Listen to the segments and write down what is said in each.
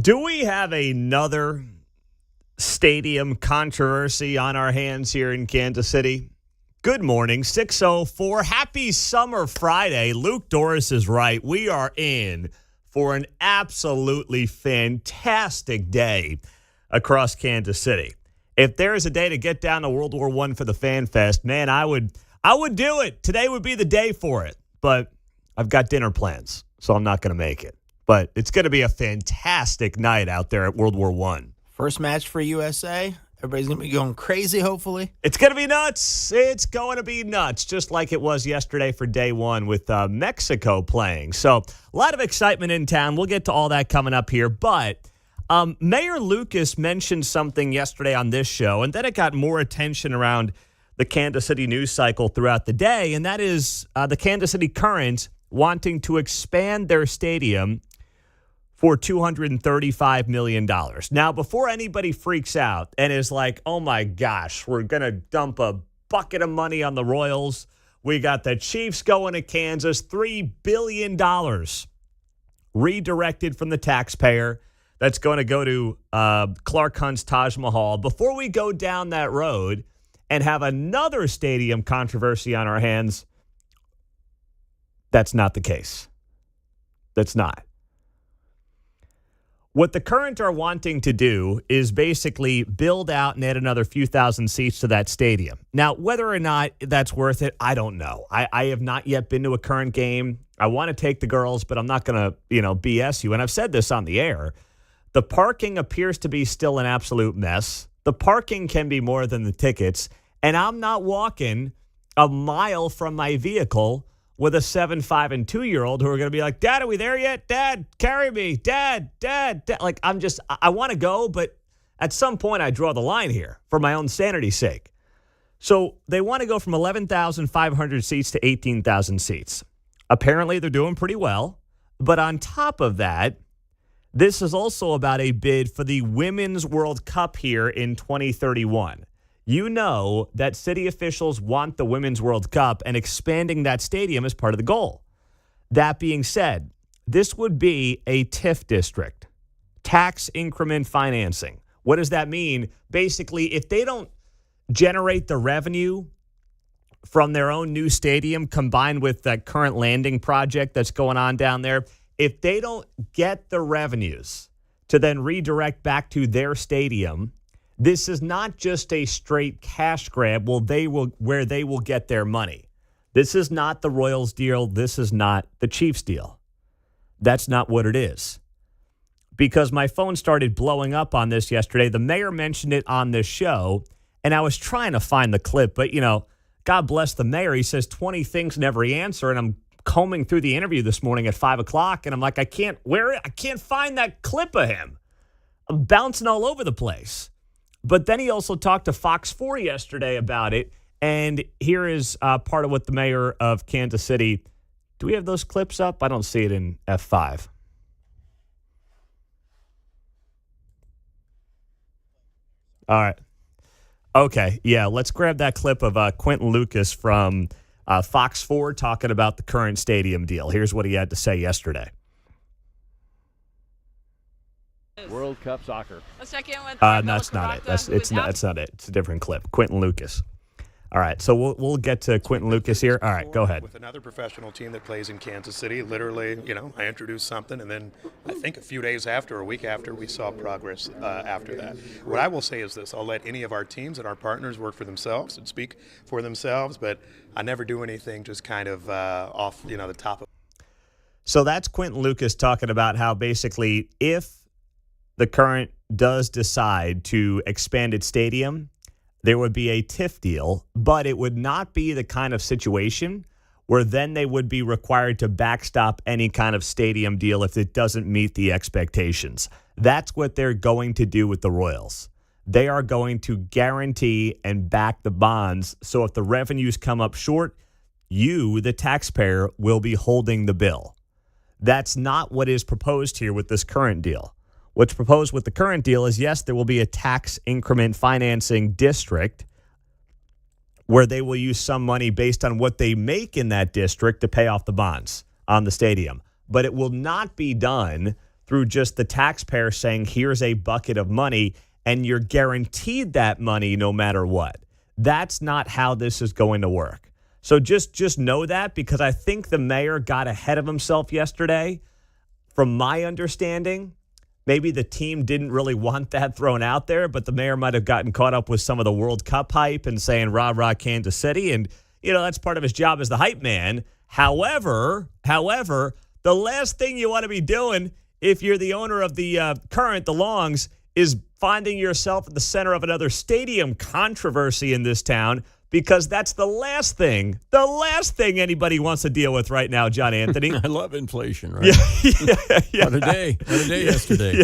Do we have another stadium controversy on our hands here in Kansas City? Good morning, 6:04. Happy summer Friday. Luke Doris is right. We are in for an absolutely fantastic day across Kansas City. If there is a day to get down to World War I for the Fan Fest, man, I would do it. Today would be the day for it. But I've got dinner plans, so I'm not going to make it. But it's going to be a fantastic night out there at World War I. First match for USA. Everybody's going to be going crazy, hopefully. It's going to be nuts. It's going to be nuts, just like it was yesterday for day one with Mexico playing. So a lot of excitement in town. We'll get to all that coming up here. But Mayor Lucas mentioned something yesterday on this show, and then it got more attention around the Kansas City news cycle throughout the day, and that is the Kansas City Current wanting to expand their stadium for $235 million. Now, before anybody freaks out and is like, oh my gosh, we're going to dump a bucket of money on the Royals. We got the Chiefs going to Kansas, $3 billion redirected from the taxpayer. That's going to go to Clark Hunt's Taj Mahal. Before we go down that road and have another stadium controversy on our hands, that's not the case. That's not. What the Current are wanting to do is basically build out and add another few thousand seats to that stadium. Now, whether or not that's worth it, I don't know. I have not yet been to a Current game. I want to take the girls, but I'm not going to, BS you. And I've said this on the air. The parking appears to be still an absolute mess. The parking can be more than the tickets. And I'm not walking a mile from my vehicle with a 7, 5, and 2-year-old who are going to be like, Dad, are we there yet? Dad, carry me. Dad. Like, I want to go, but at some point I draw the line here for my own sanity's sake. So they want to go from 11,500 seats to 18,000 seats. Apparently they're doing pretty well. But on top of that, this is also about a bid for the Women's World Cup here in 2031. You know that city officials want the Women's World Cup, and expanding that stadium is part of the goal. That being said, this would be a TIF district, tax increment financing. What does that mean? Basically, if they don't generate the revenue from their own new stadium combined with that current landing project that's going on down there, if they don't get the revenues to then redirect back to their stadium, this is not just a straight cash grab where they will get their money. This is not the Royals deal. This is not the Chiefs deal. That's not what it is. Because my phone started blowing up on this yesterday. The mayor mentioned it on this show, and I was trying to find the clip. But, God bless the mayor. He says 20 things in every answer, and I'm combing through the interview this morning at 5 o'clock, and I'm like, I can't find that clip of him. I'm bouncing all over the place. But then he also talked to Fox 4 yesterday about it, and here is part of what the mayor of Kansas City. Do we have those clips up? I don't see it in F5. All right. Okay, yeah, let's grab that clip of Quentin Lucas from Fox 4 talking about the current stadium deal. Here's what he had to say yesterday. World Cup soccer. Let's check in with no, that's not it. That's not it. It's a different clip. Quentin Lucas. All right, so we'll get to Quentin Lucas here. All right, go ahead. With another professional team that plays in Kansas City, literally, I introduced something, and then I think a few days after, or a week after, we saw progress after that. What I will say is this: I'll let any of our teams and our partners work for themselves and speak for themselves, but I never do anything just kind of off, the top of. So that's Quentin Lucas talking about how basically if the Current does decide to expand its stadium, there would be a TIF deal, but it would not be the kind of situation where then they would be required to backstop any kind of stadium deal if it doesn't meet the expectations. That's what they're going to do with the Royals. They are going to guarantee and back the bonds, so if the revenues come up short, you, the taxpayer, will be holding the bill. That's not what is proposed here with this current deal. What's proposed with the current deal is, yes, there will be a tax increment financing district where they will use some money based on what they make in that district to pay off the bonds on the stadium. But it will not be done through just the taxpayer saying, here's a bucket of money, and you're guaranteed that money no matter what. That's not how this is going to work. So just know that, because I think the mayor got ahead of himself yesterday. From my understanding, maybe the team didn't really want that thrown out there, but the mayor might have gotten caught up with some of the World Cup hype and saying, rah, rah, Kansas City. And, that's part of his job as the hype man. However, the last thing you want to be doing if you're the owner of the the Longs, is finding yourself at the center of another stadium controversy in this town, because that's the last thing anybody wants to deal with right now, John Anthony. I love inflation, right? Yeah. What a day yesterday.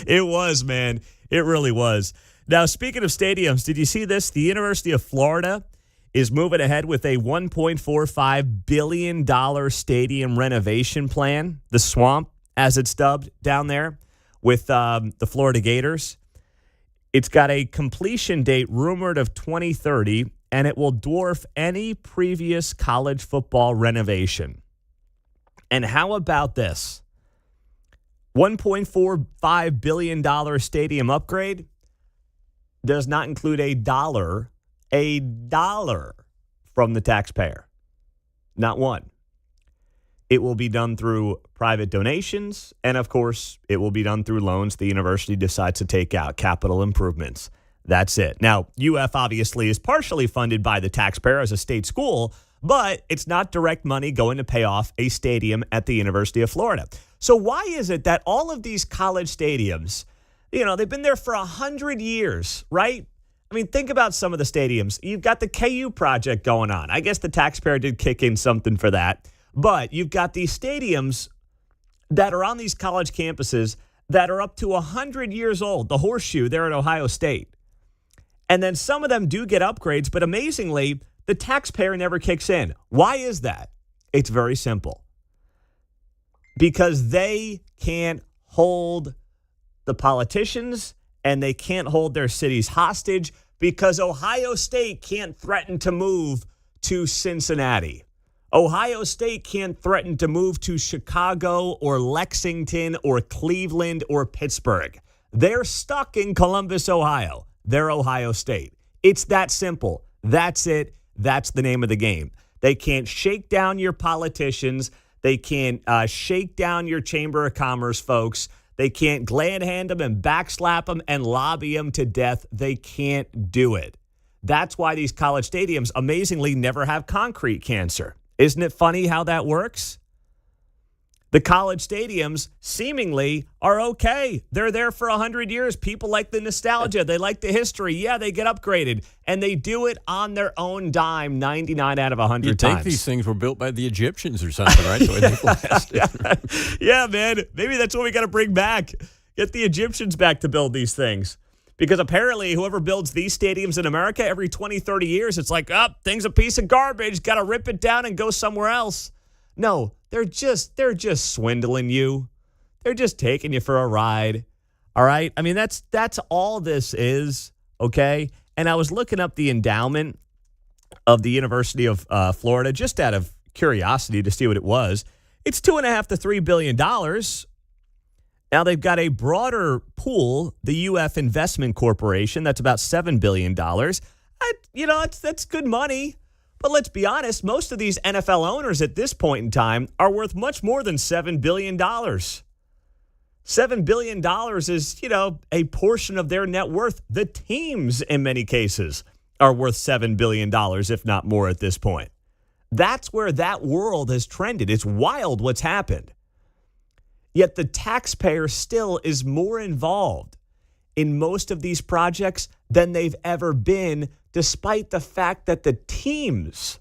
It was, man. It really was. Now, speaking of stadiums, did you see this? The University of Florida is moving ahead with a $1.45 billion stadium renovation plan, the Swamp, as it's dubbed down there, with the Florida Gators. It's got a completion date rumored of 2030, and it will dwarf any previous college football renovation. And how about this? $1.45 billion stadium upgrade does not include a dollar from the taxpayer. Not one. It will be done through private donations, and of course, it will be done through loans the university decides to take out, capital improvements. That's it. Now, UF obviously is partially funded by the taxpayer as a state school, but it's not direct money going to pay off a stadium at the University of Florida. So why is it that all of these college stadiums, they've been there for 100 years, right? I mean, think about some of the stadiums. You've got the KU project going on. I guess the taxpayer did kick in something for that. But you've got these stadiums that are on these college campuses that are up to 100 years old. The Horseshoe there at Ohio State. And then some of them do get upgrades, but amazingly, the taxpayer never kicks in. Why is that? It's very simple. Because they can't hold the politicians and they can't hold their cities hostage, because Ohio State can't threaten to move to Cincinnati. Ohio State can't threaten to move to Chicago or Lexington or Cleveland or Pittsburgh. They're stuck in Columbus, Ohio. They're Ohio State. It's that simple. That's it. That's the name of the game. They can't shake down your politicians. They can't shake down your Chamber of Commerce folks. They can't glad hand them and backslap them and lobby them to death. They can't do it. That's why these college stadiums amazingly never have concrete cancer. Isn't it funny how that works? The college stadiums seemingly are okay. They're there for 100 years. People like the nostalgia. They like the history. Yeah, they get upgraded. And they do it on their own dime 99 out of 100 You'd times. think these things were built by the Egyptians or something, right? The way they've lasted. Yeah, man. Maybe that's what we got to bring back. Get the Egyptians back to build these things. Because apparently whoever builds these stadiums in America every 20, 30 years, it's like, thing's a piece of garbage. Got to rip it down and go somewhere else. No, they're just swindling you. They're just taking you for a ride. All right? I mean, that's all this is, okay? And I was looking up the endowment of the University of Florida just out of curiosity to see what it was. It's $2.5 to $3 billion. Now, they've got a broader pool, the UF Investment Corporation. That's about $7 billion. That's good money. But let's be honest, most of these NFL owners at this point in time are worth much more than $7 billion. $7 billion is, a portion of their net worth. The teams, in many cases, are worth $7 billion, if not more at this point. That's where that world has trended. It's wild what's happened. Yet the taxpayer still is more involved in most of these projects than they've ever been, despite the fact that the teams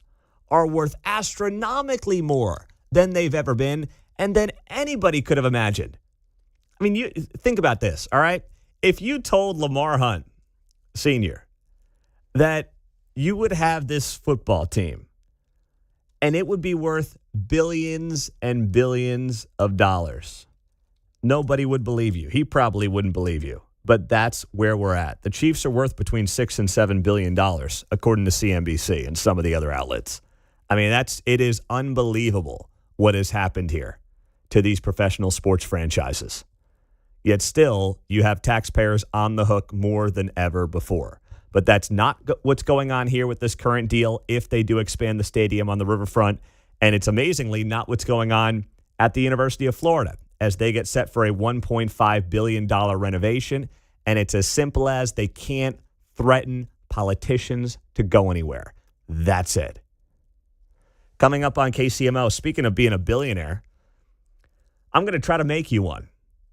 are worth astronomically more than they've ever been and than anybody could have imagined. I mean, you think about this, all right? If you told Lamar Hunt, Sr., that you would have this football team and it would be worth billions and billions of dollars, nobody would believe you. He probably wouldn't believe you. But that's where we're at. The Chiefs are worth between $6 and $7 billion, according to CNBC and some of the other outlets. I mean, it is unbelievable what has happened here. to these professional sports franchises. Yet still, you have taxpayers on the hook more than ever before. But that's not what's going on here with this current deal if they do expand the stadium on the riverfront. And it's amazingly not what's going on at the University of Florida as they get set for a $1.5 billion renovation. And it's as simple as they can't threaten politicians to go anywhere. That's it. Coming up on KCMO, speaking of being a billionaire, I'm going to try to make you one.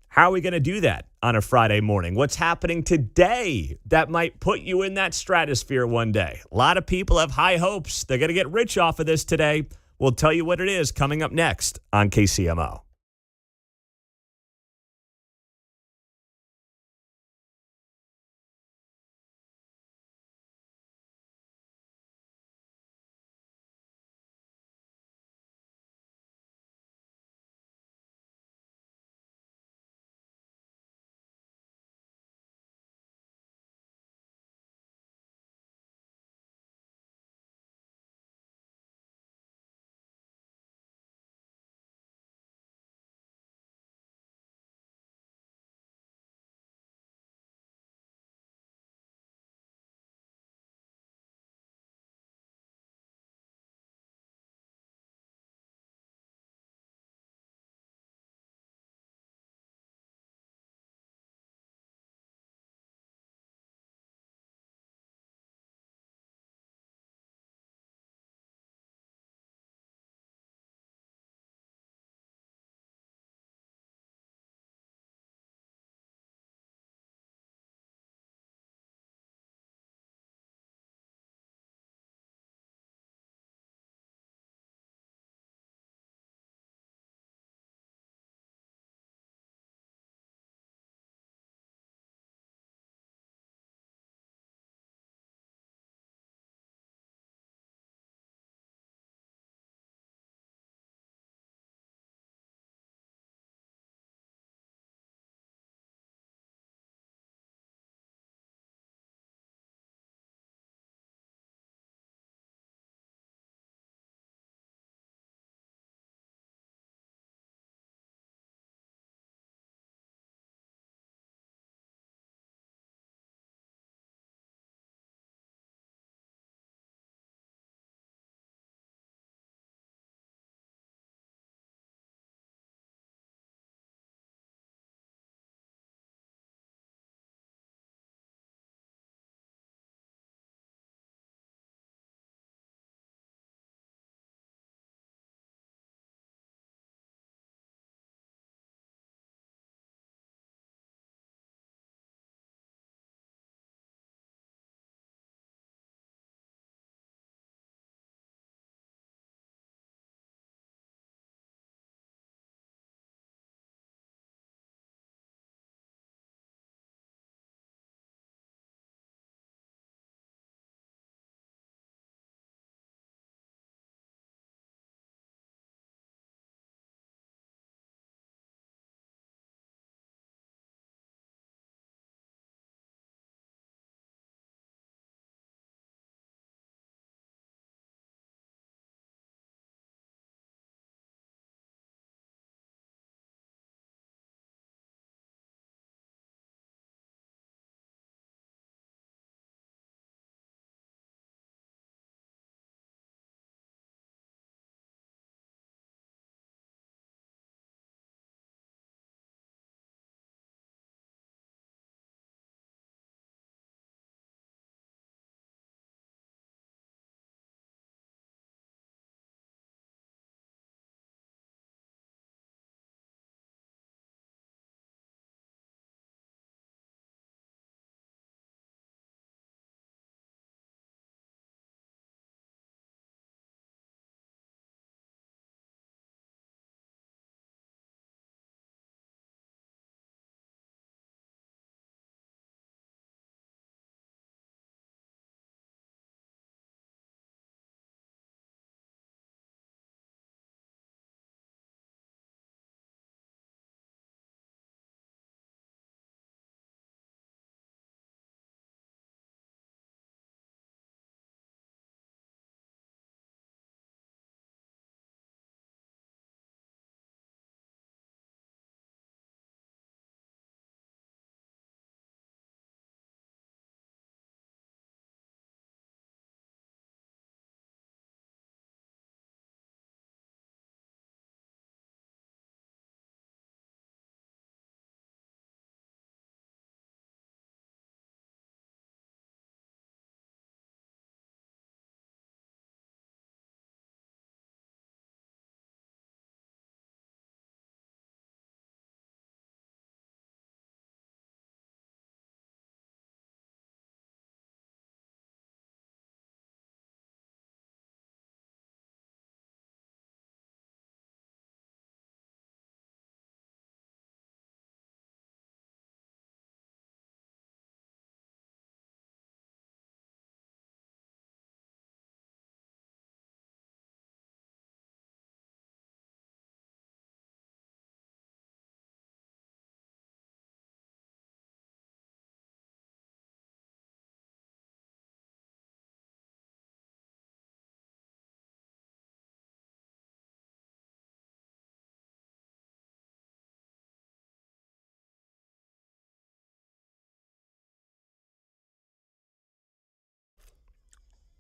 How are we going to do that on a Friday morning? What's happening today that might put you in that stratosphere one day? A lot of people have high hopes. They're going to get rich off of this today. We'll tell you what it is coming up next on KCMO.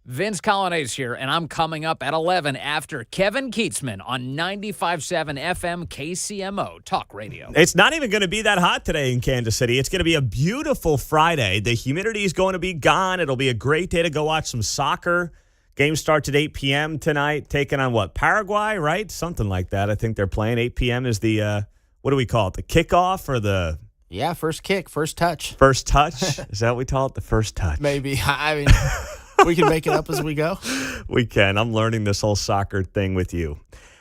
Vince Colonnese here, and I'm coming up at 11 after Kevin Keatsman on 95.7 FM KCMO Talk Radio. It's not even going to be that hot today in Kansas City. It's going to be a beautiful Friday. The humidity is going to be gone. It'll be a great day to go watch some soccer. Game starts at 8 p.m. tonight, taking on what? Paraguay, right? Something like that. I think they're playing. 8 p.m. is the, what do we call it? The kickoff or the... Yeah, first kick, first touch. First touch? Is that what we call it? The first touch? Maybe. I mean... We can make it up as we go. We can. I'm learning this whole soccer thing with you.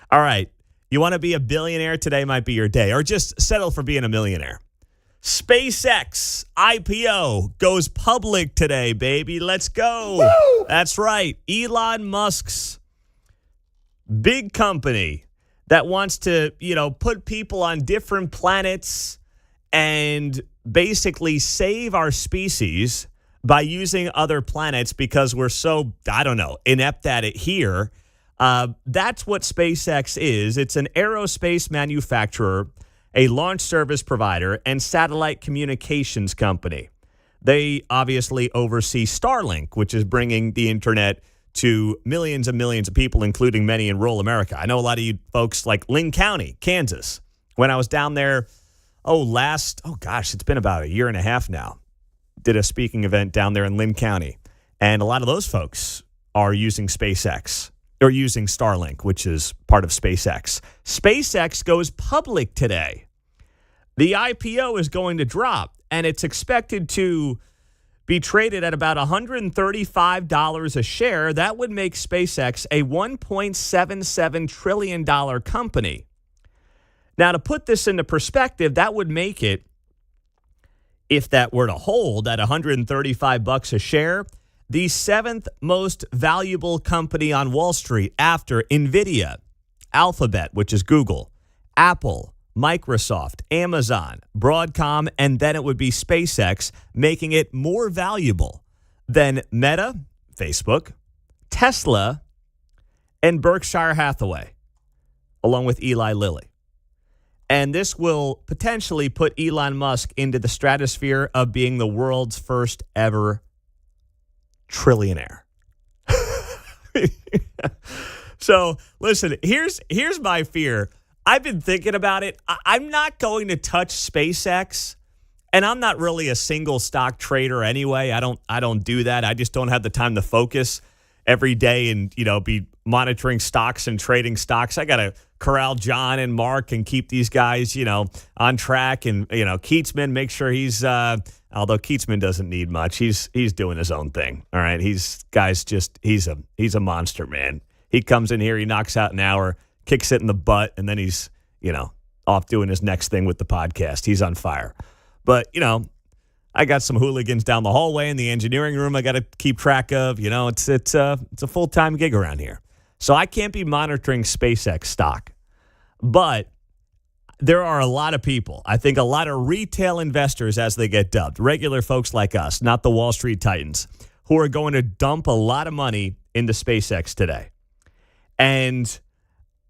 All right. You want to be a billionaire? Today might be your day. Or just settle for being a millionaire. SpaceX IPO goes public today, baby. Let's go. Woo! That's right. Elon Musk's big company that wants to, put people on different planets and basically save our species by using other planets because we're so, inept at it here. That's what SpaceX is. It's an aerospace manufacturer, a launch service provider, and satellite communications company. They obviously oversee Starlink, which is bringing the internet to millions and millions of people, including many in rural America. I know a lot of you folks like Lynn County, Kansas. When I was down there, it's been about a year and a half now. Did a speaking event down there in Lynn County. And a lot of those folks are using SpaceX or using Starlink, which is part of SpaceX. SpaceX goes public today. The IPO is going to drop, and it's expected to be traded at about $135 a share. That would make SpaceX a $1.77 trillion company. Now, to put this into perspective, that would make it, if that were to hold at $135 a share, the seventh most valuable company on Wall Street after NVIDIA, Alphabet, which is Google, Apple, Microsoft, Amazon, Broadcom, and then it would be SpaceX, making it more valuable than Meta, Facebook, Tesla, and Berkshire Hathaway, along with Eli Lilly. And this will potentially put Elon Musk into the stratosphere of being the world's first ever trillionaire. So, listen, here's my fear. I've been thinking about it. I'm not going to touch SpaceX, and I'm not really a single stock trader anyway. I don't do that. I just don't have the time to focus every day and, be monitoring stocks and trading stocks. I got to corral John and Mark and keep these guys, on track. And, Keatsman, make sure he's, although Keatsman doesn't need much. He's doing his own thing. All right. He's a monster, man. He comes in here, he knocks out an hour, kicks it in the butt, and then he's, off doing his next thing with the podcast. He's on fire. But, I got some hooligans down the hallway in the engineering room I got to keep track of. It's a full-time gig around here. So I can't be monitoring SpaceX stock. But there are a lot of people, I think a lot of retail investors, as they get dubbed, regular folks like us, not the Wall Street Titans, who are going to dump a lot of money into SpaceX today. And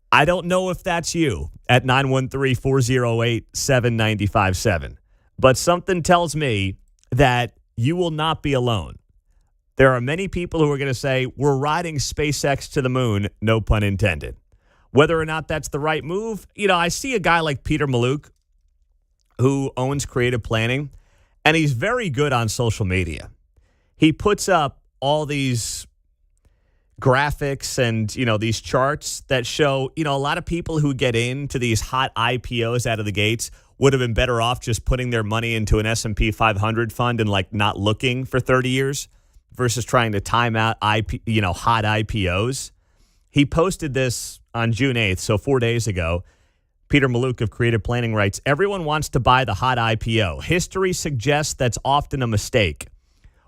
I don't know if that's you at 913-408-7957. But something tells me that you will not be alone. There are many people who are going to say, we're riding SpaceX to the moon, no pun intended. Whether or not that's the right move, I see a guy like Peter Maluk, who owns Creative Planning, and he's very good on social media. He puts up all these graphics and, these charts that show, a lot of people who get into these hot IPOs out of the gates would have been better off just putting their money into an S&P 500 fund and not looking for 30 years versus trying to time out hot IPOs. He posted this on June 8th, so 4 days ago. Peter Maluk of Creative Planning writes, everyone wants to buy the hot IPO. History suggests that's often a mistake.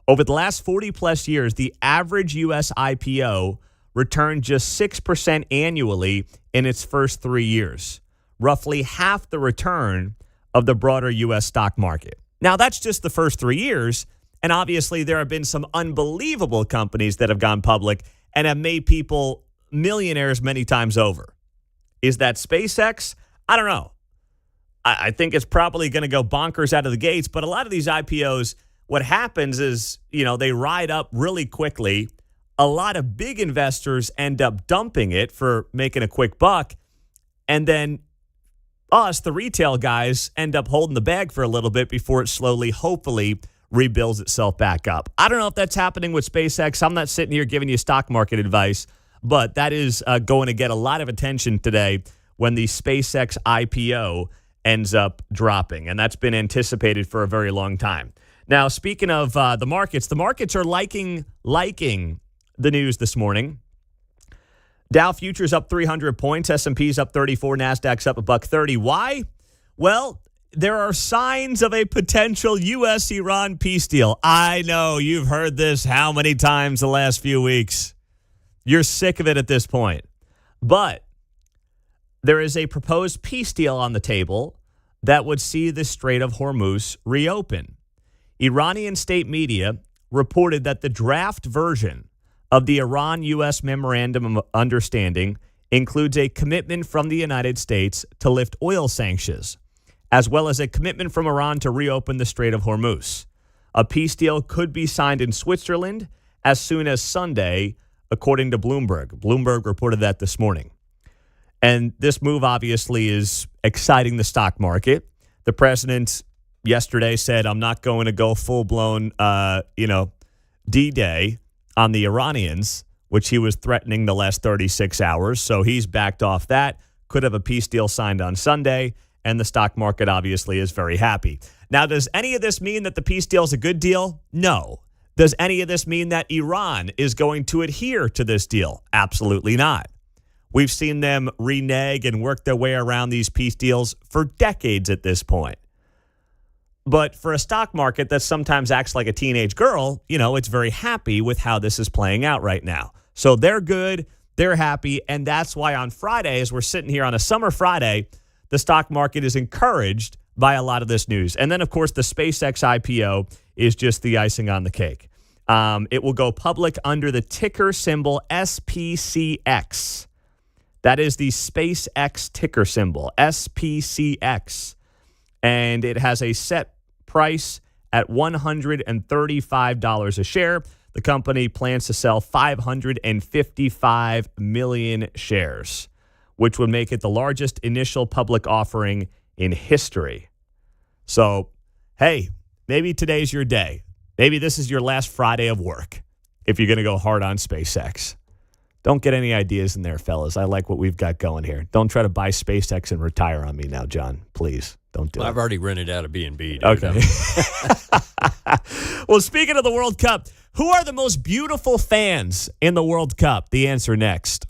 Over the last 40-plus years, the average U.S. IPO returned just 6% annually in its first 3 years, roughly half the return of the broader U.S. stock market. Now, that's just the first 3 years, and obviously there have been some unbelievable companies that have gone public and have made people millionaires many times over. Is that SpaceX? I don't know. I think it's probably going to go bonkers out of the gates, but a lot of these IPOs, what happens is, they ride up really quickly a lot of big investors end up dumping it for making a quick buck. And then us, the retail guys, end up holding the bag for a little bit before it slowly, hopefully, rebuilds itself back up. I don't know if that's happening with SpaceX. I'm not sitting here giving you stock market advice, but that is going to get a lot of attention today when the SpaceX IPO ends up dropping, and that's been anticipated for a very long time. Now, speaking of the markets are liking the news this morning. Dow futures up 300 points, S&P's up 34, Nasdaq's up $130. Why? Well, there are signs of a potential U.S.-Iran peace deal. I know you've heard this how many times the last few weeks. You're sick of it at this point. But there is a proposed peace deal on the table that would see the Strait of Hormuz reopen. Iranian state media reported that the draft version of the Iran-U.S. Memorandum of Understanding includes a commitment from the United States to lift oil sanctions, as well as a commitment from Iran to reopen the Strait of Hormuz. A peace deal could be signed in Switzerland as soon as Sunday, according to Bloomberg. Bloomberg reported that this morning. And this move obviously is exciting the stock market. The president yesterday said, I'm not going to go full-blown, D-Day on the Iranians, which he was threatening the last 36 hours. So he's backed off that. Could have a peace deal signed on Sunday. And the stock market obviously is very happy. Now, does any of this mean that the peace deal is a good deal? No. Does any of this mean that Iran is going to adhere to this deal? Absolutely not. We've seen them renege and work their way around these peace deals for decades at this point. But for a stock market that sometimes acts like a teenage girl, it's very happy with how this is playing out right now. So they're good, they're happy, and that's why on Friday, as we're sitting here on a summer Friday, the stock market is encouraged by a lot of this news. And then, of course, the SpaceX IPO is just the icing on the cake. It will go public under the ticker symbol SPCX. That is the SpaceX ticker symbol, SPCX. And it has a set price at $135 a share. The company plans to sell 555 million shares, which would make it the largest initial public offering in history. So, hey, maybe today's your day. Maybe this is your last Friday of work if you're going to go hard on SpaceX. Don't get any ideas in there, fellas. I like what we've got going here. Don't try to buy SpaceX and retire on me now, John. Please, don't do it. I've already rented out a B&B. Okay. Well, speaking of the World Cup, who are the most beautiful fans in the World Cup? The answer next.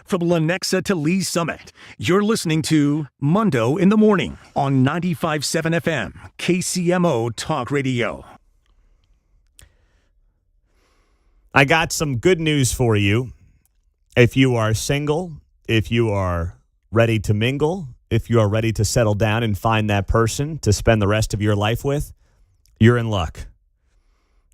From Lenexa to Lee Summit, you're listening to Mundo in the Morning on 95.7 FM, KCMO Talk Radio. I got some good news for you. If you are single, if you are ready to mingle, if you are ready to settle down and find that person to spend the rest of your life with, you're in luck.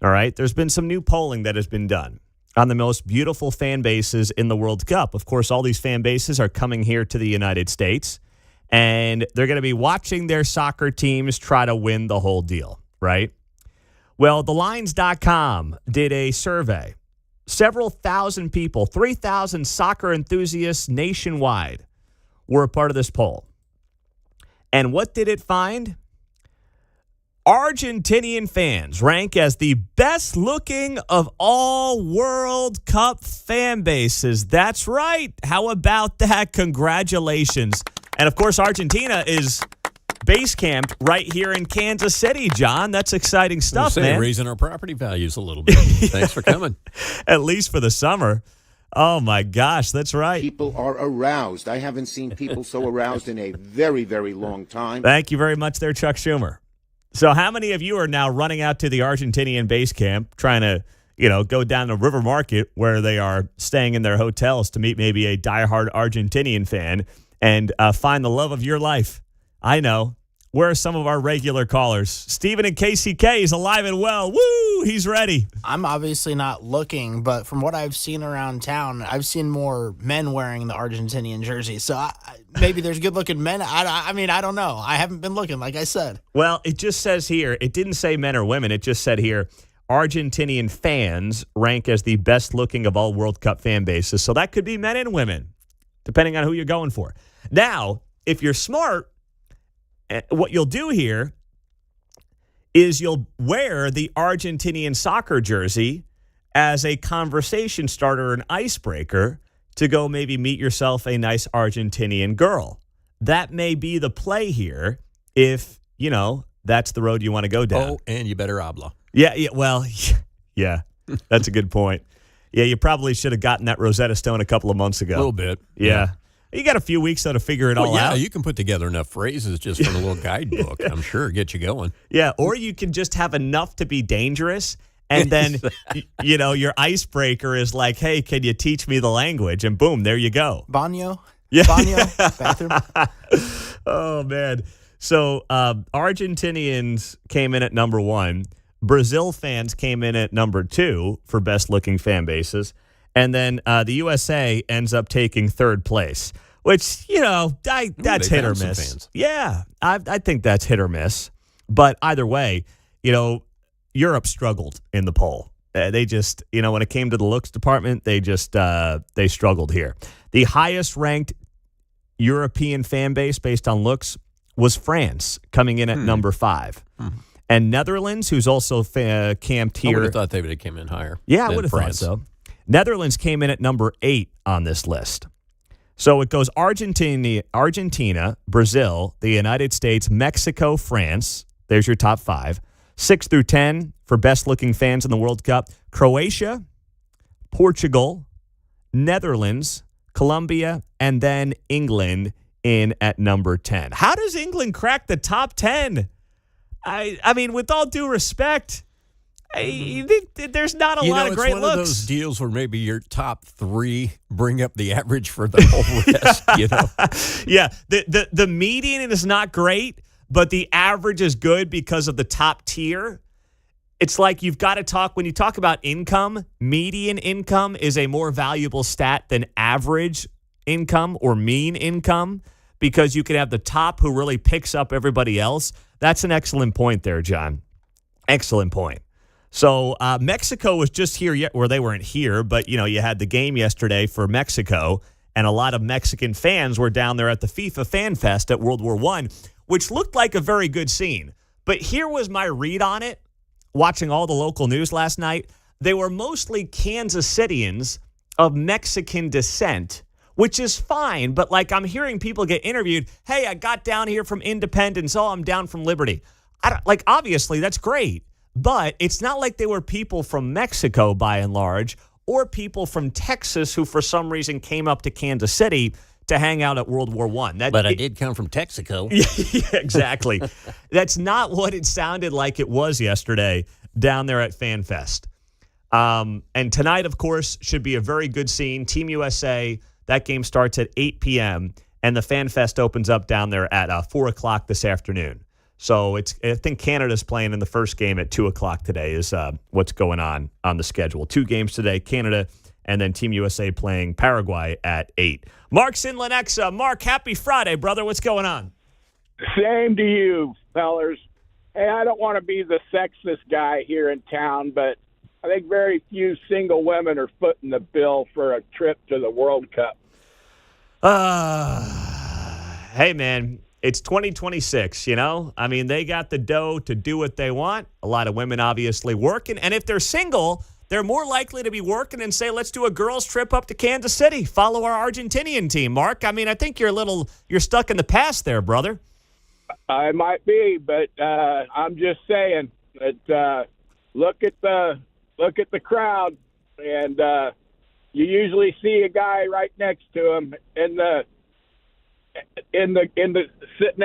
All right? There's been some new polling that has been done on the most beautiful fan bases in the World Cup. Of course, all these fan bases are coming here to the United States, and they're going to be watching their soccer teams try to win the whole deal, right? Well, thelines.com did a survey. Several thousand people, 3,000 soccer enthusiasts nationwide were a part of this poll. And what did it find? Argentinian fans rank as the best looking of all World Cup fan bases. That's right. How about that? Congratulations. And of course, Argentina is base camped right here in Kansas City, John. That's exciting stuff, man. Raising our property values a little bit. Thanks for coming. At least for the summer. Oh, my gosh, that's right. People are aroused. I haven't seen people so aroused in a very, very long time. Thank you very much there, Chuck Schumer. So how many of you are now running out to the Argentinian base camp trying to, go down to River Market where they are staying in their hotels to meet maybe a diehard Argentinian fan and find the love of your life? I know. Where are some of our regular callers? Steven in KCK is alive and well. Woo! He's ready. I'm obviously not looking, but from what I've seen around town, I've seen more men wearing the Argentinian jersey. So maybe there's good-looking men. I mean, I don't know. I haven't been looking, like I said. Well, it just says here, it didn't say men or women. It just said here, Argentinian fans rank as the best-looking of all World Cup fan bases. So that could be men and women, depending on who you're going for. Now, if you're smart, what you'll do here is you'll wear the Argentinian soccer jersey as a conversation starter, an icebreaker, to go maybe meet yourself a nice Argentinian girl. That may be the play here if, that's the road you want to go down. Oh, and you better habla. Yeah, well, yeah, that's a good point. Yeah, you probably should have gotten that Rosetta Stone a couple of months ago. A little bit. Yeah. You got a few weeks, though, to figure it all out. You can put together enough phrases just from a little guidebook. I'm sure get you going. Yeah, or you can just have enough to be dangerous, and then, your icebreaker is like, hey, can you teach me the language? And boom, there you go. Baño? Yeah. Baño? Bathroom? Oh, man. So Argentinians came in at number 1. Brazil fans came in at number 2 for best-looking fan bases. And then the USA ends up taking third place, which, that's hit or miss. Yeah, I think that's hit or miss. But either way, Europe struggled in the poll. They just, when it came to the looks department, they struggled here. The highest ranked European fan base based on looks was France, coming in at number 5. And Netherlands, who's also camped here. I would have thought they would have came in higher. Yeah, I would have thought so. Netherlands came in at number 8 on this list. So it goes Argentina, Brazil, the United States, Mexico, France. There's your top 5. 6 through 10 for best-looking fans in the World Cup. Croatia, Portugal, Netherlands, Colombia, and then England in at number 10. How does England crack the top 10? I mean, with all due respect, there's not a lot of great looks. It's one of those deals where maybe your top 3 bring up the average for the whole rest, Yeah, the median is not great, but the average is good because of the top tier. It's like you've got to talk, when you talk about income, median income is a more valuable stat than average income or mean income, because you can have the top who really picks up everybody else. That's an excellent point there, John. Excellent point. So Mexico was just here yet, or they weren't here, but you had the game yesterday for Mexico, and a lot of Mexican fans were down there at the FIFA Fan Fest at World War I, which looked like a very good scene. But here was my read on it, watching all the local news last night. They were mostly Kansas Cityans of Mexican descent, which is fine, but I'm hearing people get interviewed, hey, I got down here from Independence, oh, I'm down from Liberty. Obviously, that's great. But it's not like they were people from Mexico, by and large, or people from Texas who for some reason came up to Kansas City to hang out at World War I. But I did come from Texaco. Yeah, exactly. That's not what it sounded like it was yesterday down there at FanFest. And tonight, of course, should be a very good scene. Team USA, that game starts at 8 p.m., and the FanFest opens up down there at 4 o'clock this afternoon. So I think Canada's playing in the first game at 2 o'clock today is what's going on the schedule. 2 games today, Canada, and then Team USA playing Paraguay at 8. Mark's in Lenexa. Mark, happy Friday, brother. What's going on? Same to you, fellers. Hey, I don't want to be the sexist guy here in town, but I think very few single women are footing the bill for a trip to the World Cup. Hey, man, it's 2026, you know? I mean, they got the dough to do what they want. A lot of women obviously working. And if they're single, they're more likely to be working and say, let's do a girls' trip up to Kansas City. Follow our Argentinian team, Mark. I mean, I think you're stuck in the past there, brother. I might be, but I'm just saying that look at the crowd, and you usually see a guy right next to him sitting in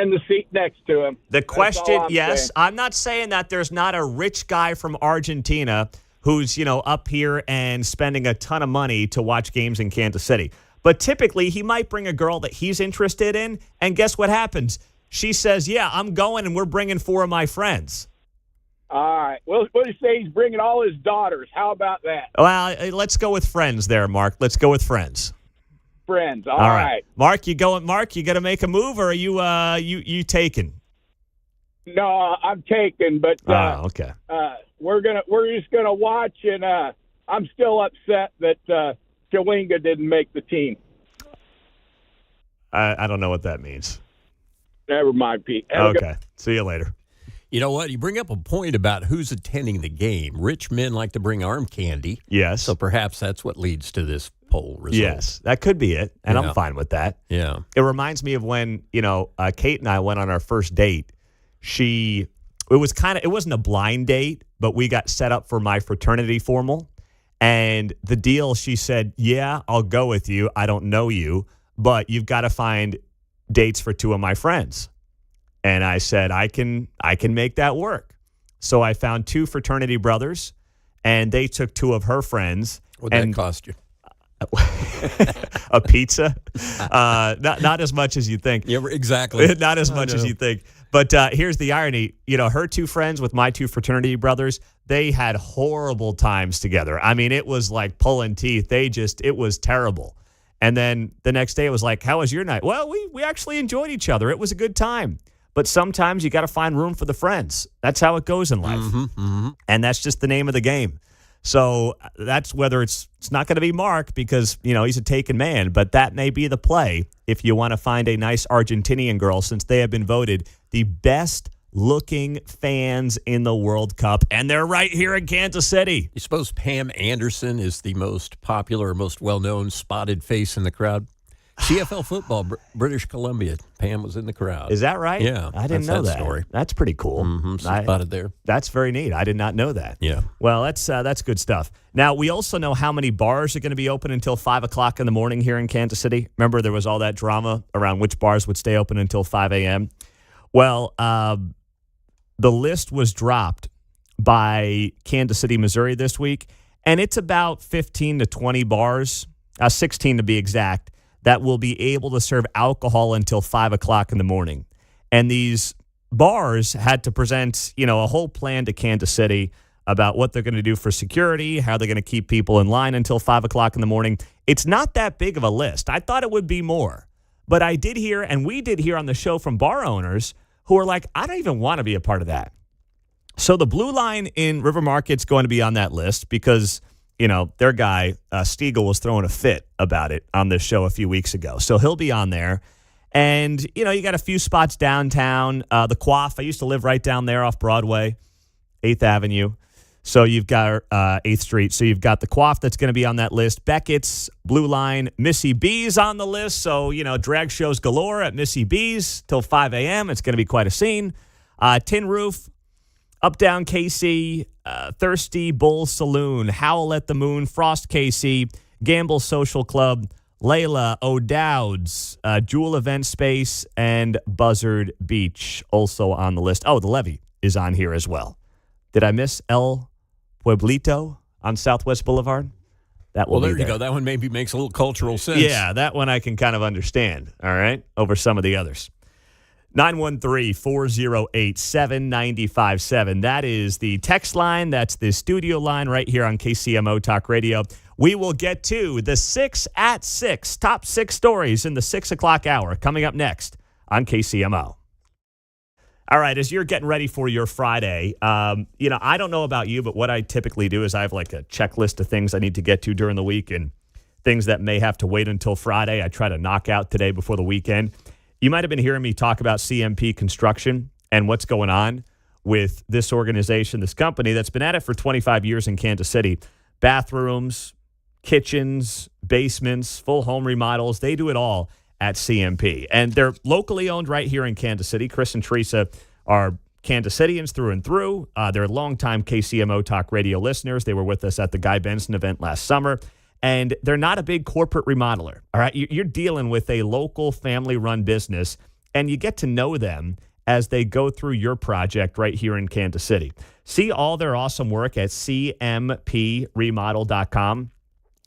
the seat next to him. The question, yes, saying. I'm not saying that there's not a rich guy from Argentina who's, up here and spending a ton of money to watch games in Kansas City. But typically, he might bring a girl that he's interested in, and guess what happens? She says, yeah, I'm going, and we're bringing 4 of my friends. All right. Well, what do you say? He's bringing all his daughters. How about that? Well, let's go with friends there, Mark. Let's go with friends. Friends. All right. Mark, you going? Mark, you got to make a move, or are you taking? No, I'm taking, but okay. We're just gonna watch, and I'm still upset that Chawinga didn't make the team. I don't know what that means. Never mind, Pete. Okay. See you later. You know what? You bring up a point about who's attending the game. Rich men like to bring arm candy. Yes. So perhaps that's what leads to this poll result. Yes, that could be it, and I'm fine with that. Yeah. It reminds me of when, Kate and I went on our first date. It wasn't a blind date, but we got set up for my fraternity formal. And the deal, she said, yeah, I'll go with you. I don't know you, but you've got to find dates for 2 of my friends. And I said, I can make that work. So I found 2 fraternity brothers, and they took 2 of her friends. What'd that cost you? A pizza? Not as much as you think. Yeah, exactly. Not as much as you think. But here's the irony. Her 2 friends with my 2 fraternity brothers, they had horrible times together. I mean, it was like pulling teeth. It was terrible. And then the next day it was like, how was your night? Well, we actually enjoyed each other. It was a good time. But sometimes you got to find room for the friends. That's how it goes in life. Mm-hmm, mm-hmm. And that's just the name of the game. So that's whether it's not going to be Mark because, he's a taken man, but that may be the play if you want to find a nice Argentinian girl since they have been voted the best looking fans in the World Cup, and they're right here in Kansas City. You suppose Pam Anderson is the most popular or most well-known spotted face in the crowd? CFL football, British Columbia. Pam was in the crowd. Is that right? Yeah. I didn't know that. Story. That's pretty cool. Mm-hmm. Spotted there. That's very neat. I did not know that. Yeah. Well, that's good stuff. Now, we also know how many bars are going to be open until 5 o'clock in the morning here in Kansas City. Remember, there was all that drama around which bars would stay open until 5 a.m.? Well, the list was dropped by Kansas City, Missouri this week, and it's about 15 to 20 bars, 16 to be exact, that will be able to serve alcohol until 5 o'clock in the morning. And these bars had to present, a whole plan to Kansas City about what they're going to do for security, how they're going to keep people in line until 5 o'clock in the morning. It's not that big of a list. I thought it would be more. But I did hear, and we did hear on the show from bar owners who are like, I don't even want to be a part of that. So the Blue Line in River Market's going to be on that list because their guy, Stiegel, was throwing a fit about it on this show a few weeks ago. So he'll be on there. And, you got a few spots downtown. The Quaff, I used to live right down there off Broadway, 8th Avenue. So you've got 8th Street. So you've got the Quaff that's going to be on that list. Beckett's, Blue Line, Missy B's on the list. So, drag shows galore at Missy B's till 5 a.m. It's going to be quite a scene. Tin Roof, Up Down KC, Thirsty Bull Saloon, Howl at the Moon, Frost KC, Gamble Social Club, Layla, O'Dowd's, Jewel Event Space, and Buzzard Beach also on the list. Oh, the Levee is on here as well. Did I miss El Pueblito on Southwest Boulevard? That will Well, be there you go. That one maybe makes a little cultural sense. Yeah, that one I can kind of understand, all right, over some of the others. 913-408-7957. That is the text line. That's the studio line right here on KCMO Talk Radio. We will get to the 6 at 6, top 6 stories in the 6 o'clock hour coming up next on KCMO. All right, as you're getting ready for your Friday, I don't know about you, but what I typically do is I have like a checklist of things I need to get to during the week and things that may have to wait until Friday. I try to knock out today before the weekend. You might have been hearing me talk about CMP Construction and what's going on with this organization, this company that's been at it for 25 years in Kansas City. Bathrooms, kitchens, basements, full home remodels. They do it all at CMP. And they're locally owned right here in Kansas City. Chris and Teresa are Kansas Cityans through and through. They're longtime KCMO Talk Radio listeners. They were with us at the Guy Benson event last summer. And they're not a big corporate remodeler, all right? You're dealing with a local family-run business, and you get to know them as they go through your project right here in Kansas City. See all their awesome work at cmpremodel.com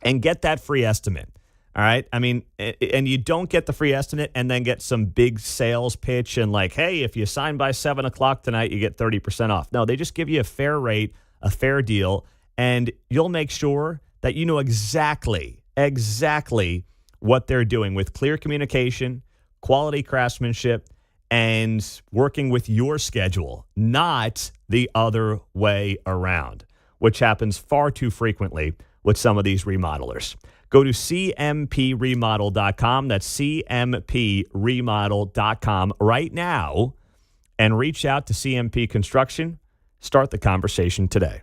and get that free estimate, all right? I mean, and you don't get the free estimate and then get some big sales pitch and like, hey, if you sign by 7 o'clock tonight, you get 30% off. No, they just give you a fair rate, a fair deal, and you'll make sure that you know exactly what they're doing with clear communication, quality craftsmanship, and working with your schedule, not the other way around, which happens far too frequently with some of these remodelers. Go to cmpremodel.com. That's cmpremodel.com right now and reach out to CMP Construction. Start the conversation today.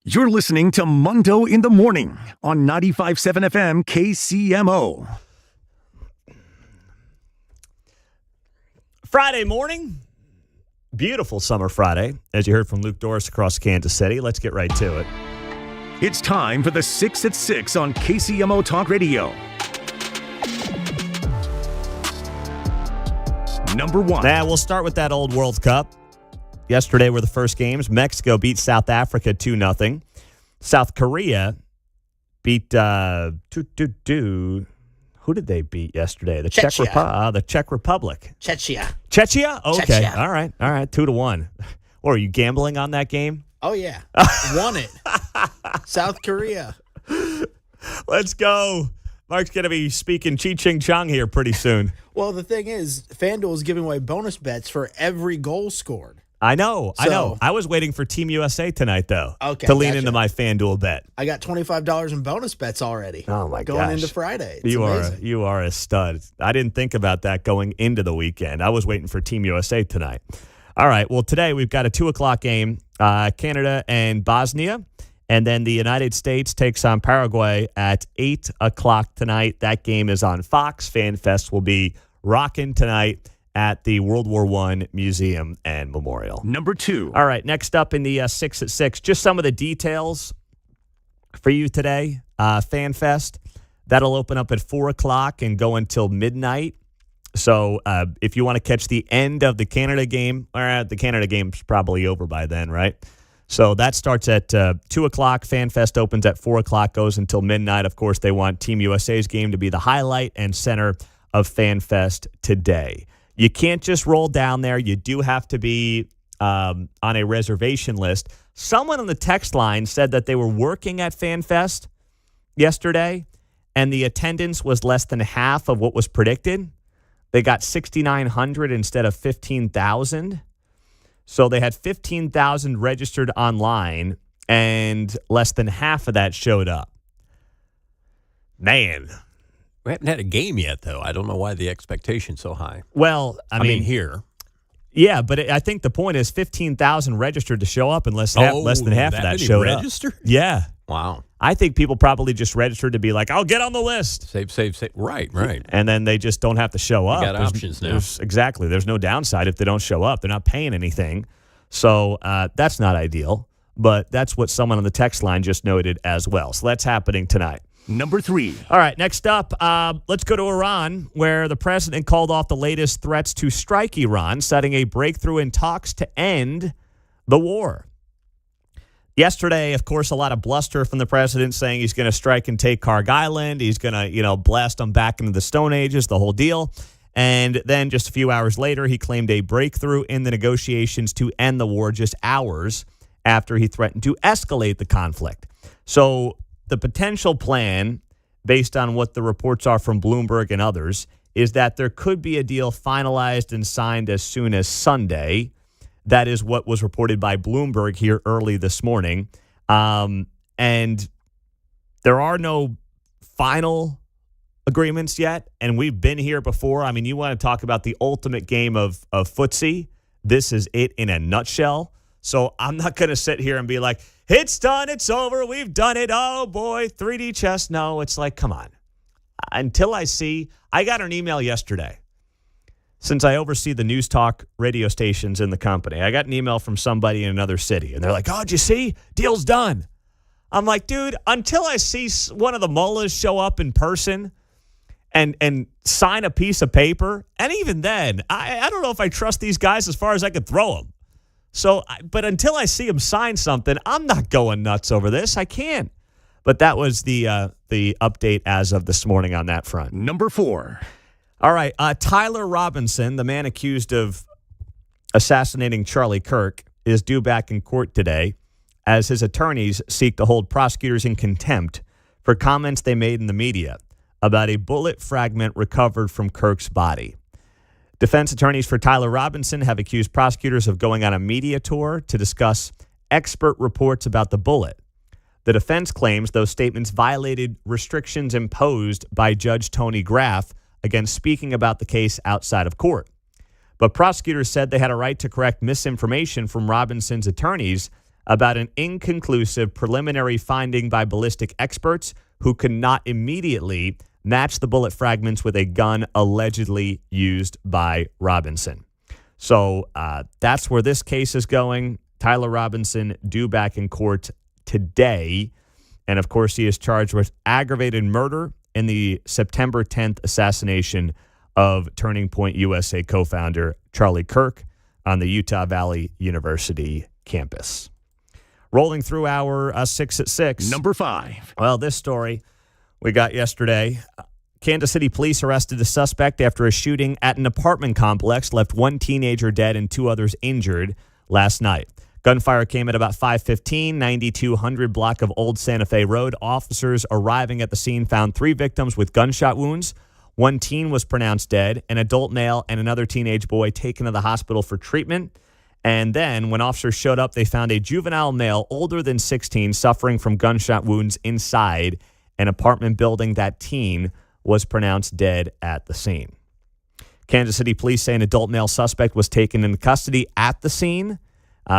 You're listening to Mundo in the Morning on 95.7 FM KCMO. Friday morning. Beautiful summer Friday, as you heard from Luke Doris across Kansas City. Let's get right to it. It's time for the 6 at 6 on KCMO Talk Radio. Number 1. Now, we'll start with that old World Cup. Yesterday were the first games. Mexico beat South Africa 2-0. South Korea beat who did they beat yesterday? The Czech Republic. Czechia. Czechia? Okay. Czechia. All right. 2-1. Or are you gambling on that game? Oh, yeah. Won it. South Korea. Let's go. Mark's going to be speaking Chi-Ching Chong here pretty soon. Well, the thing is, FanDuel is giving away bonus bets for every goal scored. I know. I was waiting for Team USA tonight, though, to lean into my FanDuel bet. I got $25 in bonus bets already. Oh, my gosh. Going into Friday. It's you amazing. are a stud. I didn't think about that going into the weekend. I was waiting for Team USA tonight. All right. Well, today we've got a 2 o'clock game, Canada and Bosnia. And then the United States takes on Paraguay at 8 o'clock tonight. That game is on Fox. FanFest will be rocking tonight at the World War I Museum and Memorial. Number 2. All right, next up in the 6 at 6, just some of the details for you today. FanFest, that'll open up at 4 o'clock and go until midnight. So if you want to catch the end of the Canada game, the Canada game's probably over by then, right? So that starts at 2 o'clock. FanFest opens at 4 o'clock, goes until midnight. Of course, they want Team USA's game to be the highlight and center of FanFest today. You can't just roll down there. You do have to be on a reservation list. Someone on the text line said that they were working at FanFest yesterday, and the attendance was less than half of what was predicted. They got 6,900 instead of 15,000. So they had 15,000 registered online, and less than half of that showed up. Man. We haven't had a game yet, though. I don't know why the expectation's so high. Well, I mean here. Yeah, but I think the point is 15,000 registered to show up, and less than half of that showed up. Registered? Yeah. Wow. I think people probably just registered to be like, I'll get on the list. Save. Right. And then they just don't have to show up. Got options now. Exactly. There's no downside if they don't show up. They're not paying anything. So that's not ideal. But that's what someone on the text line just noted as well. So that's happening tonight. Number 3. All right, next up, let's go to Iran, where the president called off the latest threats to strike Iran, setting a breakthrough in talks to end the war. Yesterday, of course, a lot of bluster from the president saying he's going to strike and take Karg Island. He's going to, blast them back into the Stone Ages, the whole deal. And then just a few hours later, he claimed a breakthrough in the negotiations to end the war just hours after he threatened to escalate the conflict. So the potential plan, based on what the reports are from Bloomberg and others, is that there could be a deal finalized and signed as soon as Sunday. That is what was reported by Bloomberg here early this morning. And there are no final agreements yet, and we've been here before. I mean, you want to talk about the ultimate game of footsie. This is it in a nutshell. So I'm not going to sit here and be like, it's done, it's over, we've done it, oh boy, 3D chess. No, it's like, come on. Until I got an email yesterday. Since I oversee the news talk radio stations in the company, I got an email from somebody in another city, and they're like, oh, did you see? Deal's done. I'm like, dude, until I see one of the mullahs show up in person and sign a piece of paper, and even then, I don't know if I trust these guys as far as I could throw them. So, but until I see them sign something, I'm not going nuts over this. I can't. But that was the update as of this morning on that front. Number 4. All right, Tyler Robinson, the man accused of assassinating Charlie Kirk, is due back in court today as his attorneys seek to hold prosecutors in contempt for comments they made in the media about a bullet fragment recovered from Kirk's body. Defense attorneys for Tyler Robinson have accused prosecutors of going on a media tour to discuss expert reports about the bullet. The defense claims those statements violated restrictions imposed by Judge Tony Graff against speaking about the case outside of court. But prosecutors said they had a right to correct misinformation from Robinson's attorneys about an inconclusive preliminary finding by ballistic experts who could not immediately match the bullet fragments with a gun allegedly used by Robinson. So that's where this case is going. Tyler Robinson due back in court today. And, of course, he is charged with aggravated murder in the September 10th assassination of Turning Point USA co-founder Charlie Kirk on the Utah Valley University campus. Rolling through our 6 at 6. Number 5. Well, this story we got yesterday. Kansas City police arrested a suspect after a shooting at an apartment complex left one teenager dead and 2 others injured last night. Gunfire came at about 5:15, 9200 block of Old Santa Fe Road. Officers arriving at the scene found 3 victims with gunshot wounds. 1 teen was pronounced dead, an adult male and another teenage boy taken to the hospital for treatment. And then when officers showed up, they found a juvenile male older than 16 suffering from gunshot wounds inside an apartment building. That teen was pronounced dead at the scene. Kansas City police say an adult male suspect was taken into custody at the scene.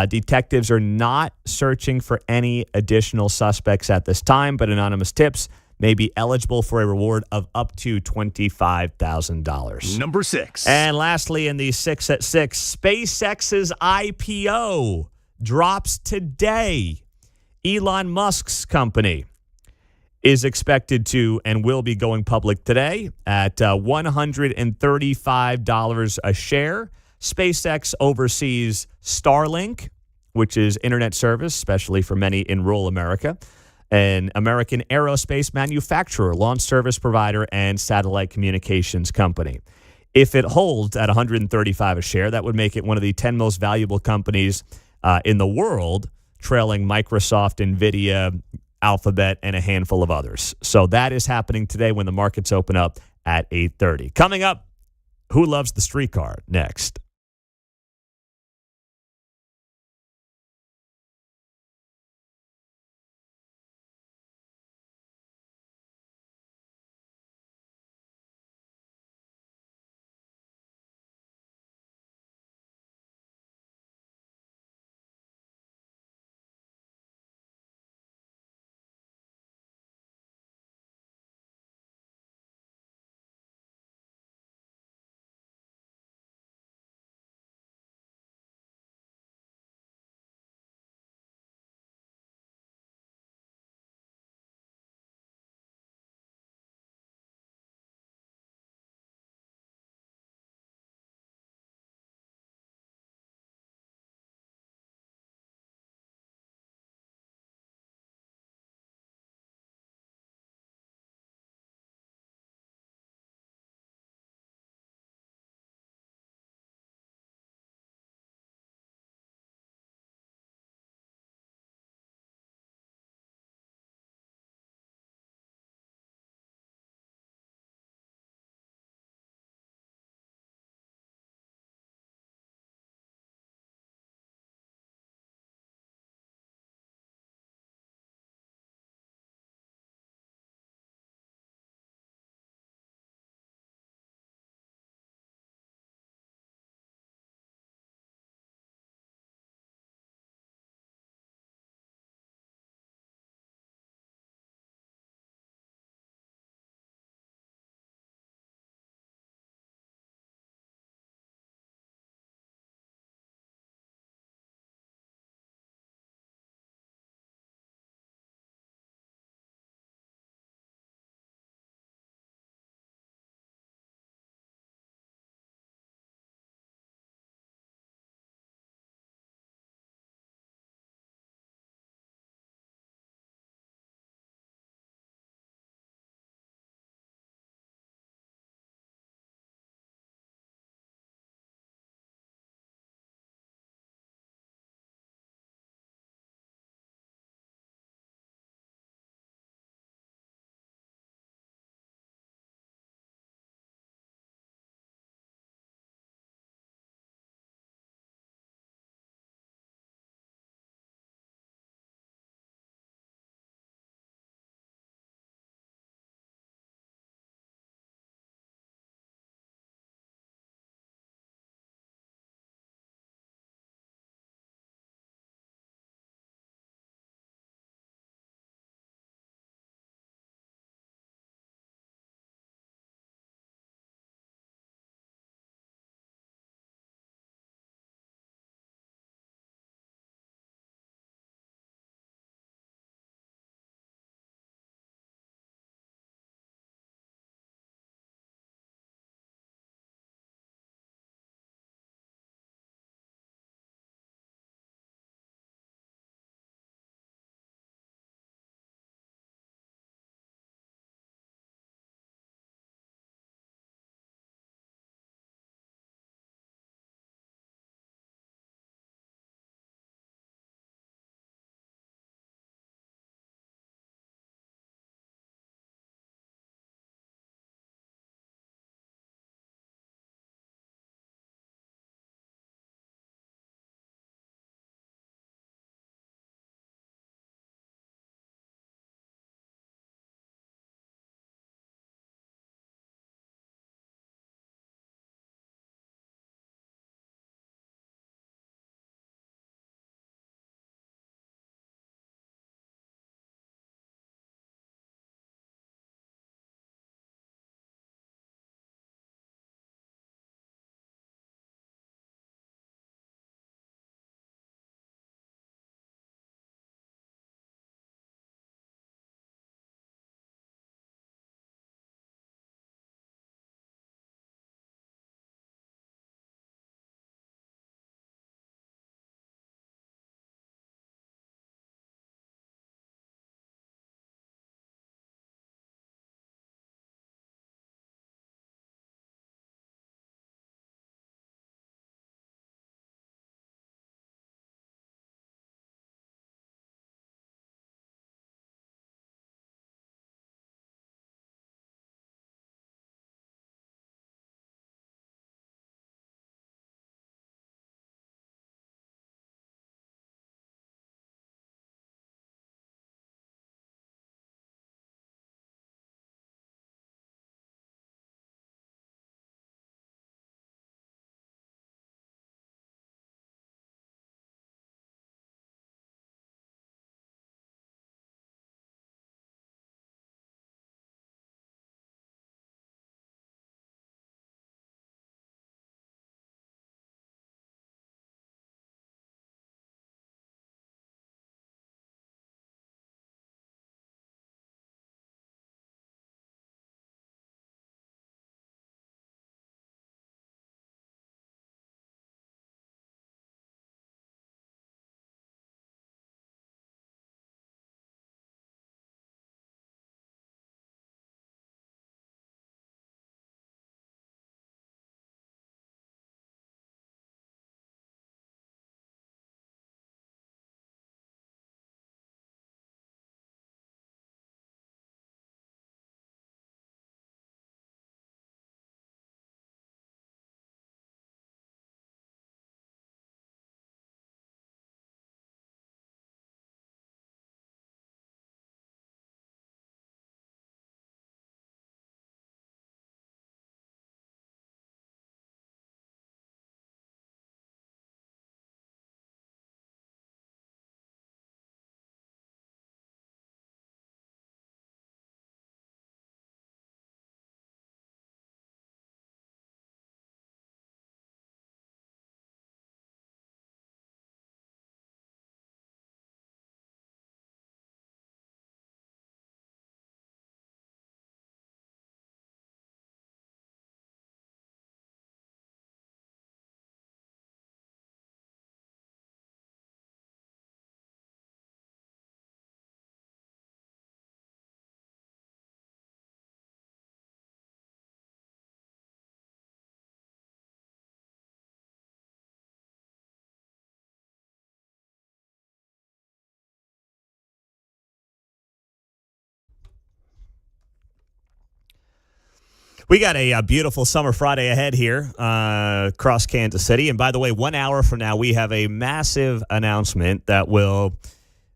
Detectives are not searching for any additional suspects at this time, but anonymous tips may be eligible for a reward of up to $25,000. Number 6. And lastly, in the 6 at 6, SpaceX's IPO drops today. Elon Musk's company is expected to and will be going public today at $135 a share. SpaceX oversees Starlink, which is internet service, especially for many in rural America, an American aerospace manufacturer, launch service provider, and satellite communications company. If it holds at $135 a share, that would make it one of the 10 most valuable companies in the world, trailing Microsoft, NVIDIA, Alphabet, and a handful of others. So that is happening today when the markets open up at 8:30. Coming up, who loves the streetcar next? We got a beautiful summer Friday ahead here across Kansas City. And by the way, 1 hour from now, we have a massive announcement that will,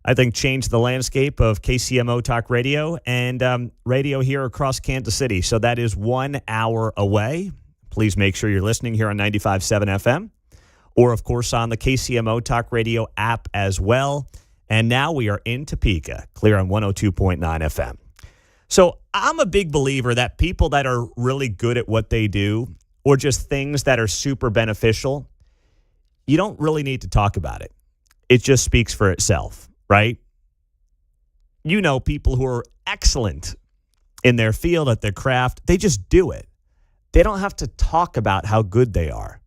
I think, change the landscape of KCMO Talk Radio and radio here across Kansas City. So that is 1 hour away. Please make sure you're listening here on 95.7 FM or, of course, on the KCMO Talk Radio app as well. And now we are in Topeka, clear on 102.9 FM. So I'm a big believer that people that are really good at what they do or just things that are super beneficial, you don't really need to talk about it. It just speaks for itself, right? You know, people who are excellent in their field, at their craft, they just do it. They don't have to talk about how good they are.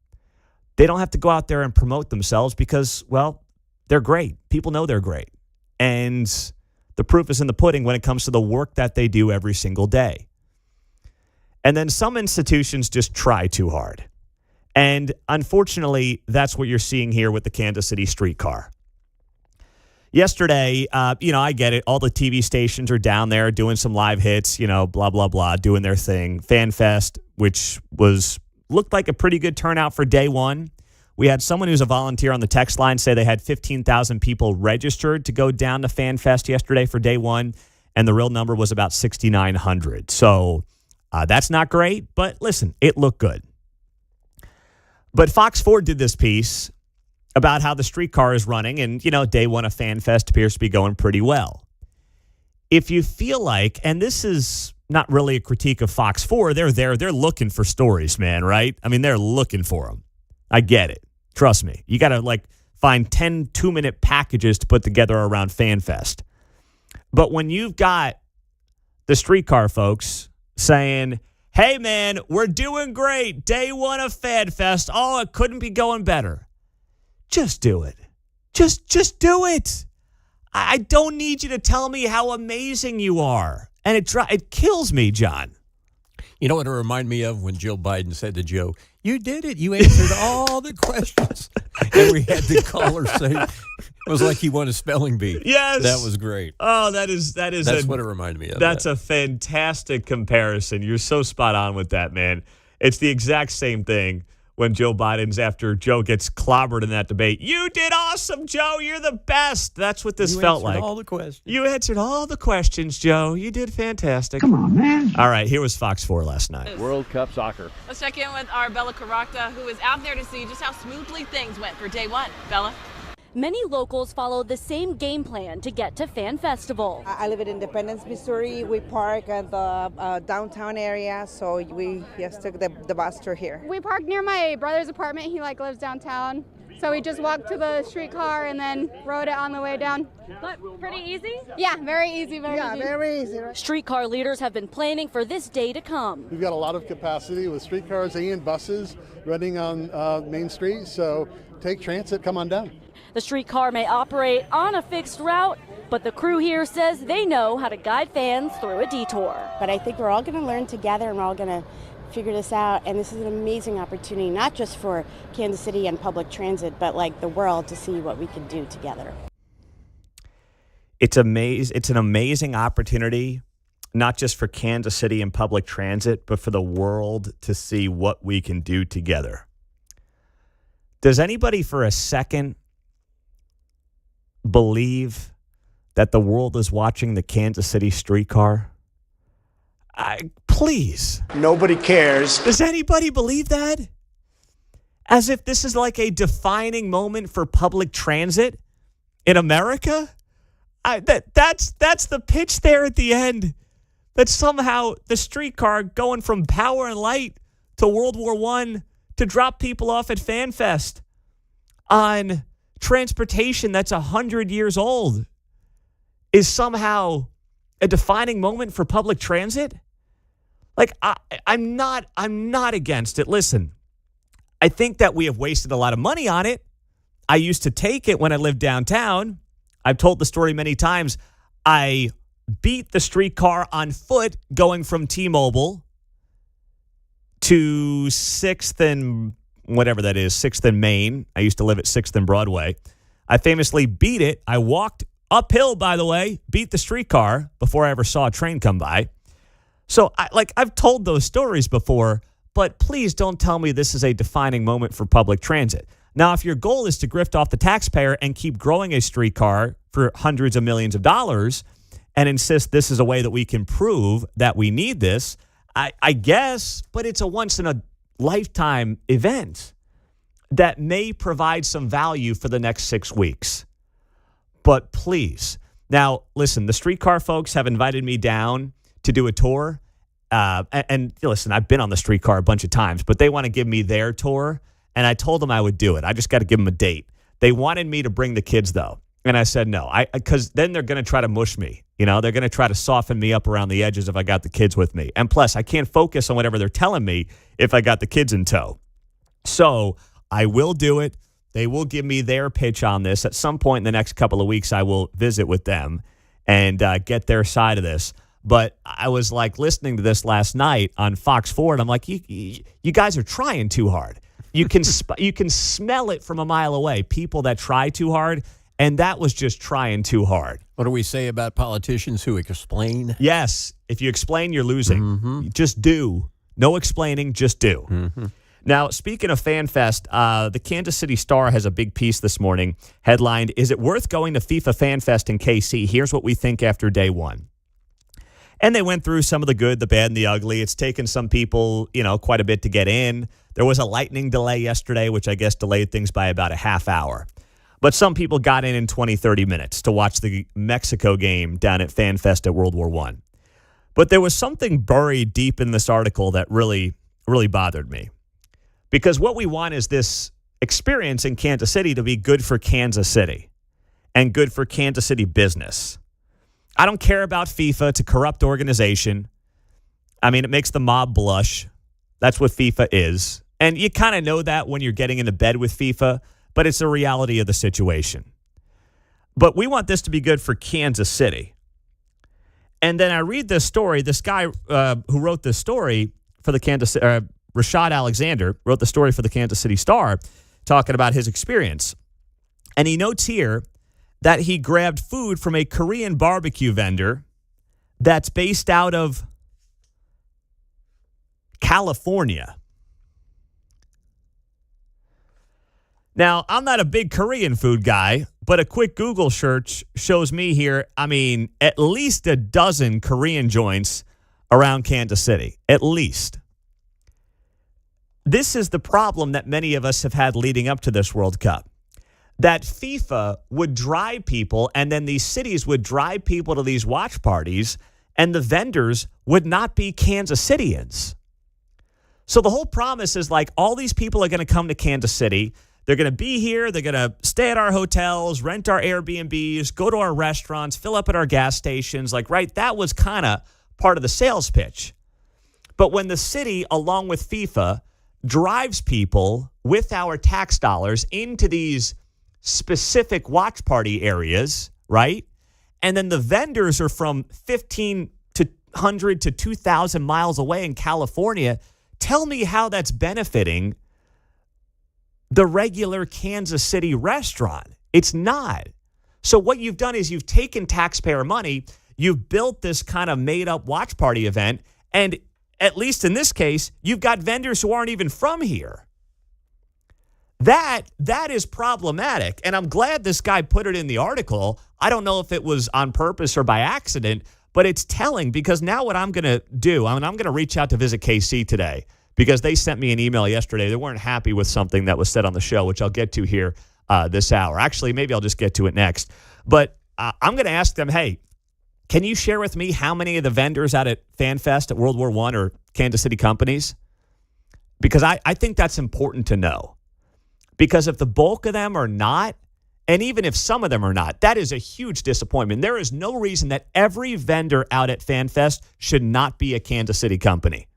They don't have to go out there and promote themselves because, well, they're great. People know they're great. And the proof is in the pudding when it comes to the work that they do every single day. And then some institutions just try too hard. And unfortunately, that's what you're seeing here with the Kansas City streetcar. Yesterday, I get it. All the TV stations are down there doing some live hits, blah, blah, blah, doing their thing. Fan Fest, which looked like a pretty good turnout for day one. We had someone who's a volunteer on the text line say they had 15,000 people registered to go down to Fan Fest yesterday for day one, and the real number was about 6,900. So that's not great, but listen, it looked good. But Fox 4 did this piece about how the streetcar is running, and, day one of Fan Fest appears to be going pretty well. If you feel like, and this is not really a critique of Fox 4, they're looking for stories, man, right? I mean, they're looking for them. I get it. Trust me. You got to find 10 2-minute packages to put together around FanFest. But when you've got the streetcar folks saying, hey, man, we're doing great. Day one of FanFest. Oh, it couldn't be going better. Just do it. Just do it. I don't need you to tell me how amazing you are. And it kills me, John. You know what it reminded me of when Joe Biden said to Joe, you did it. You answered all the questions. And we had the caller say, it was like he won a spelling bee. Yes. That was great. Oh, that's what it reminded me of. That's a fantastic comparison. You're so spot on with that, man. It's the exact same thing when Joe Biden's after Joe gets clobbered in that debate. You did awesome, Joe. You're the best. That's what this felt like. You answered all the questions. You answered all the questions, Joe. You did fantastic. Come on, man. All right, here was Fox 4 last night. World Cup soccer. Let's check in with our Bella Caracta, who is out there to see just how smoothly things went for day one. Bella? Many locals followed the same game plan to get to Fan Festival. I live in Independence, Missouri. We park at the downtown area, so we just took the bus through here. We parked near my brother's apartment. He lives downtown. So we just walked to the streetcar and then rode it on the way down. But pretty easy? Yeah, very easy, very easy. Streetcar leaders have been planning for this day to come. We've got a lot of capacity with streetcars and buses running on Main Street, so take transit, come on down. The streetcar may operate on a fixed route, but the crew here says they know how to guide fans through a detour. But I think we're all going to learn together and we're all going to figure this out. And this is an amazing opportunity, not just for Kansas City and public transit, but the world to see what we can do together. It's an amazing opportunity, not just for Kansas City and public transit, but for the world to see what we can do together. Does anybody for a second believe that the world is watching the Kansas City streetcar? Please. Nobody cares. Does anybody believe that? As if this is like a defining moment for public transit in America? That's the pitch there at the end. That somehow the streetcar going from power and light to World War I to drop people off at FanFest on transportation that's 100 years old is somehow a defining moment for public transit? I'm not against it. Listen, I think that we have wasted a lot of money on it. I used to take it when I lived downtown. I've told the story many times. I beat the streetcar on foot going from T-Mobile to 6th and whatever that is, 6th and Main. I used to live at 6th and Broadway. I famously beat it. I walked uphill, by the way, beat the streetcar before I ever saw a train come by. So, I've told those stories before, but please don't tell me this is a defining moment for public transit. Now, if your goal is to grift off the taxpayer and keep growing a streetcar for hundreds of millions of dollars and insist this is a way that we can prove that we need this, I guess, but it's a once-in-a-lifetime event that may provide some value for the next 6 weeks. But please. Now, listen, the streetcar folks have invited me down to do a tour. And listen, I've been on the streetcar a bunch of times, but they want to give me their tour. And I told them I would do it. I just got to give them a date. They wanted me to bring the kids, though. And I said no, because then they're going to try to mush me. They're going to try to soften me up around the edges if I got the kids with me. And plus, I can't focus on whatever they're telling me if I got the kids in tow. So I will do it. They will give me their pitch on this. At some point in the next couple of weeks, I will visit with them and get their side of this. But I was listening to this last night on Fox 4, and I'm like, you guys are trying too hard. You can you can smell it from a mile away. People that try too hard, and that was just trying too hard. What do we say about politicians who explain? Yes, if you explain, you're losing. Mm-hmm. Just do. No explaining, just do. Mm-hmm. Now, speaking of FanFest, the Kansas City Star has a big piece this morning, headlined, "Is it worth going to FIFA FanFest in KC? Here's what we think after day one." And they went through some of the good, the bad, and the ugly. It's taken some people, quite a bit to get in. There was a lightning delay yesterday, which I guess delayed things by about a half hour. But some people got in 20, 30 minutes to watch the Mexico game down at FanFest at World War I. But there was something buried deep in this article that really, really bothered me. Because what we want is this experience in Kansas City to be good for Kansas City and good for Kansas City business. I don't care about FIFA. It's a corrupt organization. I mean, it makes the mob blush. That's what FIFA is. And you kind of know that when you're getting into bed with FIFA, but it's the reality of the situation. But we want this to be good for Kansas City. And then I read this story. This guy who wrote this story for the Rashad Alexander wrote the story for the Kansas City Star, talking about his experience. And he notes here that he grabbed food from a Korean barbecue vendor that's based out of California. Now, I'm not a big Korean food guy, but a quick Google search shows me here, at least a dozen Korean joints around Kansas City. At least. This is the problem that many of us have had leading up to this World Cup. That FIFA would drive people, and then these cities would drive people to these watch parties, and the vendors would not be Kansas Cityans. So the whole promise is all these people are going to come to Kansas City. They're going to be here. They're going to stay at our hotels, rent our Airbnbs, go to our restaurants, fill up at our gas stations. Right? That was kind of part of the sales pitch. But when the city, along with FIFA, drives people with our tax dollars into these specific watch party areas, right? And then the vendors are from 1,500 to 2,000 miles away in California. Tell me how that's benefiting the regular Kansas City restaurant. It's not. So what you've done is you've taken taxpayer money, you've built this kind of made-up watch party event, and at least in this case, you've got vendors who aren't even from here. That is problematic, and I'm glad this guy put it in the article. I don't know if it was on purpose or by accident, but it's telling, because now what I'm going to do, I'm going to reach out to Visit KC today, because they sent me an email yesterday. They weren't happy with something that was said on the show, which I'll get to here this hour. Actually, maybe I'll just get to it next. But I'm going to ask them, hey, can you share with me how many of the vendors out at FanFest at World War I are Kansas City companies? Because I think that's important to know. Because if the bulk of them are not, and even if some of them are not, that is a huge disappointment. There is no reason that every vendor out at FanFest should not be a Kansas City company.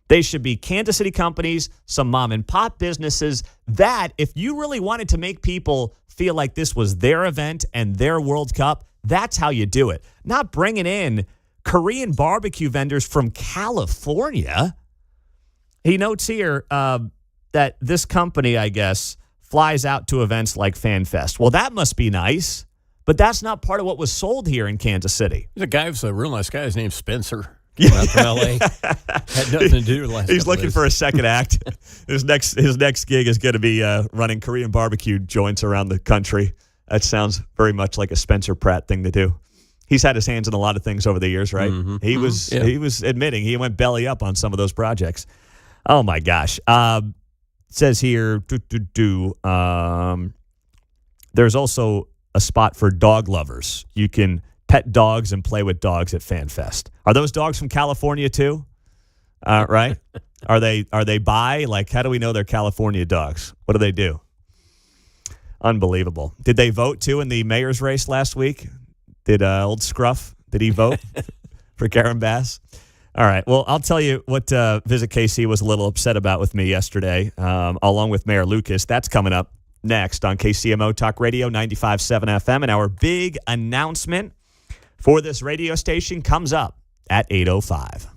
They should be Kansas City companies, some mom and pop businesses, that if you really wanted to make people feel like this was their event and their World Cup, that's how you do it. Not bringing in Korean barbecue vendors from California. He notes here that this company, I guess, flies out to events like FanFest. Well, that must be nice, but that's not part of what was sold here in Kansas City. There's a guy who's a real nice guy. His name's Spencer. Not from L.A. Had nothing to do with last. He's looking for a second act. His next gig is going to be running Korean barbecue joints around the country. That sounds very much like a Spencer Pratt thing to do. He's had his hands in a lot of things over the years, right? Mm-hmm. He was admitting he went belly up on some of those projects. Oh my gosh! It says here, there's also a spot for dog lovers. You can pet dogs and play with dogs at FanFest. Are those dogs from California too? Right? Are they bi? Like, how do we know they're California dogs? What do they do? Unbelievable. Did they vote too in the mayor's race last week? Did old Scruff, did he vote for Karen Bass? All right. Well, I'll tell you what Visit KC was a little upset about with me yesterday, along with Mayor Lucas. That's coming up next on KCMO Talk Radio 95.7 FM. And our big announcement for this radio station comes up at 8:05.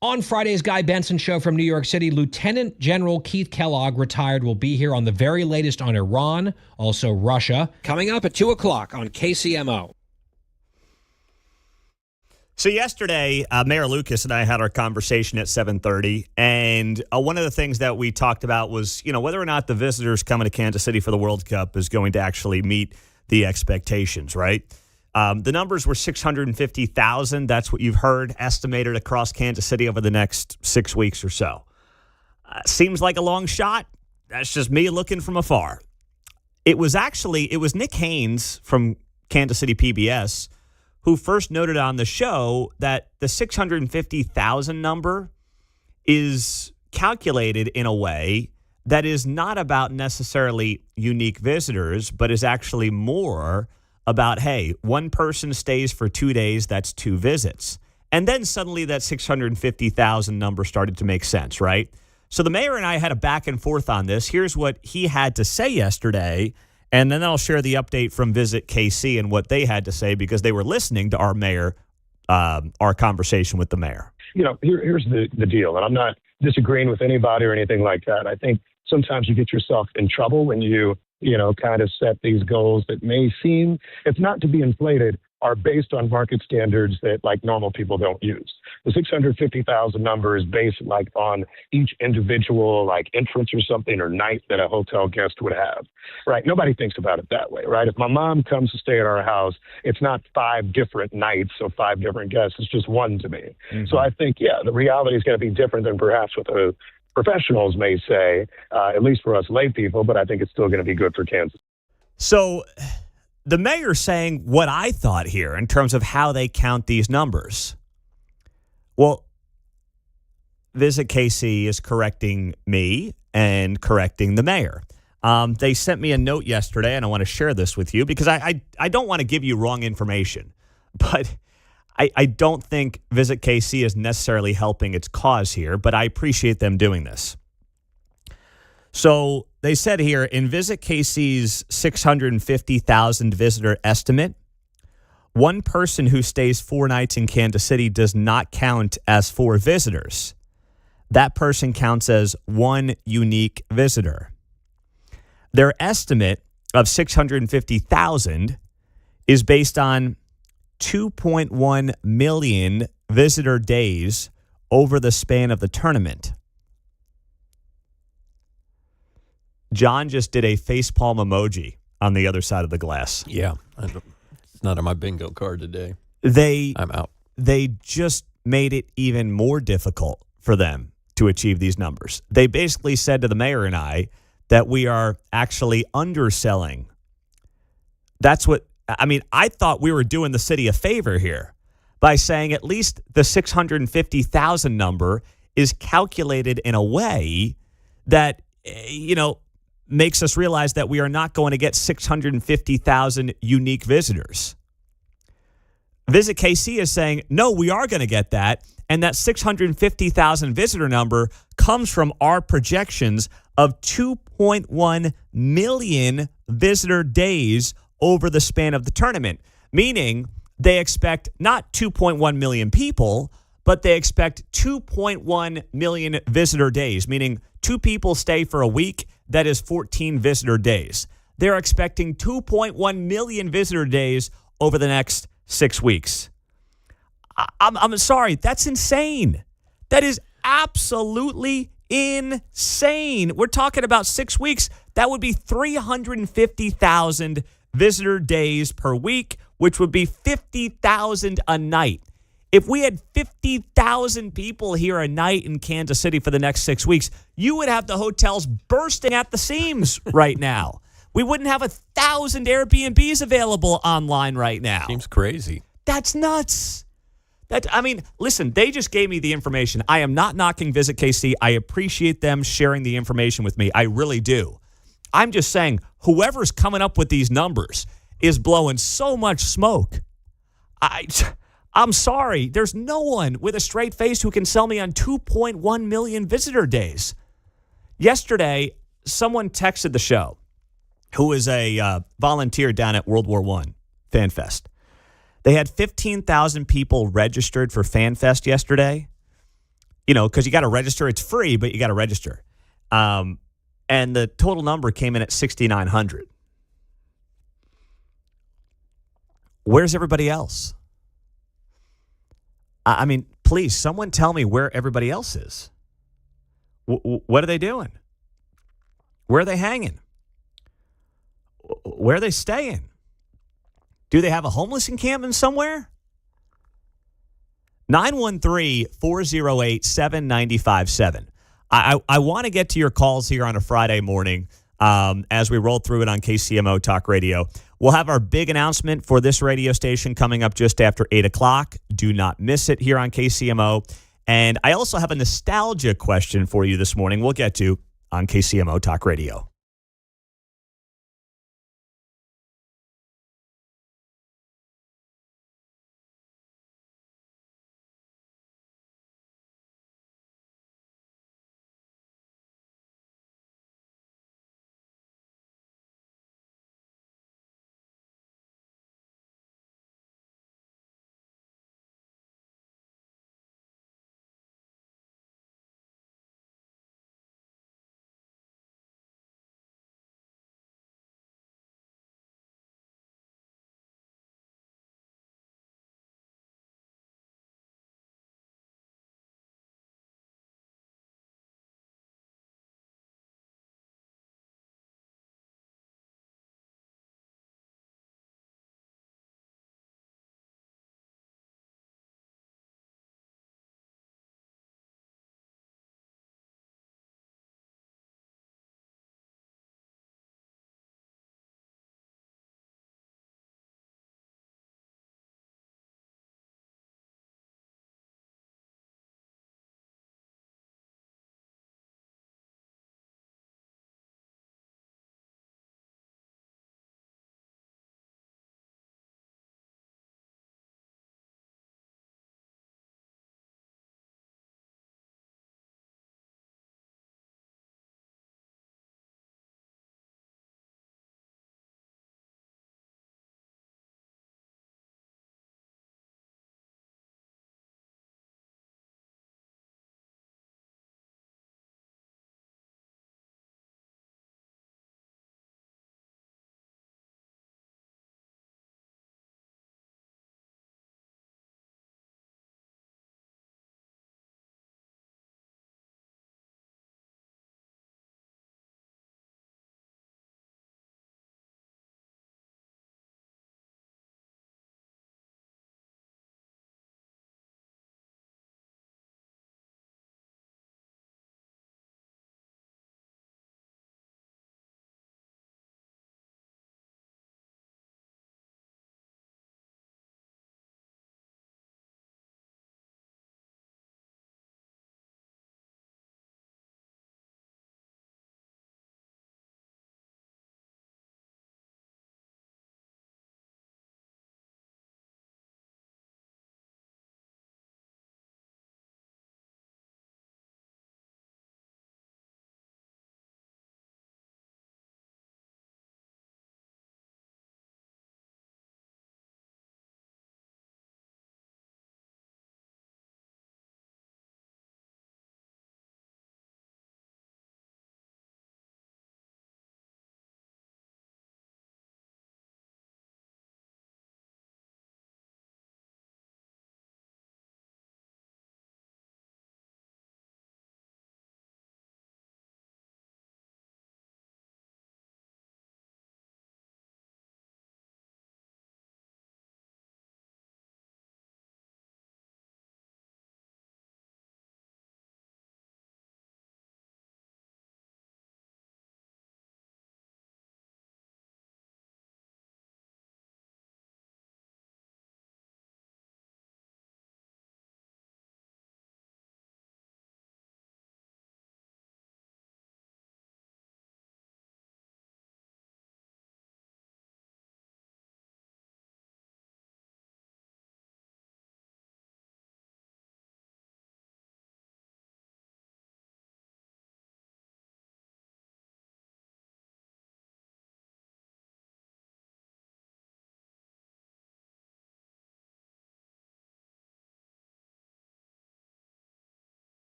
On Friday's Guy Benson show from New York City, Lieutenant General Keith Kellogg, retired, will be here on the very latest on Iran, also Russia. Coming up at 2 o'clock on KCMO. So yesterday, Mayor Lucas and I had our conversation at 7:30, and one of the things that we talked about was, whether or not the visitors coming to Kansas City for the World Cup is going to actually meet the expectations, right? The numbers were 650,000. That's what you've heard estimated across Kansas City over the next 6 weeks or so. Seems like a long shot. That's just me looking from afar. It was Nick Haynes from Kansas City PBS who first noted on the show that the 650,000 number is calculated in a way that is not about necessarily unique visitors, but is actually more about, hey, one person stays for 2 days, that's 2 visits. And then suddenly that 650,000 number started to make sense, right? So the mayor and I had a back and forth on this. Here's what he had to say yesterday, and then I'll share the update from Visit KC and what they had to say because they were listening to our mayor, our conversation with the mayor. Here's the deal, and I'm not disagreeing with anybody or anything like that. I think sometimes you get yourself in trouble when you kind of set these goals that may seem, if not to be inflated, are based on market standards that like normal people don't use. The 650,000 number is based like on each individual like entrance or something or night that a hotel guest would have, right? Nobody thinks about it that way, right? If my mom comes to stay at our house, it's not 5 different nights of 5 different guests. It's just one to me. Mm-hmm. So I think, the reality is going to be different than perhaps what the professionals may say, at least for us lay people, but I think it's still going to be good for Kansas. So the mayor's saying what I thought here in terms of how they count these numbers. Well, Visit KC is correcting me and correcting the mayor. They sent me a note yesterday, and I want to share this with you because I don't want to give you wrong information, but I don't think Visit KC is necessarily helping its cause here, but I appreciate them doing this. So they said here, in Visit KC's 650,000 visitor estimate, one person who stays 4 nights in Kansas City does not count as 4 visitors. That person counts as 1 unique visitor. Their estimate of 650,000 is based on 2.1 million visitor days over the span of the tournament. John just did a facepalm emoji on the other side of the glass. Yeah, it's not on my bingo card today. I'm out. They just made it even more difficult for them to achieve these numbers. They basically said to the mayor and I that we are actually underselling. I thought we were doing the city a favor here by saying at least the 650,000 number is calculated in a way that, makes us realize that we are not going to get 650,000 unique visitors. Visit KC is saying, no, we are going to get that. And that 650,000 visitor number comes from our projections of 2.1 million visitor days over the span of the tournament, meaning they expect not 2.1 million people, but they expect 2.1 million visitor days, meaning 2 people stay for a week. That is 14 visitor days. They're expecting 2.1 million visitor days over the next 6 weeks. I'm sorry, that's insane. That is absolutely insane. We're talking about 6 weeks. That would be 350,000 visitor days per week, which would be 50,000 a night. If we had 50,000 people here a night in Kansas City for the next 6 weeks, you would have the hotels bursting at the seams right now. We wouldn't have 1,000 Airbnbs available online right now. Seems crazy. That's nuts. Listen, they just gave me the information. I am not knocking Visit KC. I appreciate them sharing the information with me. I really do. I'm just saying whoever's coming up with these numbers is blowing so much smoke. I'm sorry. There's no one with a straight face who can sell me on 2.1 million visitor days. Yesterday, someone texted the show who is a volunteer down at World War I Fan Fest. They had 15,000 people registered for Fan Fest yesterday. because you got to register. It's free, but you got to register. And the total number came in at 6,900. Where's everybody else? I mean, please, someone tell me where everybody else is. What are they doing? Where are they hanging? Where are they staying? Do they have a homeless encampment somewhere? 913-408-7957. I want to get to your calls here on a Friday morning as we roll through it on KCMO Talk Radio. We'll have our big announcement for this radio station coming up just after 8 o'clock. Do not miss it here on KCMO. And I also have a nostalgia question for you this morning we'll get to on KCMO Talk Radio.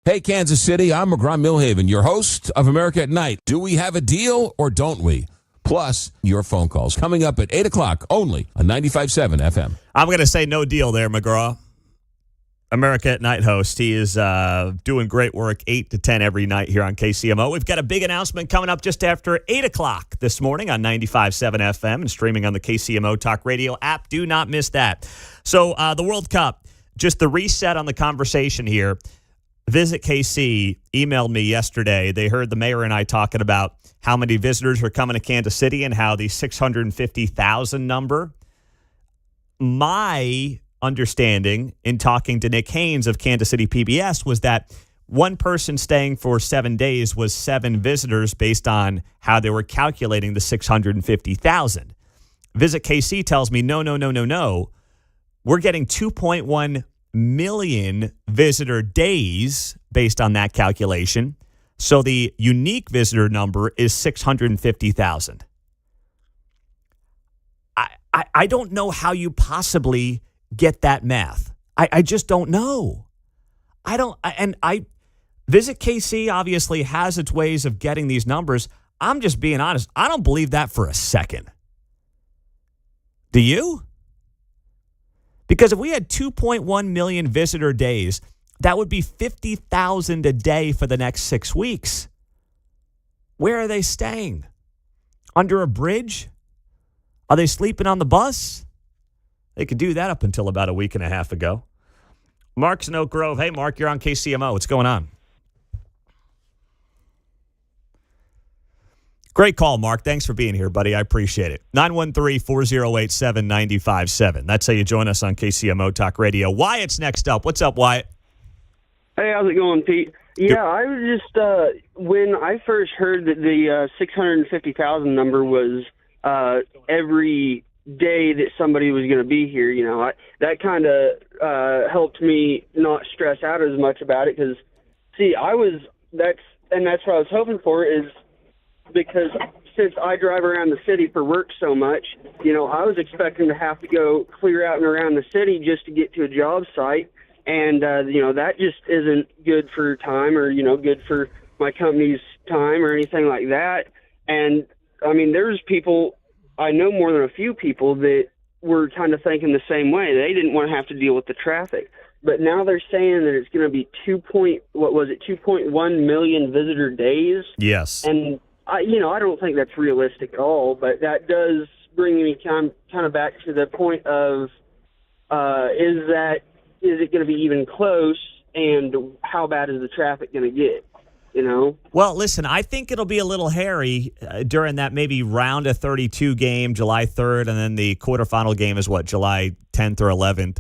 Hey, Kansas City, I'm McGraw Millhaven, your host of America at Night. Do we have a deal or don't we? Plus, your phone calls coming up at 8 o'clock only on 95.7 FM. I'm going to say no deal there, McGraw. America at Night host. He is doing great work 8 to 10 every night here on KCMO. We've got a big announcement coming up just after 8 o'clock this morning on 95.7 FM and streaming on the KCMO Talk Radio app. Do not miss that. So the World Cup, just the reset on the conversation here. Visit KC emailed me yesterday. They heard the mayor and I talking about how many visitors were coming to Kansas City and how the 650,000 number. My understanding in talking to Nick Haynes of Kansas City PBS was that one person staying for 7 days was 7 visitors based on how they were calculating the 650,000. Visit KC tells me, no. We're getting 2.1 million visitor days based on that calculation. So the unique visitor number is 650,000. I don't know how you possibly get that math. I just don't know. Visit KC obviously has its ways of getting these numbers. I'm just being honest. I don't believe that for a second. Do you? Because if we had 2.1 million visitor days, that would be 50,000 a day for the next 6 weeks. Where are they staying? Under a bridge? Are they sleeping on the bus? They could do that up until about a week and a half ago. Mark's in Oak Grove. Hey, Mark, you're on KCMO. What's going on? Great call, Mark. Thanks for being here, buddy. I appreciate it. 913-408-7957. That's how you join us on KCMO Talk Radio. Wyatt's next up. What's up, Wyatt? Hey, how's it going, Pete? Yeah, I was just, when I first heard that the 650,000 number was every day that somebody was going to be here, that kind of helped me not stress out as much about it because, see, that's what I was hoping for is because since I drive around the city for work so much, I was expecting to have to go clear out and around the city just to get to a job site. And, that just isn't good for time or, good for my company's time or anything like that. And, I mean, there's people, I know more than a few people that were kind of thinking the same way. They didn't want to have to deal with the traffic. But now they're saying that it's going to be 2.1 million visitor days. Yes. And I don't think that's realistic at all, but that does bring me kind of back to the point of, is it going to be even close, and how bad is the traffic going to get, Well, listen, I think it'll be a little hairy during that maybe round of 32 game, July 3rd, and then the quarterfinal game is July 10th or 11th.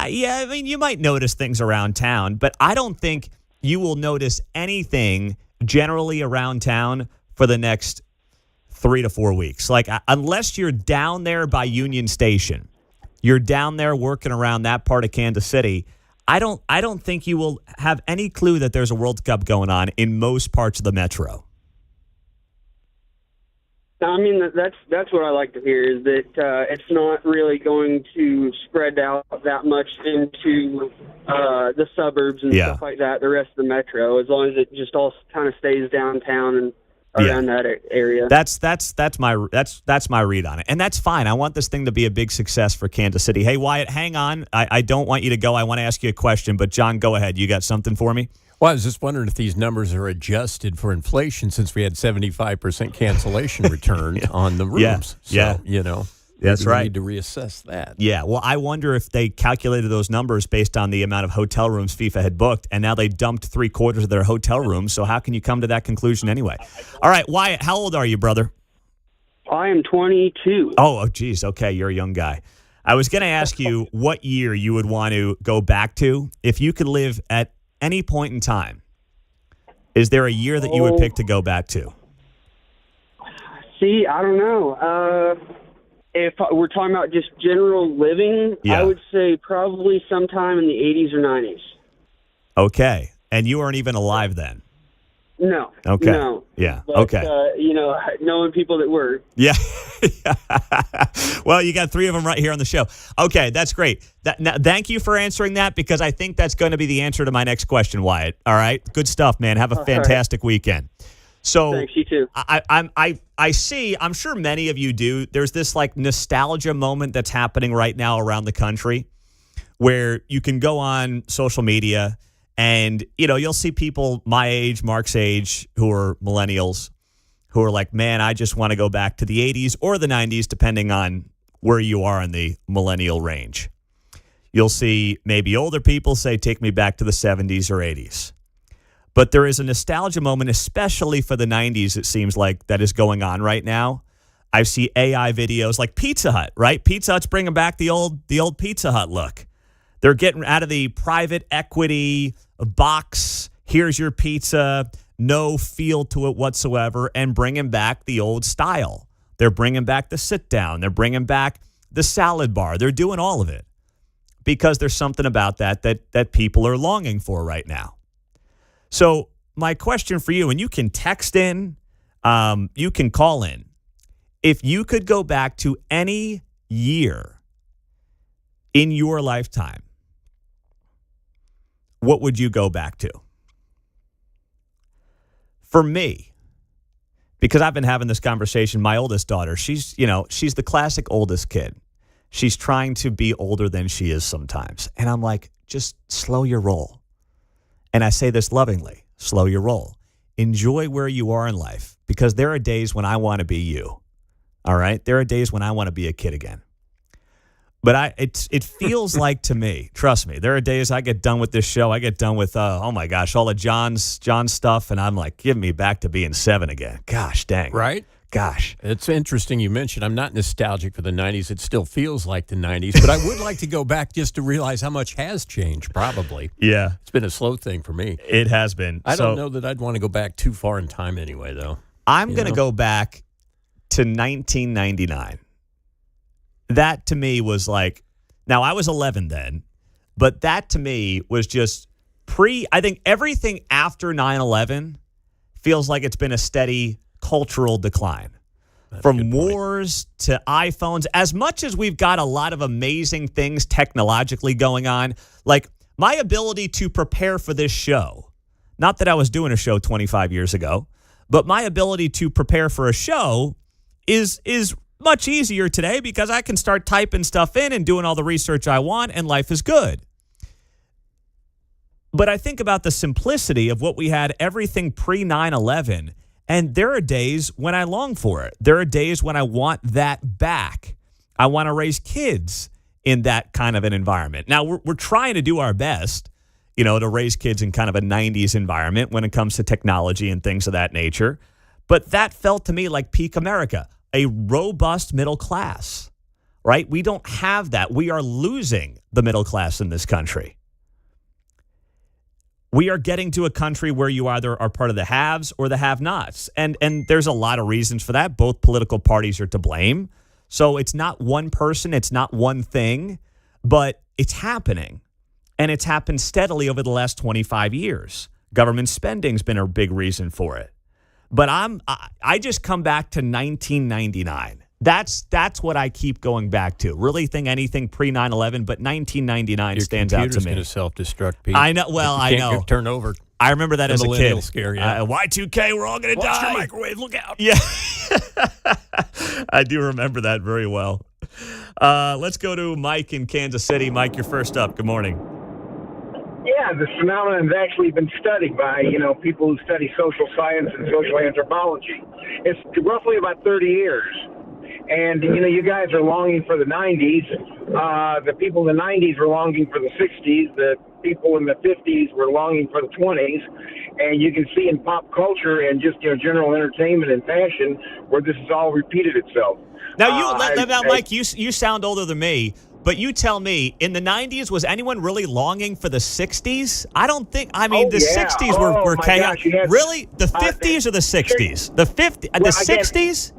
Yeah, I mean, you might notice things around town, but I don't think you will notice anything generally around town for the next 3 to 4 weeks. Like, unless you're down there by Union Station, you're down there working around that part of Kansas City, I don't think you will have any clue that there's a World Cup going on in most parts of the metro. I mean, that's what I like to hear is that it's not really going to spread out that much into the suburbs and stuff like that, the rest of the metro, as long as it just all kind of stays downtown and around that area. That's my read on it, and that's fine. I want this thing to be a big success for Kansas City. Hey, Wyatt, hang on. I don't want you to go. I want to ask you a question, but John, go ahead. You got something for me? Well, I was just wondering if these numbers are adjusted for inflation since we had 75% cancellation return on the rooms. That's right. We need to reassess that. Yeah, well, I wonder if they calculated those numbers based on the amount of hotel rooms FIFA had booked, and now they dumped 3/4 of their hotel rooms, so how can you come to that conclusion anyway? All right, Wyatt, how old are you, brother? I am 22. Oh, geez, okay, you're a young guy. I was going to ask you what year you would want to go back to if you could live at any point in time. Is there a year that you would pick to go back to? See, I don't know. If we're talking about just general living, I would say probably sometime in the 80s or 90s. Okay. And you weren't even alive then? No. Okay. No. Yeah. But, Okay. Knowing people that were. Yeah. Well, you got 3 of them right here on the show. Okay, that's great. Now, thank you for answering that, because I think that's going to be the answer to my next question, Wyatt. All right? Good stuff, man. Have a fantastic weekend. So Thanks, you too. I see, I'm sure many of you do, there's this like nostalgia moment that's happening right now around the country where you can go on social media and, you'll see people my age, Mark's age, who are millennials, who are like, man, I just want to go back to the 80s or the 90s, depending on where you are in the millennial range. You'll see maybe older people say, take me back to the 70s or 80s. But there is a nostalgia moment, especially for the 90s, it seems like, that is going on right now. I see AI videos like Pizza Hut, right? Pizza Hut's bringing back the old Pizza Hut look. They're getting out of the private equity box, here's your pizza, no feel to it whatsoever, and bringing back the old style. They're bringing back the sit down. They're bringing back the salad bar. They're doing all of it because there's something about that people are longing for right now. So my question for you, and you can text in, you can call in. If you could go back to any year in your lifetime, what would you go back to? For me, because I've been having this conversation, my oldest daughter, she's the classic oldest kid. She's trying to be older than she is sometimes. And I'm like, just slow your roll. And I say this lovingly, slow your roll. Enjoy where you are in life, because there are days when I want to be you. All right? There are days when I want to be a kid again. But it feels like to me, trust me, there are days I get done with this show. I get done with, oh my gosh, all of John's stuff. And I'm like, give me back to being 7 again. Gosh, dang. Right? Gosh. It's interesting you mentioned I'm not nostalgic for the 90s. It still feels like the 90s. But I would like to go back just to realize how much has changed, probably. Yeah. It's been a slow thing for me. It has been. I don't know that I'd want to go back too far in time anyway, though. I'm going to go back to 1999. That to me was like, now I was 11 then, but that to me was just I think everything after 9/11 feels like it's been a steady cultural decline. From wars to iPhones, as much as we've got a lot of amazing things technologically going on, like my ability to prepare for this show, not that I was doing a show 25 years ago, but my ability to prepare for a show is much easier today because I can start typing stuff in and doing all the research I want, and life is good. But I think about the simplicity of what we had, everything pre 9/11, and there are days when I long for it. There are days when I want that back. I want to raise kids in that kind of an environment. Now, we're trying to do our best, to raise kids in kind of a 90s environment when it comes to technology and things of that nature. But that felt to me like peak America. A robust middle class, right? We don't have that. We are losing the middle class in this country. We are getting to a country where you either are part of the haves or the have-nots. And there's a lot of reasons for that. Both political parties are to blame. So it's not one person, it's not one thing, but it's happening. And it's happened steadily over the last 25 years. Government spending's been a big reason for it. But I just come back to 1999. That's what I keep going back to. Really think anything pre 9/11, but 1999 stands out to me. Your computer's going to self-destruct, Pete. I know. Well, I know. Turn over. I remember that as a kid. Scare, yeah. Y2K, we're all going to die. Watch your microwave. Look out. Yeah. I do remember that very well. Let's go to Mike in Kansas City. Mike, you're first up. Good morning. Yeah, this phenomenon has actually been studied by, people who study social science and social anthropology. It's roughly about 30 years. And, you guys are longing for the 90s. The people in the 90s were longing for the 60s. The people in the 50s were longing for the 20s. And you can see in pop culture and just, general entertainment and fashion where this has all repeated itself. Now, Mike, you sound older than me. But you tell me, in the 90s, was anyone really longing for the 60s? I don't think. I mean, the 60s were chaotic. Really? The 50s or the 60s? The 60s?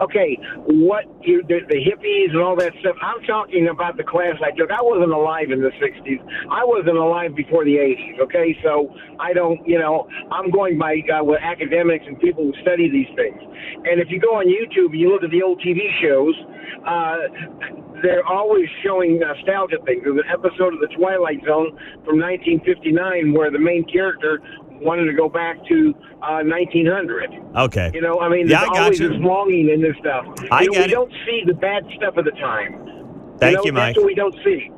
okay, the hippies and all that stuff. I'm talking about the class I took. I wasn't alive in the 60s. I wasn't alive before the 80s, okay? So I don't, I'm going by with academics and people who study these things. And if you go on YouTube and you look at the old TV shows, they're always showing nostalgia things. There's an episode of The Twilight Zone from 1959 where the main character wanted to go back to 1900. Okay. There's always this longing in this stuff. We don't see the bad stuff of the time. Thank you, Mike. That's what we don't see.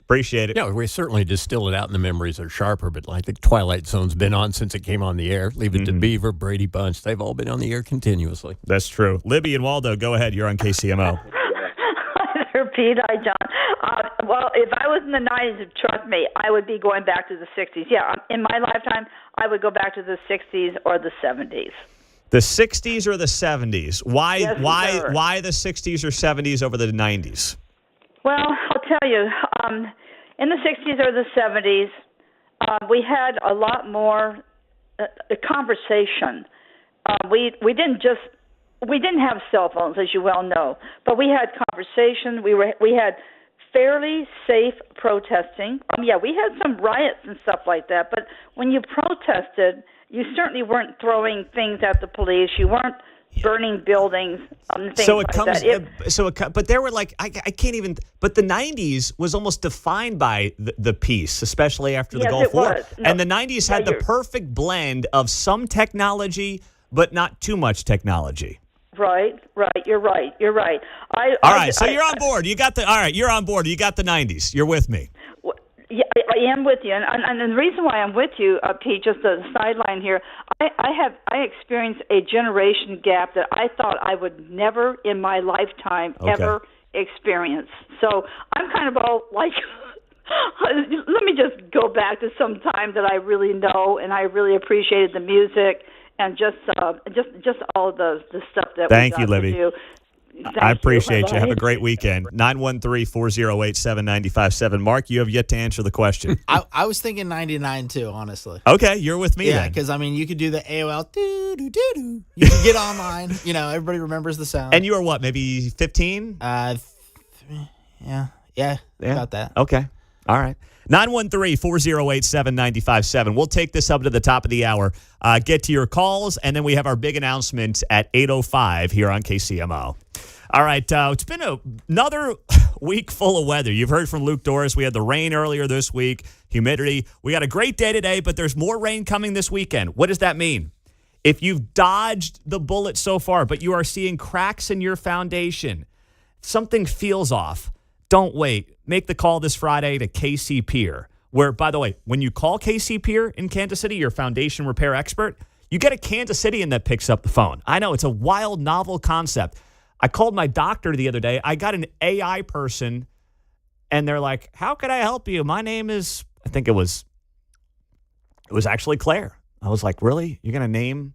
Appreciate it. Yeah, we certainly distill it out, and the memories are sharper. But I think Twilight Zone's been on since it came on the air. Leave it to Beaver, Brady Bunch. They've all been on the air continuously. That's true. Libby and Waldo, go ahead. You're on KCMO. Hi there, Pete. Hi, John. Well, if I was in the 90s, trust me, I would be going back to the 60s. Yeah, in my lifetime, I would go back to the 60s or the 70s. The 60s or the 70s? Why Yes, sir. why the 60s or 70s over the 90s? Well, I'll tell you, in the 60s or the 70s, we had a lot more conversation. We didn't have cell phones, as you well know, but we had conversation. We had fairly safe protesting. Yeah, we had some riots and stuff like that, but when you protested, you certainly weren't throwing things at the police. You weren't burning buildings, things So it like comes. that. But there were I can't even. But the '90s was almost defined by the peace, especially after the Yes, Gulf it War. was. No, and the '90s had the perfect blend of some technology, but not too much technology. Right. You're right. All right, so you're on board. You're on board. You got the '90s. You're with me. Yeah, I am with you, and the reason why I'm with you, Pete, just a sideline here. I experienced a generation gap that I thought I would never in my lifetime ever experience. So I'm kind of all like, let me just go back to some time that I really know, and I really appreciated the music and just all the stuff that Thank we you, got Libby. to do. I appreciate you. Bye-bye. Have a great weekend. 913-408-7957. Mark, you have yet to answer the question. I was thinking 99 too, honestly. Okay, you're with me Yeah, then. because you could do the AOL doo-doo-doo-doo. You could get online. Everybody remembers the sound. And you were what, maybe 15? Yeah, about that. Okay. All right. 913-408-7957. We'll take this up to the top of the hour. Get to your calls, and then we have our big announcement at 8:05 here on KCMO. All right. It's been another week full of weather. You've heard from Luke Doris. We had the rain earlier this week, humidity. We got a great day today, but there's more rain coming this weekend. What does that mean? If you've dodged the bullet so far, but you are seeing cracks in your foundation, something feels off, don't wait. Make the call this Friday to KC Pier, where, by the way, when you call KC Pier in Kansas City, your foundation repair expert, you get a Kansas Cityan that picks up the phone. I know, it's a wild, novel concept. I called my doctor the other day. I got an AI person, and they're like, how can I help you? My name is, I think it was actually Claire. I was like, really? You're going to name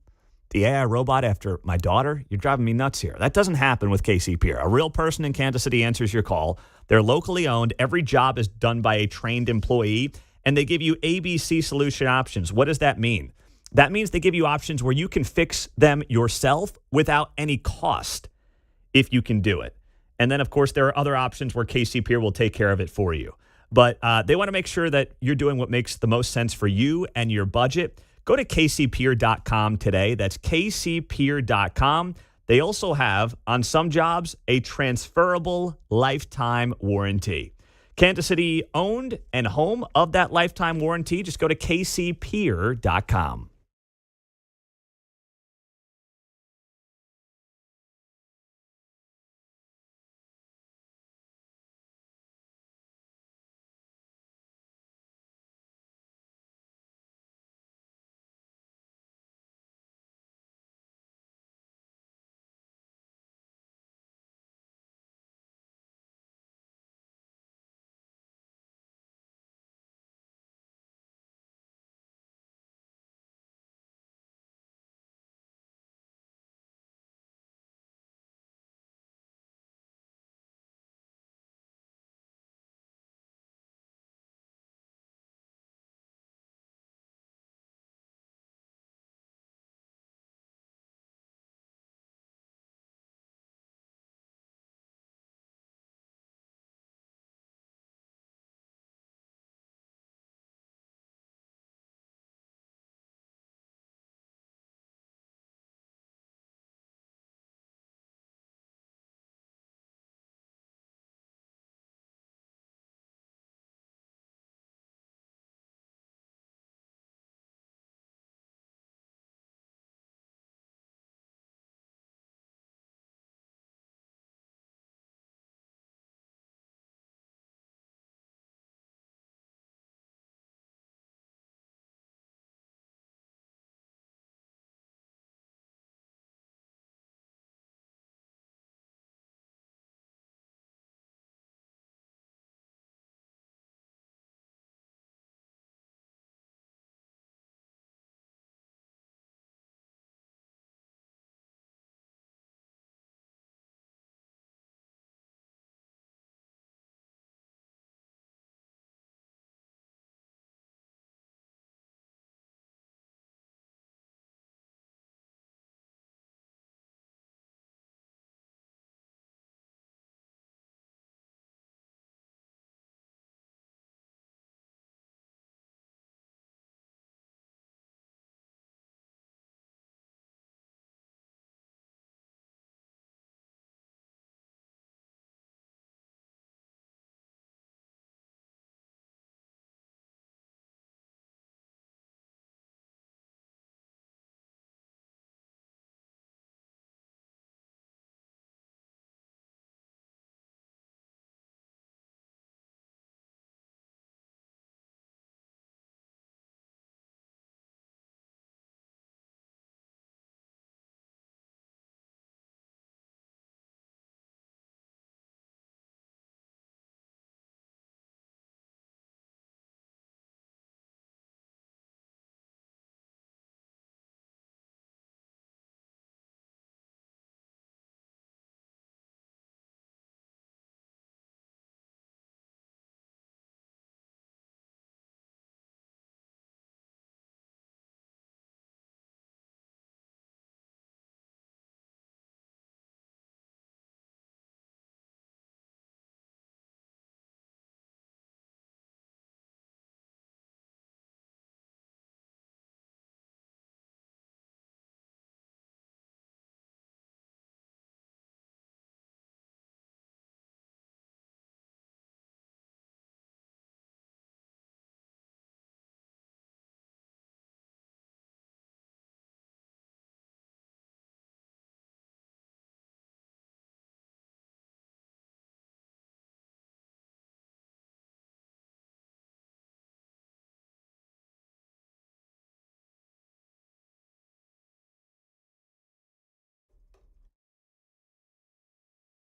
the AI robot after my daughter? You're driving me nuts here. That doesn't happen with KC Pier. A real person in Kansas City answers your call. They're locally owned. Every job is done by a trained employee, and they give you ABC solution options. What does that mean? That means they give you options where you can fix them yourself without any cost if you can do it. And then, of course, there are other options where KC Pier will take care of it for you. But they want to make sure that you're doing what makes the most sense for you and your budget. Go to kcpier.com today. That's kcpier.com. They also have, on some jobs, a transferable lifetime warranty. Kansas City owned and home of that lifetime warranty. Just go to kcpier.com.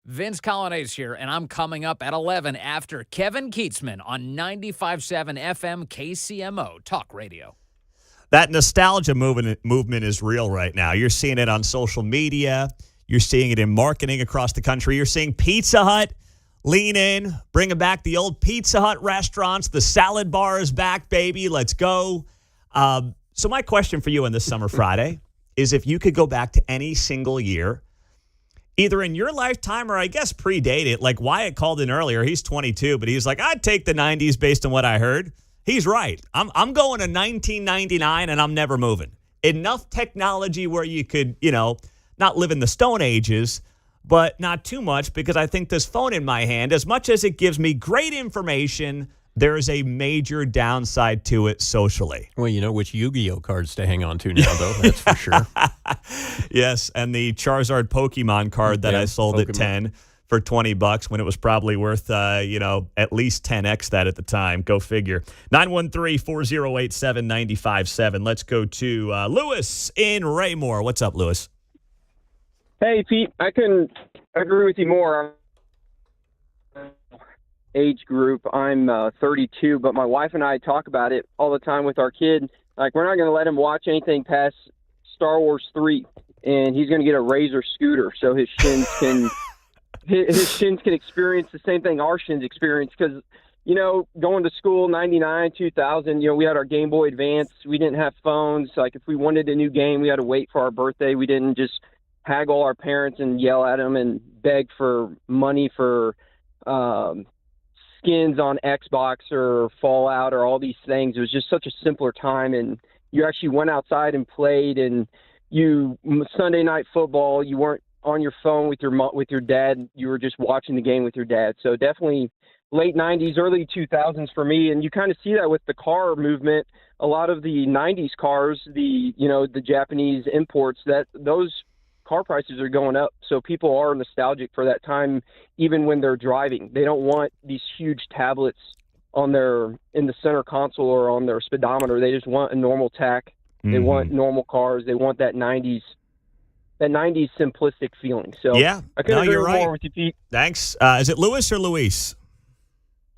Vince Colonnese here, and I'm coming up at 11 after Kevin Keatsman on 95.7 FM KCMO Talk Radio. That nostalgia movement is real right now. You're seeing it on social media. You're seeing it in marketing across the country. You're seeing Pizza Hut lean in, bringing back the old Pizza Hut restaurants. The salad bar is back, baby. Let's go. So my question for you on this Summer Friday is if you could go back to any single year, either in your lifetime or I guess predate it, like Wyatt called in earlier. He's 22, but he's like, I'd take the 90s based on what I heard. He's right. I'm going to 1999 and I'm never moving. Enough technology where you could, not live in the Stone Ages, but not too much, because I think this phone in my hand, as much as it gives me great information, there is a major downside to it socially. Well, you know which Yu-Gi-Oh cards to hang on to now, though. That's for sure. Yes, and the Charizard Pokemon card that I sold at 10 for $20 when it was probably worth, at least 10x that at the time. Go figure. 913-4087-957. Let's go to Lewis in Raymore. What's up, Lewis? Hey, Pete, I couldn't agree with you more. Age group, I'm 32, but my wife and I talk about it all the time with our kid. Like, we're not going to let him watch anything past Star Wars 3, and he's going to get a Razor scooter so his shins can his shins can experience the same thing our shins experience. Because, going to school 99, 2000, we had our Game Boy Advance. We didn't have phones. Like, if we wanted a new game, we had to wait for our birthday. We didn't just haggle our parents and yell at them and beg for money for skins on Xbox or Fallout or all these things. It was just such a simpler time, and you actually went outside and played. And Sunday night football, you weren't on your phone with your dad. You were just watching the game with your dad. So definitely late 90s, early 2000s for me. And you kind of see that with the car movement. A lot of the 90s cars, the Japanese imports, that those car prices are going up, so people are nostalgic for that time even when they're driving. They don't want these huge tablets in the center console or on their speedometer. They just want a normal tack. They want normal cars. They want that 90s simplistic feeling. So yeah, I couldn't agree you're right. more with you, Pete. Thanks. Is it Lewis or Luis?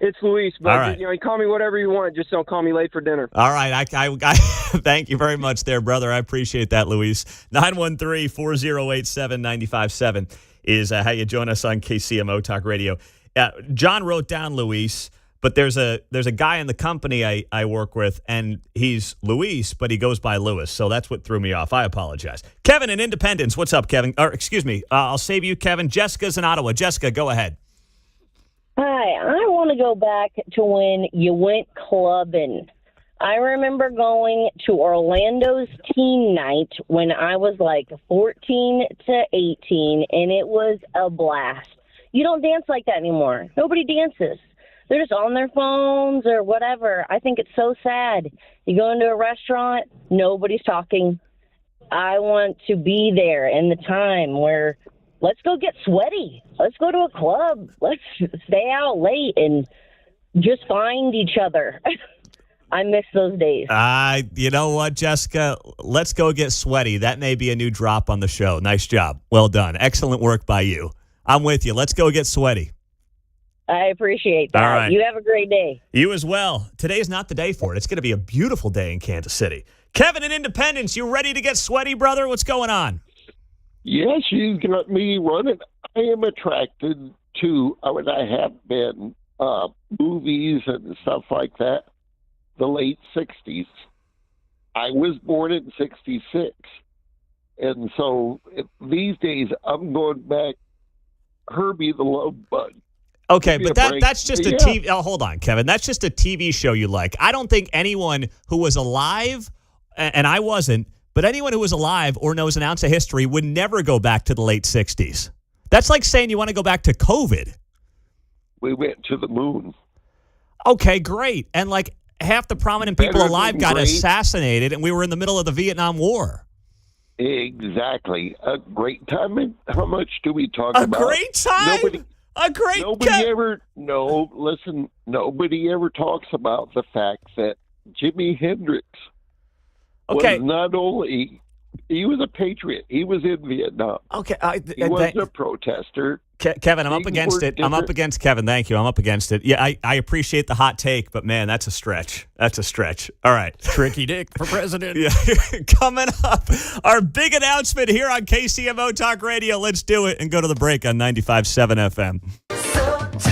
It's Luis, but all right. You call me whatever you want. Just don't call me late for dinner. All right. I thank you very much there, brother. I appreciate that, Luis. 913-4087-957 is how you join us on KCMO Talk Radio. John wrote down Luis, but there's a guy in the company I work with, and he's Luis, but he goes by Lewis. So that's what threw me off. I apologize. Kevin in Independence. What's up, Kevin? Or excuse me. I'll save you, Kevin. Jessica's in Ottawa. Jessica, go ahead. Hi, I want to go back to when you went clubbing. I remember going to Orlando's teen night when I was like 14 to 18, and it was a blast. You don't dance like that anymore. Nobody dances. They're just on their phones or whatever. I think it's so sad. You go into a restaurant, nobody's talking. I want to be there in the time where let's go get sweaty. Let's go to a club. Let's stay out late and just find each other. I miss those days. You know what, Jessica? Let's go get sweaty. That may be a new drop on the show. Nice job. Well done. Excellent work by you. I'm with you. Let's go get sweaty. I appreciate that. All right. You have a great day. You as well. Today's not the day for it. It's going to be a beautiful day in Kansas City. Kevin in Independence, you ready to get sweaty, brother? What's going on? Yes, you got me running. I am attracted to, I have been, movies and stuff like that, the late 60s. I was born in 66. And so these days I'm going back Herbie the Love Bug. Okay, but that's just a TV. Oh, hold on, Kevin. That's just a TV show you like. I don't think anyone who was alive, and I wasn't, but anyone who was alive or knows an ounce of history would never go back to the late 60s. That's like saying you want to go back to COVID. We went to the moon. Okay, great. And like half the prominent people alive got great. assassinated, and we were in the middle of the Vietnam War. Exactly. A great time. And how much do we talk A about? great time? Nobody ever talks about the fact that Jimi Hendrix Okay. was not only He was a patriot. He was in Vietnam. Okay. He wasn't a protester. Kevin, I'm up Things against were it. I'm up different. against Kevin. Thank you. I'm up against it. Yeah, I appreciate the hot take, but man, that's a stretch. That's a stretch. All right. Tricky Dick for president. Yeah. Coming up, our big announcement here on KCMO Talk Radio. Let's do it and go to the break on 95.7 FM.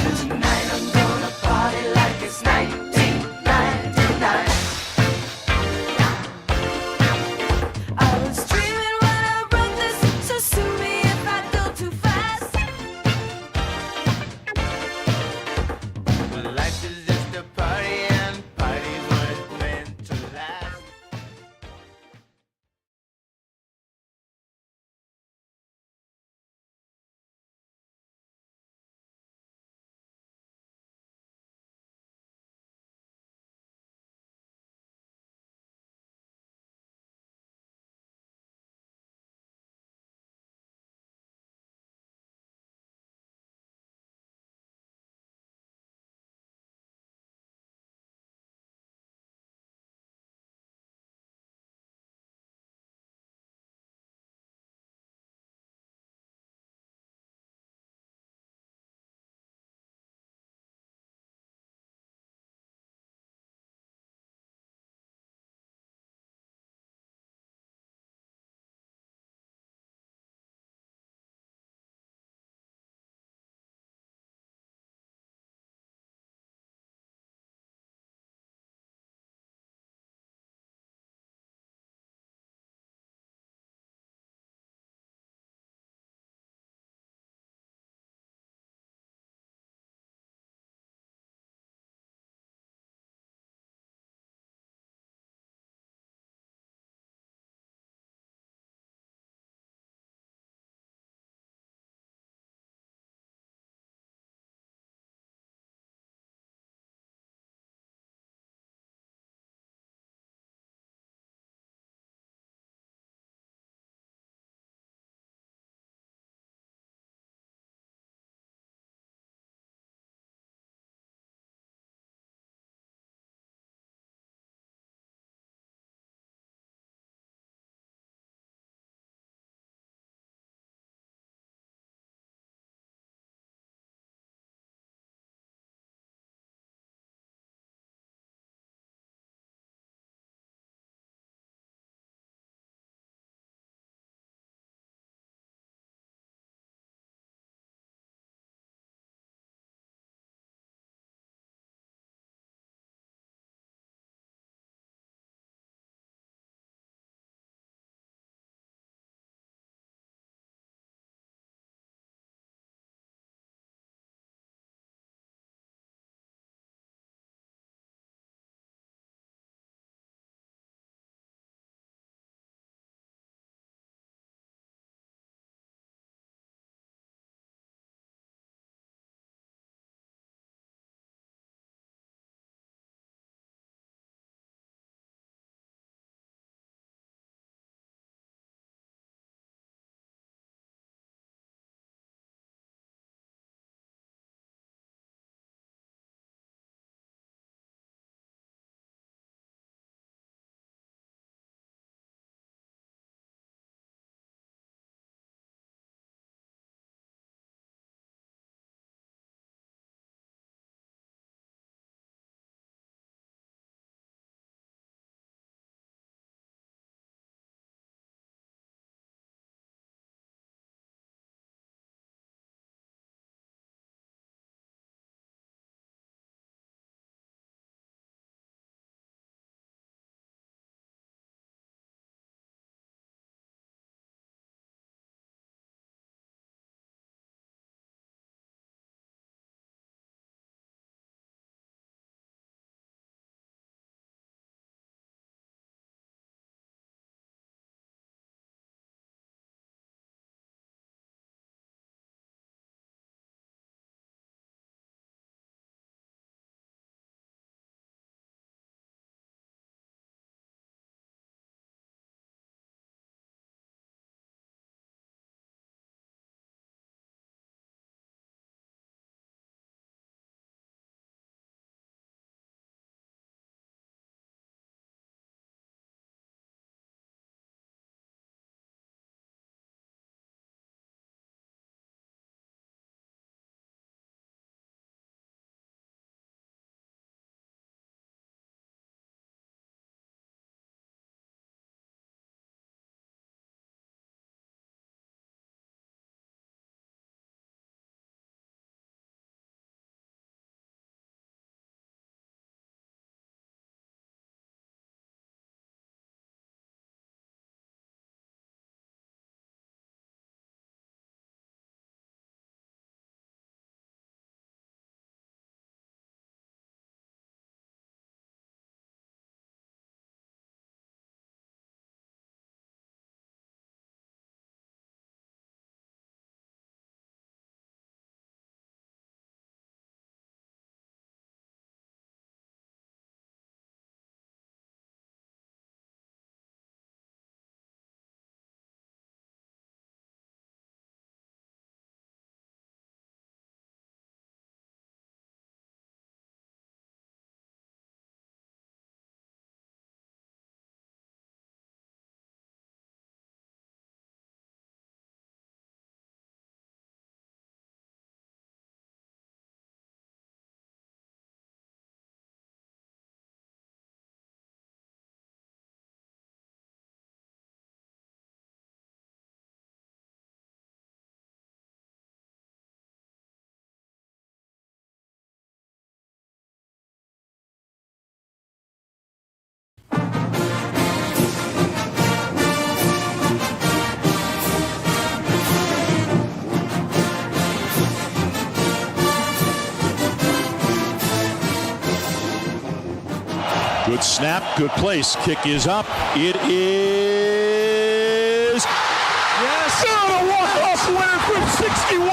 Good snap, good place. Kick is up. It is. Yes! And a walk-off winner from 61.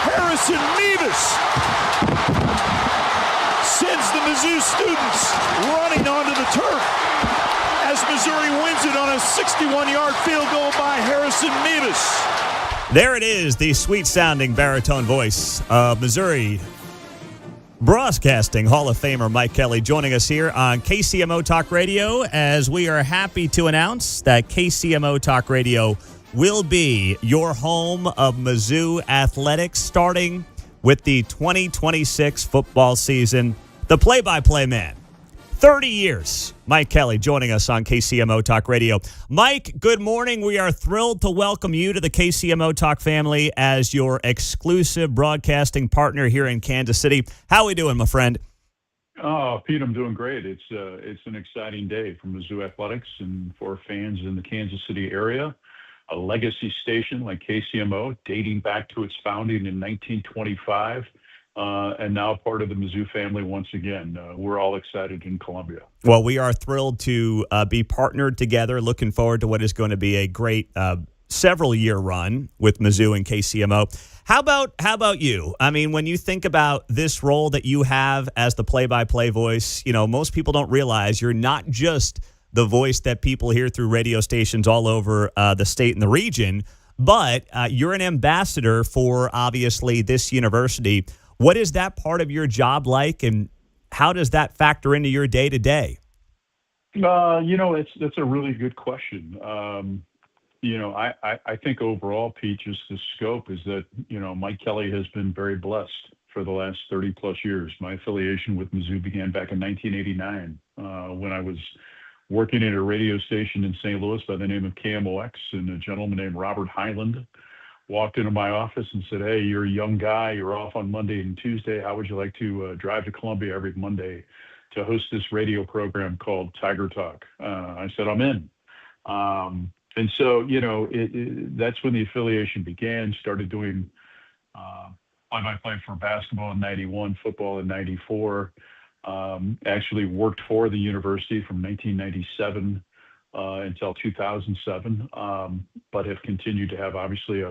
Harrison Mevis sends the Mizzou students running onto the turf as Missouri wins it on a 61-yard field goal by Harrison Mevis. There it is, the sweet-sounding baritone voice of Missouri Broadcasting Hall of Famer Mike Kelly joining us here on KCMO Talk Radio, as we are happy to announce that KCMO Talk Radio will be your home of Mizzou athletics starting with the 2026 football season. The play-by-play man, 30 years, Mike Kelly joining us on KCMO Talk Radio. Mike, good morning. We are thrilled to welcome you to the KCMO Talk family as your exclusive broadcasting partner here in Kansas City. How are we doing, my friend? Oh, Pete, I'm doing great. It's an exciting day for Mizzou athletics and for fans in the Kansas City area. A legacy station like KCMO, dating back to its founding in 1925. And now part of the Mizzou family once again. We're all excited in Columbia. Well, we are thrilled to be partnered together. Looking forward to what is going to be a great several-year run with Mizzou and KCMO. How about you? I mean, when you think about this role that you have as the play-by-play voice, you know, most people don't realize you're not just the voice that people hear through radio stations all over the state and the region, but you're an ambassador for, obviously, this university. What is that part of your job like, and how does that factor into your day-to-day? That's a really good question. I think overall, Pete, just the scope is that, Mike Kelly has been very blessed for the last 30-plus years. My affiliation with Mizzou began back in 1989 when I was working at a radio station in St. Louis by the name of KMOX, and a gentleman named Robert Highland walked into my office and said, "Hey, you're a young guy. You're off on Monday and Tuesday. How would you like to drive to Columbia every Monday to host this radio program called Tiger Talk?" I said, "I'm in." And so, that's when the affiliation began. Started doing play-by-play for basketball in 91, football in 94. Actually worked for the university from 1997 until 2007, but have continued to have, obviously,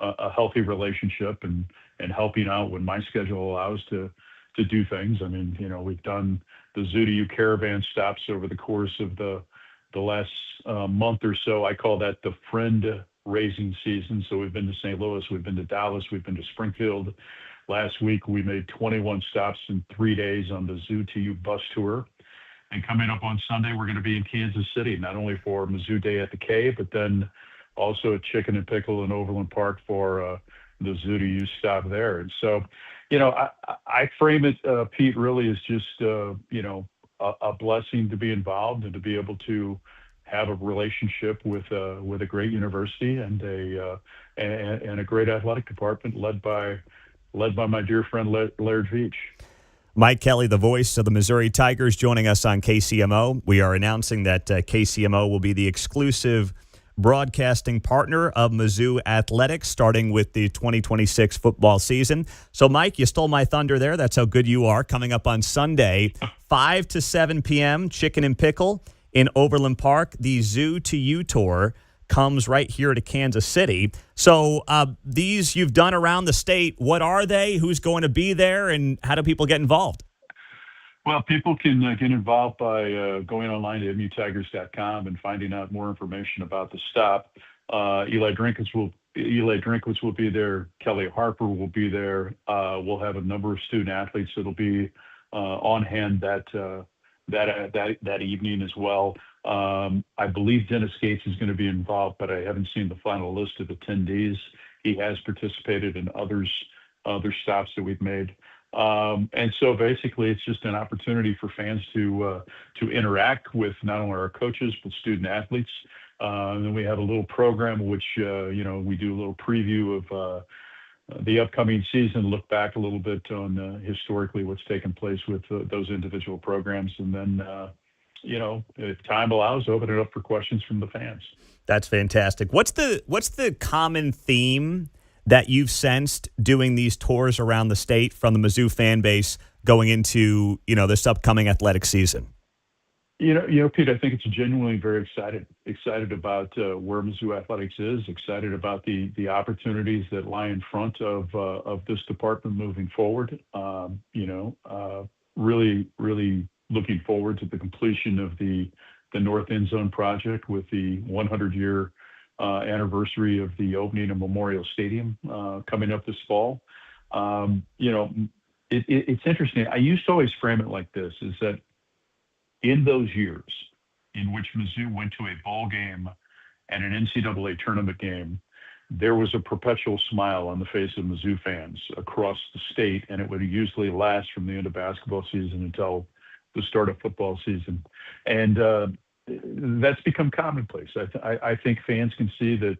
a healthy relationship and helping out when my schedule allows to do things. I mean, we've done the Zoo to You caravan stops over the course of the last month or so. I call that the friend raising season. So we've been to St. Louis, we've been to Dallas, we've been to Springfield. Last week, we made 21 stops in 3 days on the Zoo to You bus tour. And coming up on Sunday, we're going to be in Kansas City, not only for Mizzou Day at the K, but then also a Chicken and Pickle in Overland Park for the Zoo to You stop there. And so, I frame it, Pete, really as just, a blessing to be involved and to be able to have a relationship with a great university and a great athletic department led by my dear friend Laird Veach. Mike Kelly, the voice of the Missouri Tigers, joining us on KCMO. We are announcing that KCMO will be the exclusive broadcasting partner of Mizzou athletics starting with the 2026 football season. So, Mike, you stole my thunder there. That's how good you are. Coming up on Sunday, 5 to 7 p.m., Chicken and Pickle in Overland Park. The Zoo to You tour comes right here to Kansas City. So these you've done around the state. What are they? Who's going to be there? And how do people get involved? Well, people can get involved by going online to mutigers.com and finding out more information about the stop. Eli Drinkwitz will be there. Kelly Harper will be there. We'll have a number of student athletes that'll be on hand that evening as well. I believe Dennis Gates is going to be involved, but I haven't seen the final list of attendees. He has participated in other stops that we've made. And so basically it's just an opportunity for fans to interact with not only our coaches, but student athletes. And then we have a little program which, we do a little preview of the upcoming season, look back a little bit on historically what's taken place with those individual programs. And then, if time allows, open it up for questions from the fans. That's fantastic. What's the common theme that you've sensed doing these tours around the state from the Mizzou fan base going into, this upcoming athletic season? Pete, I think it's genuinely very excited about where Mizzou athletics is, excited about the opportunities that lie in front of this department moving forward. Really looking forward to the completion of the North End Zone project with the 100-year anniversary of the opening of Memorial Stadium coming up this fall. It's interesting. I used to always frame it like this: is that in those years in which Mizzou went to a bowl game and an NCAA tournament game, there was a perpetual smile on the face of Mizzou fans across the state, and it would usually last from the end of basketball season until the start of football season. And that's become commonplace. I think fans can see that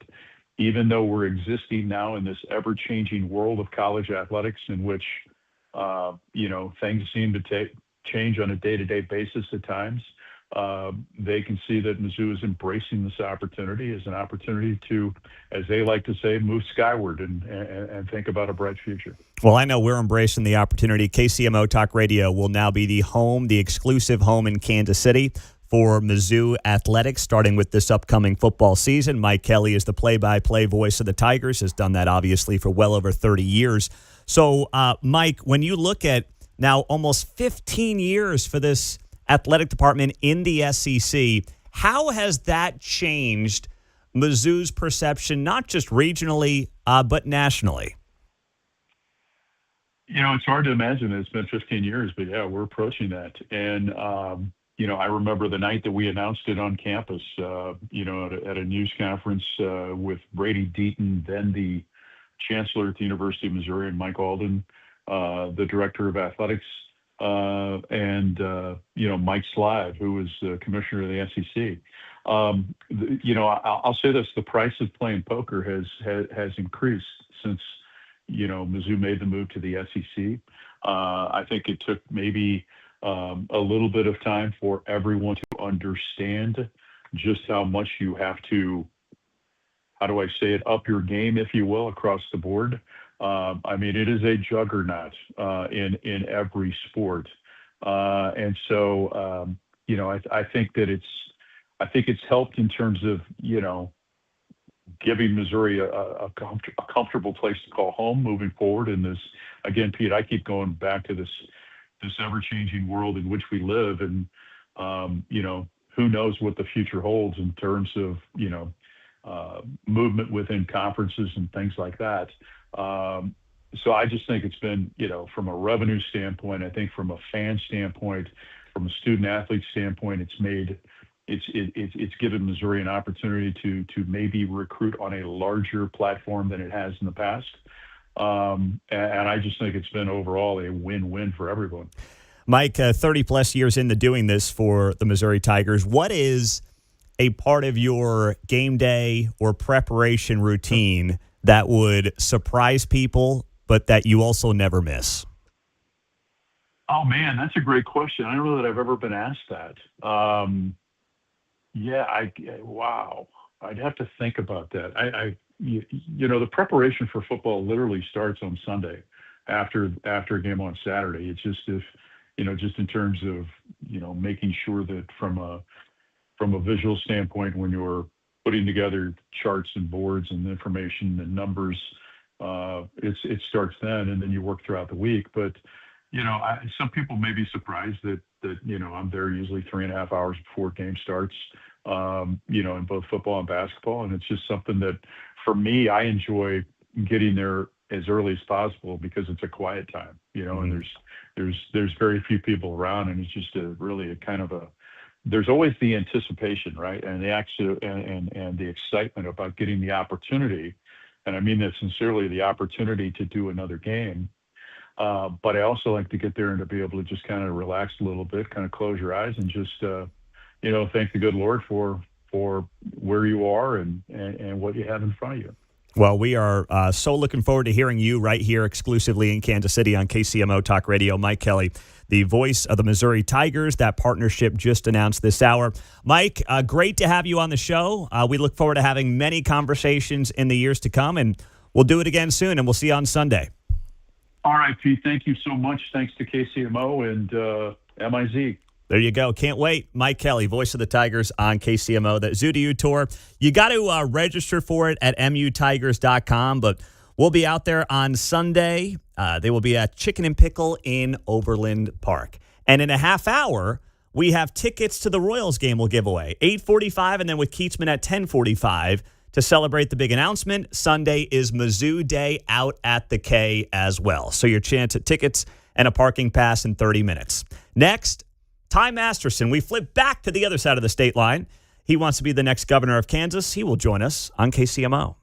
even though we're existing now in this ever-changing world of college athletics in which, things seem to change on a day-to-day basis at times, they can see that Mizzou is embracing this opportunity as an opportunity to, as they like to say, move skyward and think about a bright future. Well, I know we're embracing the opportunity. KCMO Talk Radio will now be the exclusive home in Kansas City for Mizzou athletics, starting with this upcoming football season. Mike Kelly is the play-by-play voice of the Tigers, has done that obviously for well over 30 years. So, Mike, when you look at now almost 15 years for this athletic department in the SEC, how has that changed Mizzou's perception, not just regionally, but nationally? It's hard to imagine that it's been 15 years, but yeah, we're approaching that. And, I remember the night that we announced it on campus, at a news conference with Brady Deaton, then the chancellor at the University of Missouri, and Mike Alden, the director of athletics, and Mike Slive, who was the commissioner of the SEC. I'll say this: the price of playing poker has increased since Mizzou made the move to the SEC. I think it took maybe a little bit of time for everyone to understand just how much you have to, how do I say it, up your game, if you will, across the board. It is a juggernaut in every sport, and so I think it's helped in terms of giving Missouri a comfortable place to call home moving forward. In this, again, Pete, I keep going back to this ever-changing world in which we live, and who knows what the future holds in terms of movement within conferences and things like that. So I just think it's been, from a revenue standpoint, I think from a fan standpoint, from a student athlete standpoint, it's given Missouri an opportunity to maybe recruit on a larger platform than it has in the past. And I just think it's been overall a win-win for everyone. Mike, 30 plus years into doing this for the Missouri Tigers, what is a part of your game day or preparation routine that would surprise people, but that you also never miss? Oh man, that's a great question. I don't know that I've ever been asked that. Wow. I'd have to think about that. The preparation for football literally starts on Sunday after a game on Saturday. It's just just in terms of, making sure that from a visual standpoint, when you're putting together charts and boards and information and numbers, it starts then, and then you work throughout the week. But, some people may be surprised that I'm there usually 3.5 hours before game starts, in both football and basketball. And it's just something that, for me, I enjoy getting there as early as possible because it's a quiet time, and there's very few people around, and it's just there's always the anticipation, right? And and the excitement about getting the opportunity. And I mean that sincerely, the opportunity to do another game. But I also like to get there and to be able to just kind of relax a little bit, kind of close your eyes and just, thank the good Lord for where you are and what you have in front of you. Well, we are so looking forward to hearing you right here exclusively in Kansas City on KCMO Talk Radio. Mike Kelly, the voice of the Missouri Tigers. That partnership just announced this hour. Mike, great to have you on the show. We look forward to having many conversations in the years to come, and we'll do it again soon, and we'll see you on Sunday. All right, Pete. Thank you so much. Thanks to KCMO and MIZ. There you go. Can't wait. Mike Kelly, voice of the Tigers on KCMO. The Zoo to You tour. You got to register for it at mutigers.com, but we'll be out there on Sunday. They will be at Chicken and Pickle in Overland Park. And in a half hour, we have tickets to the Royals game we'll give away. 8:45 and then with Keatsman at 10:45 to celebrate the big announcement. Sunday is Mizzou Day out at the K as well. So your chance at tickets and a parking pass in 30 minutes. Next, Ty Masterson. We flip back to the other side of the state line. He wants to be the next governor of Kansas. He will join us on KCMO.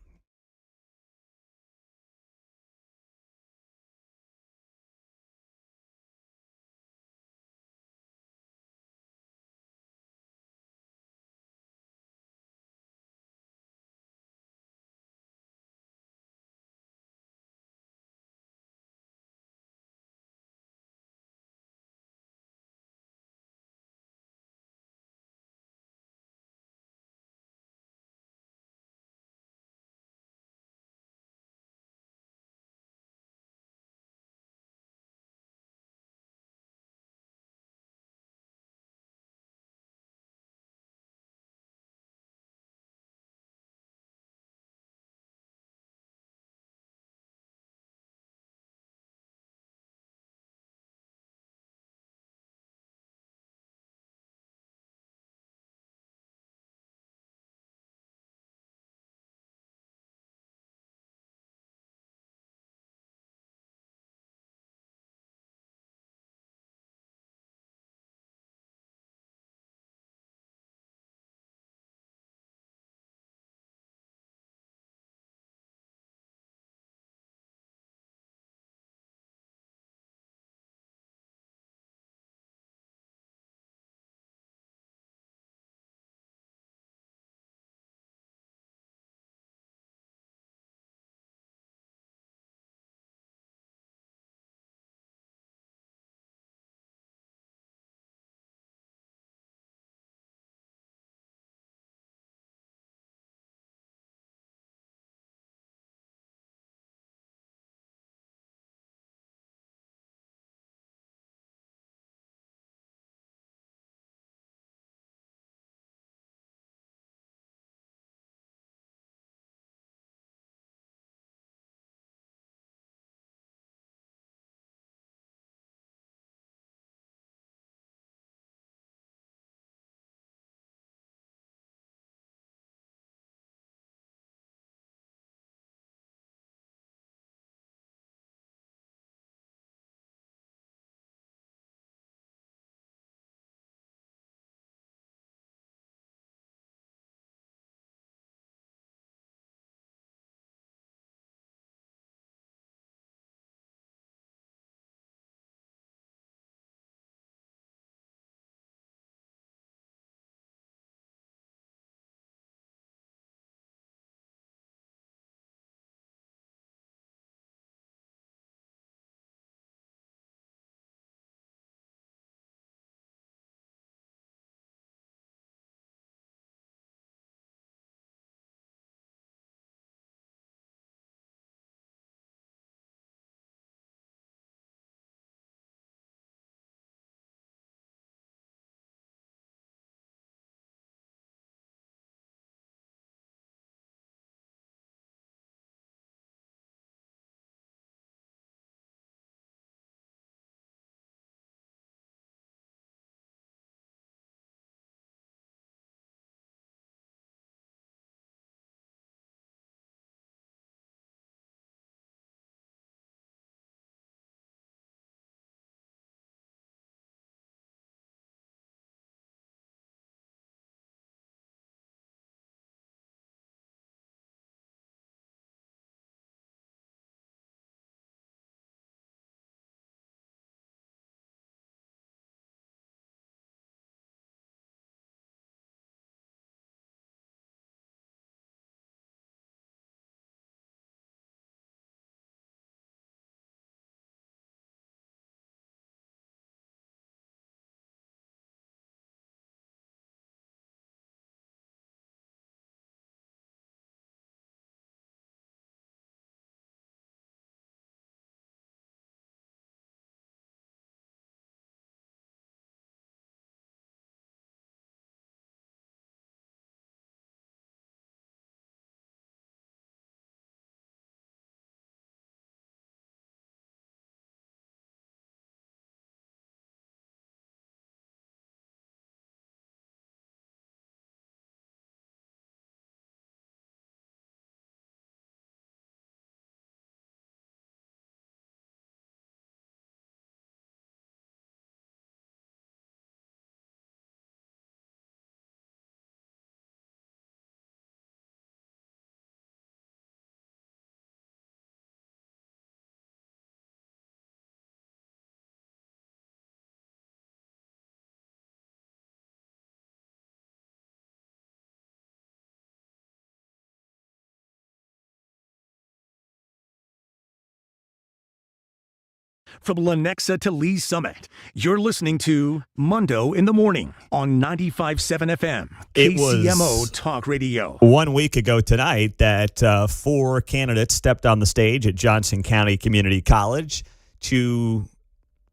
from Lenexa to Lee Summit. You're listening to Mundo in the Morning on 95.7 FM, KCMO Talk Radio. 1 week ago tonight that 4 candidates stepped on the stage at Johnson County Community College to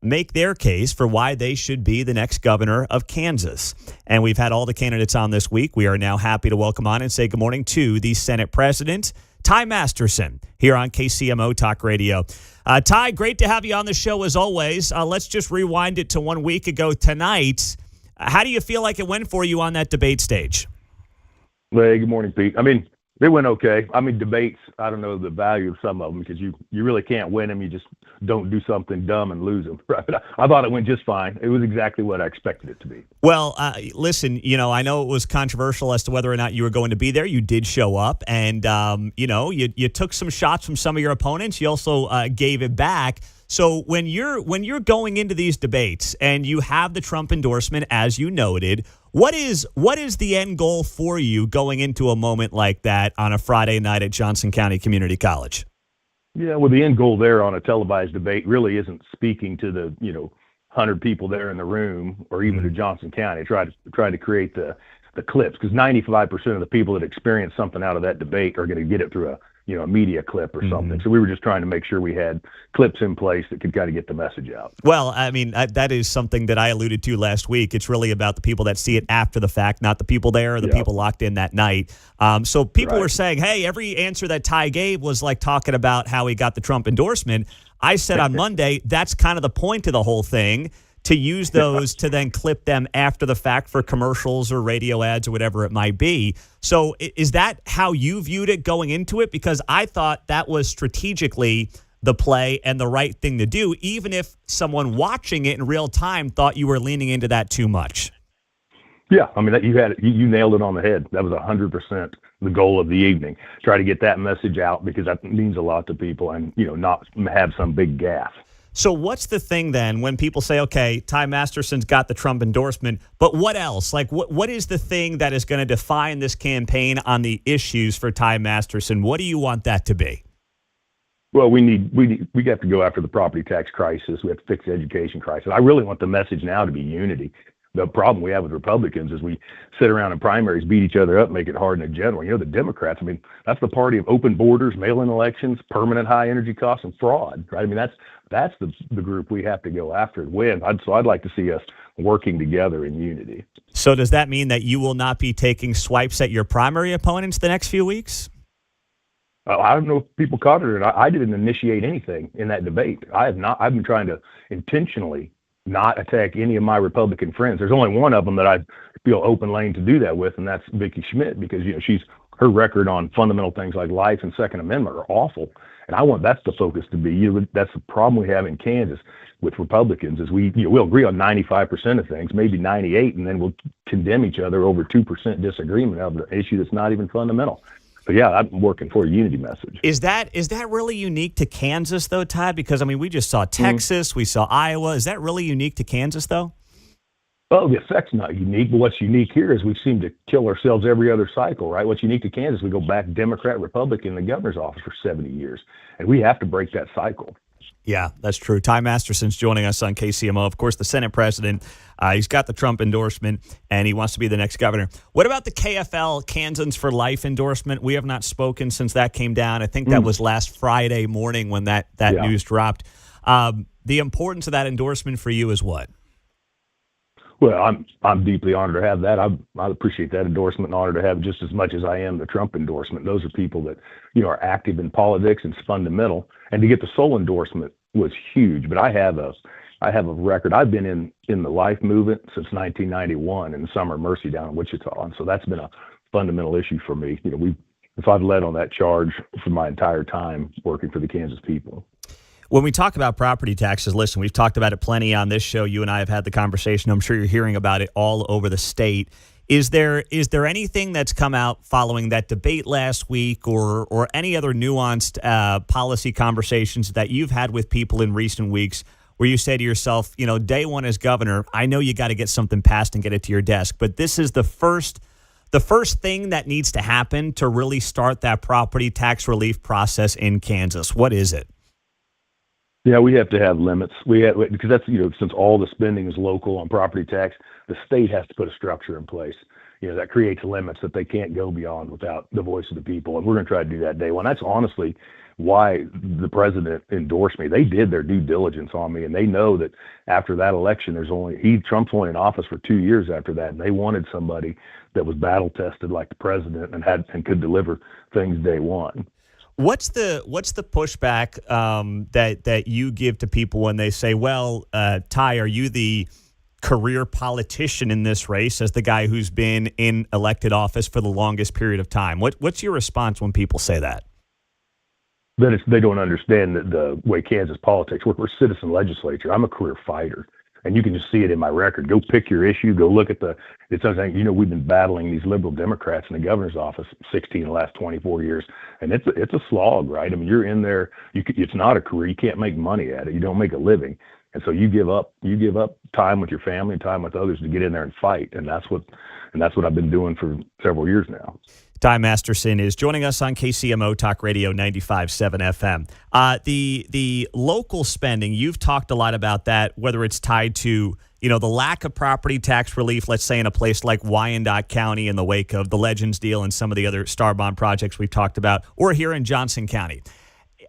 make their case for why they should be the next governor of Kansas. And we've had all the candidates on this week. We are now happy to welcome on and say good morning to the Senate President, Ty Masterson, here on KCMO Talk Radio. Ty, great to have you on the show as always. Let's just rewind it to 1 week ago tonight. How do you feel like it went for you on that debate stage? Hey, good morning, Pete. I mean, it went okay. I mean, debates, I don't know the value of some of them because you really can't win them. You just don't do something dumb and lose them. Right? I thought it went just fine. It was exactly what I expected it to be. Well, listen, I know it was controversial as to whether or not you were going to be there. You did show up and, you took some shots from some of your opponents. You also gave it back. So when you're going into these debates and you have the Trump endorsement, as you noted, what is the end goal for you going into a moment like that on a Friday night at Johnson County Community College? Yeah, well, the end goal there on a televised debate really isn't speaking to the 100 people there in the room or even to Johnson County. Try to create the clips because 95% of the people that experience something out of that debate are going to get it through a media clip or something. So we were just trying to make sure we had clips in place that could kind of get the message out. Well, I mean, that is something that I alluded to last week. It's really about the people that see it after the fact, not the people there or the people locked in that night. So people were saying, hey, every answer that Ty gave was like talking about how he got the Trump endorsement. I said on Monday, that's kind of the point of the whole thing, to use those to then clip them after the fact for commercials or radio ads or whatever it might be. So is that how you viewed it going into it? Because I thought that was strategically the play and the right thing to do, even if someone watching it in real time thought you were leaning into that too much. Yeah, I mean, you nailed it on the head. That was 100% the goal of the evening. Try to get that message out because that means a lot to people and, not have some big gaffe. So what's the thing then when people say, okay, Ty Masterson's got the Trump endorsement, but what else? Like, what is the thing that is going to define this campaign on the issues for Ty Masterson? What do you want that to be? Well, we have to go after the property tax crisis. We have to fix the education crisis. I really want the message now to be unity. The problem we have with Republicans is we sit around in primaries, beat each other up, make it hard in general. The Democrats, I mean, that's the party of open borders, mail-in elections, permanent high energy costs, and fraud, right? I mean, that's the group we have to go after and win. So I'd like to see us working together in unity. So does that mean that you will not be taking swipes at your primary opponents the next few weeks? I don't know if people caught it or not. I didn't initiate anything in that debate. I have not. I've been trying to intentionally not attack any of my Republican friends. There's only one of them that I feel open lane to do that with, and that's Vicki Schmidt, because her record on fundamental things like life and Second Amendment are awful, and that's the focus to be. That's the problem we have in Kansas with Republicans is we'll agree on 95% of things, maybe 98, and then we'll condemn each other over 2% disagreement of an issue that's not even fundamental. But yeah, I'm working for a unity message. Is that really unique to Kansas, though, Todd? Because, I mean, we just saw Texas, we saw Iowa. Is that really unique to Kansas, though? Well, the effect's not unique, but what's unique here is we seem to kill ourselves every other cycle, right? What's unique to Kansas, we go back Democrat, Republican in the governor's office for 70 years, and we have to break that cycle. Yeah, that's true. Ty Masterson's joining us on KCMO. Of course, the Senate president. He's got the Trump endorsement, and he wants to be the next governor. What about the KFL, Kansans for Life endorsement? We have not spoken since that came down. I think that was last Friday morning when that news dropped. The importance of that endorsement for you is what? Well, I'm deeply honored to have that. I appreciate that endorsement and honored to have just as much as I am the Trump endorsement. Those are people that are active in politics and it's fundamental. And to get the Soul endorsement was huge. But I have a record. I've been in the life movement since 1991 in the Summer of Mercy down in Wichita, and so that's been a fundamental issue for me. If I've led on that charge for my entire time working for the Kansas people. When we talk about property taxes, listen, we've talked about it plenty on this show. You and I have had the conversation. I'm sure you're hearing about it all over the state. Is there anything that's come out following that debate last week or any other nuanced policy conversations that you've had with people in recent weeks where you say to yourself, day one as governor, I know you got to get something passed and get it to your desk, but this is the first thing that needs to happen to really start that property tax relief process in Kansas? What is it? Yeah, we have to have limits. Because that's, since all the spending is local on property tax, the state has to put a structure in place. That creates limits that they can't go beyond without the voice of the people. And we're going to try to do that day one. That's honestly why the president endorsed me. They did their due diligence on me, and they know that after that election, Trump's only in office for 2 years after that, and they wanted somebody that was battle tested like the president and could deliver things day one. What's the pushback that you give to people when they say, "Well, Ty, are you the career politician in this race as the guy who's been in elected office for the longest period of time?" What's your response when people say that? That they don't understand the way Kansas politics work. We're a citizen legislature. I'm a career fighter. And you can just see it in my record. Go pick your issue. Go look at it's something, we've been battling these liberal Democrats in the governor's office 16 of the last 24 years. And it's a slog, right? I mean, you're in there. It's not a career. You can't make money at it. You don't make a living. And so you give up time with your family and time with others to get in there and fight. And that's what I've been doing for several years now. Ty Masterson is joining us on KCMO Talk Radio 95.7 FM. The local spending, you've talked a lot about that, whether it's tied to the lack of property tax relief, let's say in a place like Wyandotte County in the wake of the Legends deal and some of the other star bond projects we've talked about, or here in Johnson County.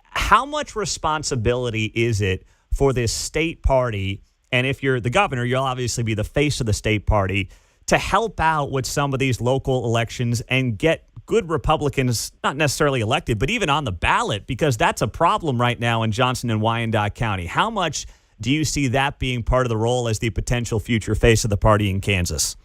How much responsibility is it for this state party, and if you're the governor, you'll obviously be the face of the state party, to help out with some of these local elections and get good Republicans, not necessarily elected, but even on the ballot, because that's a problem right now in Johnson and Wyandotte County. How much do you see that being part of the role as the potential future face of the party in Kansas?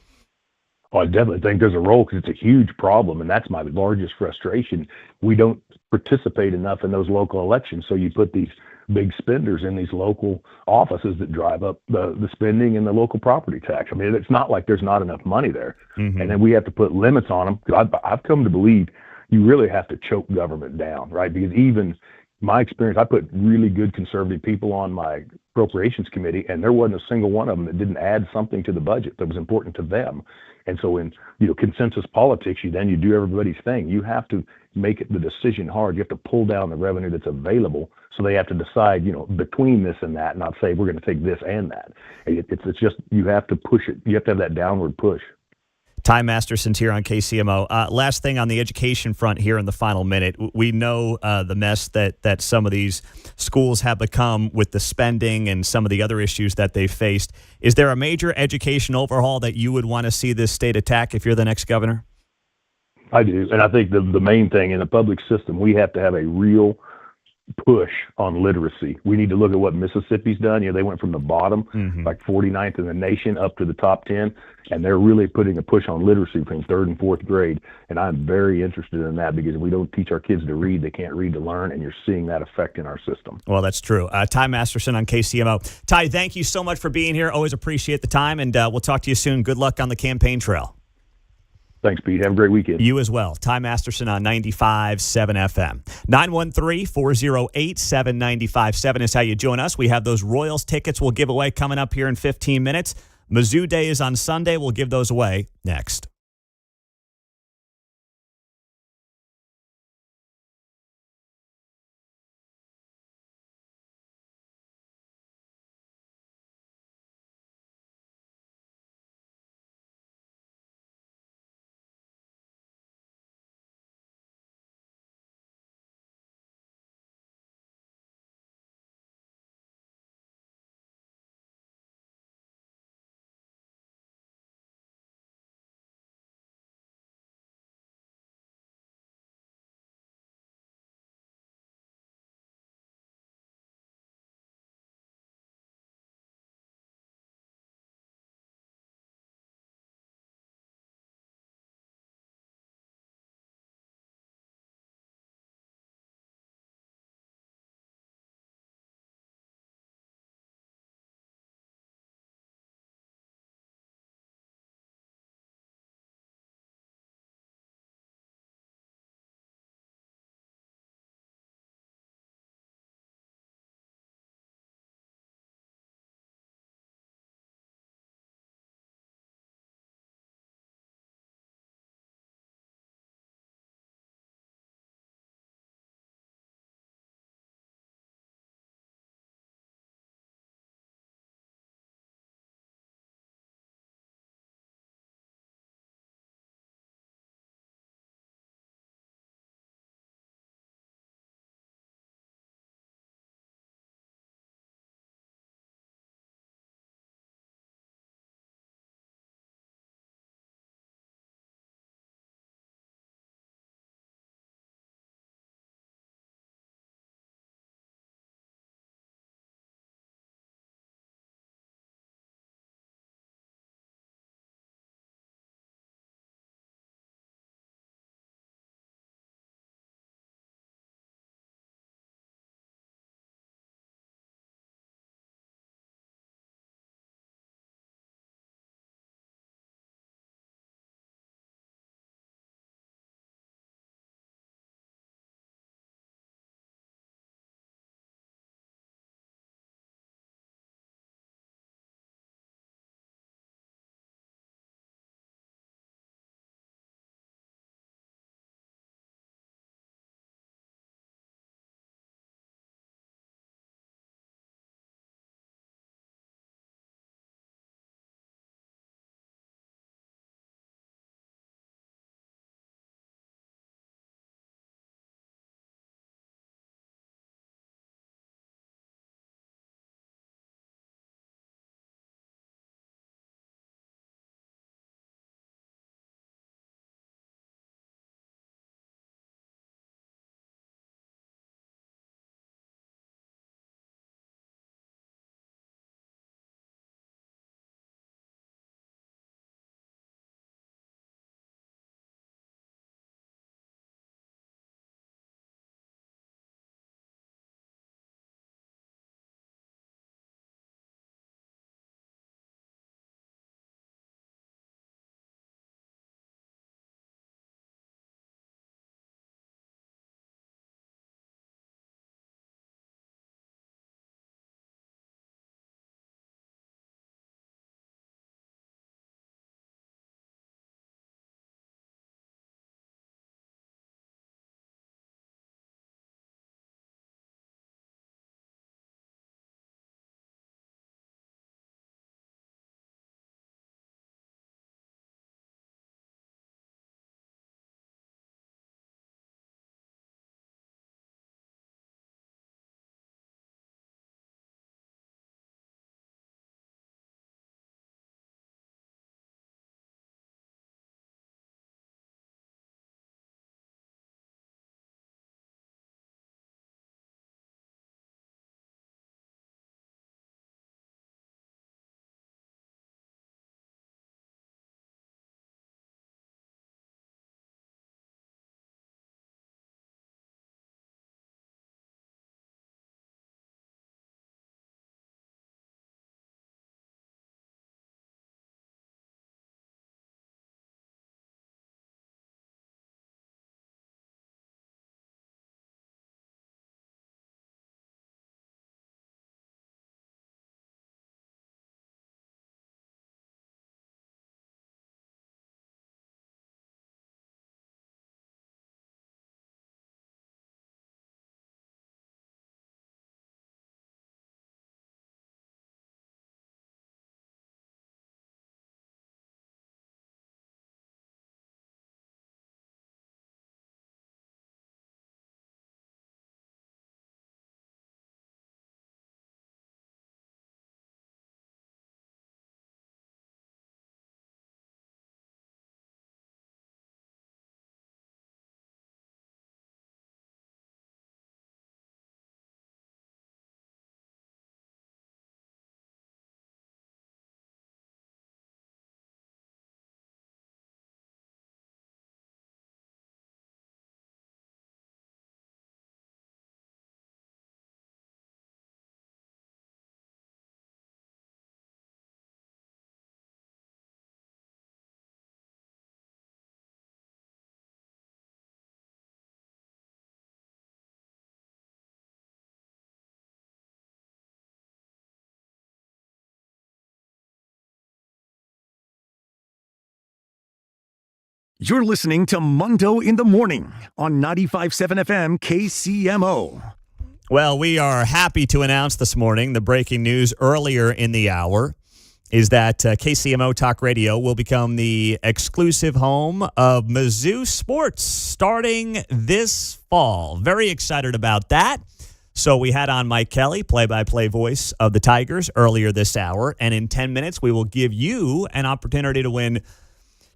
Well, I definitely think there's a role because it's a huge problem, and that's my largest frustration. We don't participate enough in those local elections, so you put these big spenders in these local offices that drive up the spending and the local property tax. I mean, it's not like there's not enough money there. Mm-hmm. And then we have to put limits on them. I've come to believe you really have to choke government down, right? Because even my experience, I put really good conservative people on my appropriations committee, and there wasn't a single one of them that didn't add something to the budget that was important to them. And so in consensus politics, you do everybody's thing. You have to make the decision hard. You have to pull down the revenue that's available. So they have to decide, between this and that, not say we're going to take this and that. It's just you have to push it. You have to have that downward push. Ty Masterson's here on KCMO. Last thing on the education front here in the final minute. We know the mess that some of these schools have become with the spending and some of the other issues that they've faced. Is there a major education overhaul that you would want to see this state attack if you're the next governor? I do. And I think the main thing in the public system, we have to have a real push on literacy. We need to look at what Mississippi's done. They went from the bottom, like 49th in the nation, up to the top 10, and they're really putting a push on literacy between 3rd and 4th grade. And I'm very interested in that because if we don't teach our kids to read, they can't read to learn, and you're seeing that effect in our system. Well, that's true. Ty Masterson on KCMO. Ty, thank you so much for being here. Always appreciate the time, and we'll talk to you soon. Good luck on the campaign trail. Thanks, Pete. Have a great weekend. You as well. Ty Masterson on 95.7 FM. 913-408-7957 is how you join us. We have those Royals tickets we'll give away coming up here in 15 minutes. Mizzou Day is on Sunday. We'll give those away next. You're listening to Mundo in the Morning on 95.7 FM KCMO. Well, we are happy to announce this morning the breaking news earlier in the hour is that KCMO Talk Radio will become the exclusive home of Mizzou sports starting this fall. Very excited about that. So we had on Mike Kelly, play-by-play voice of the Tigers, earlier this hour. And in 10 minutes, we will give you an opportunity to win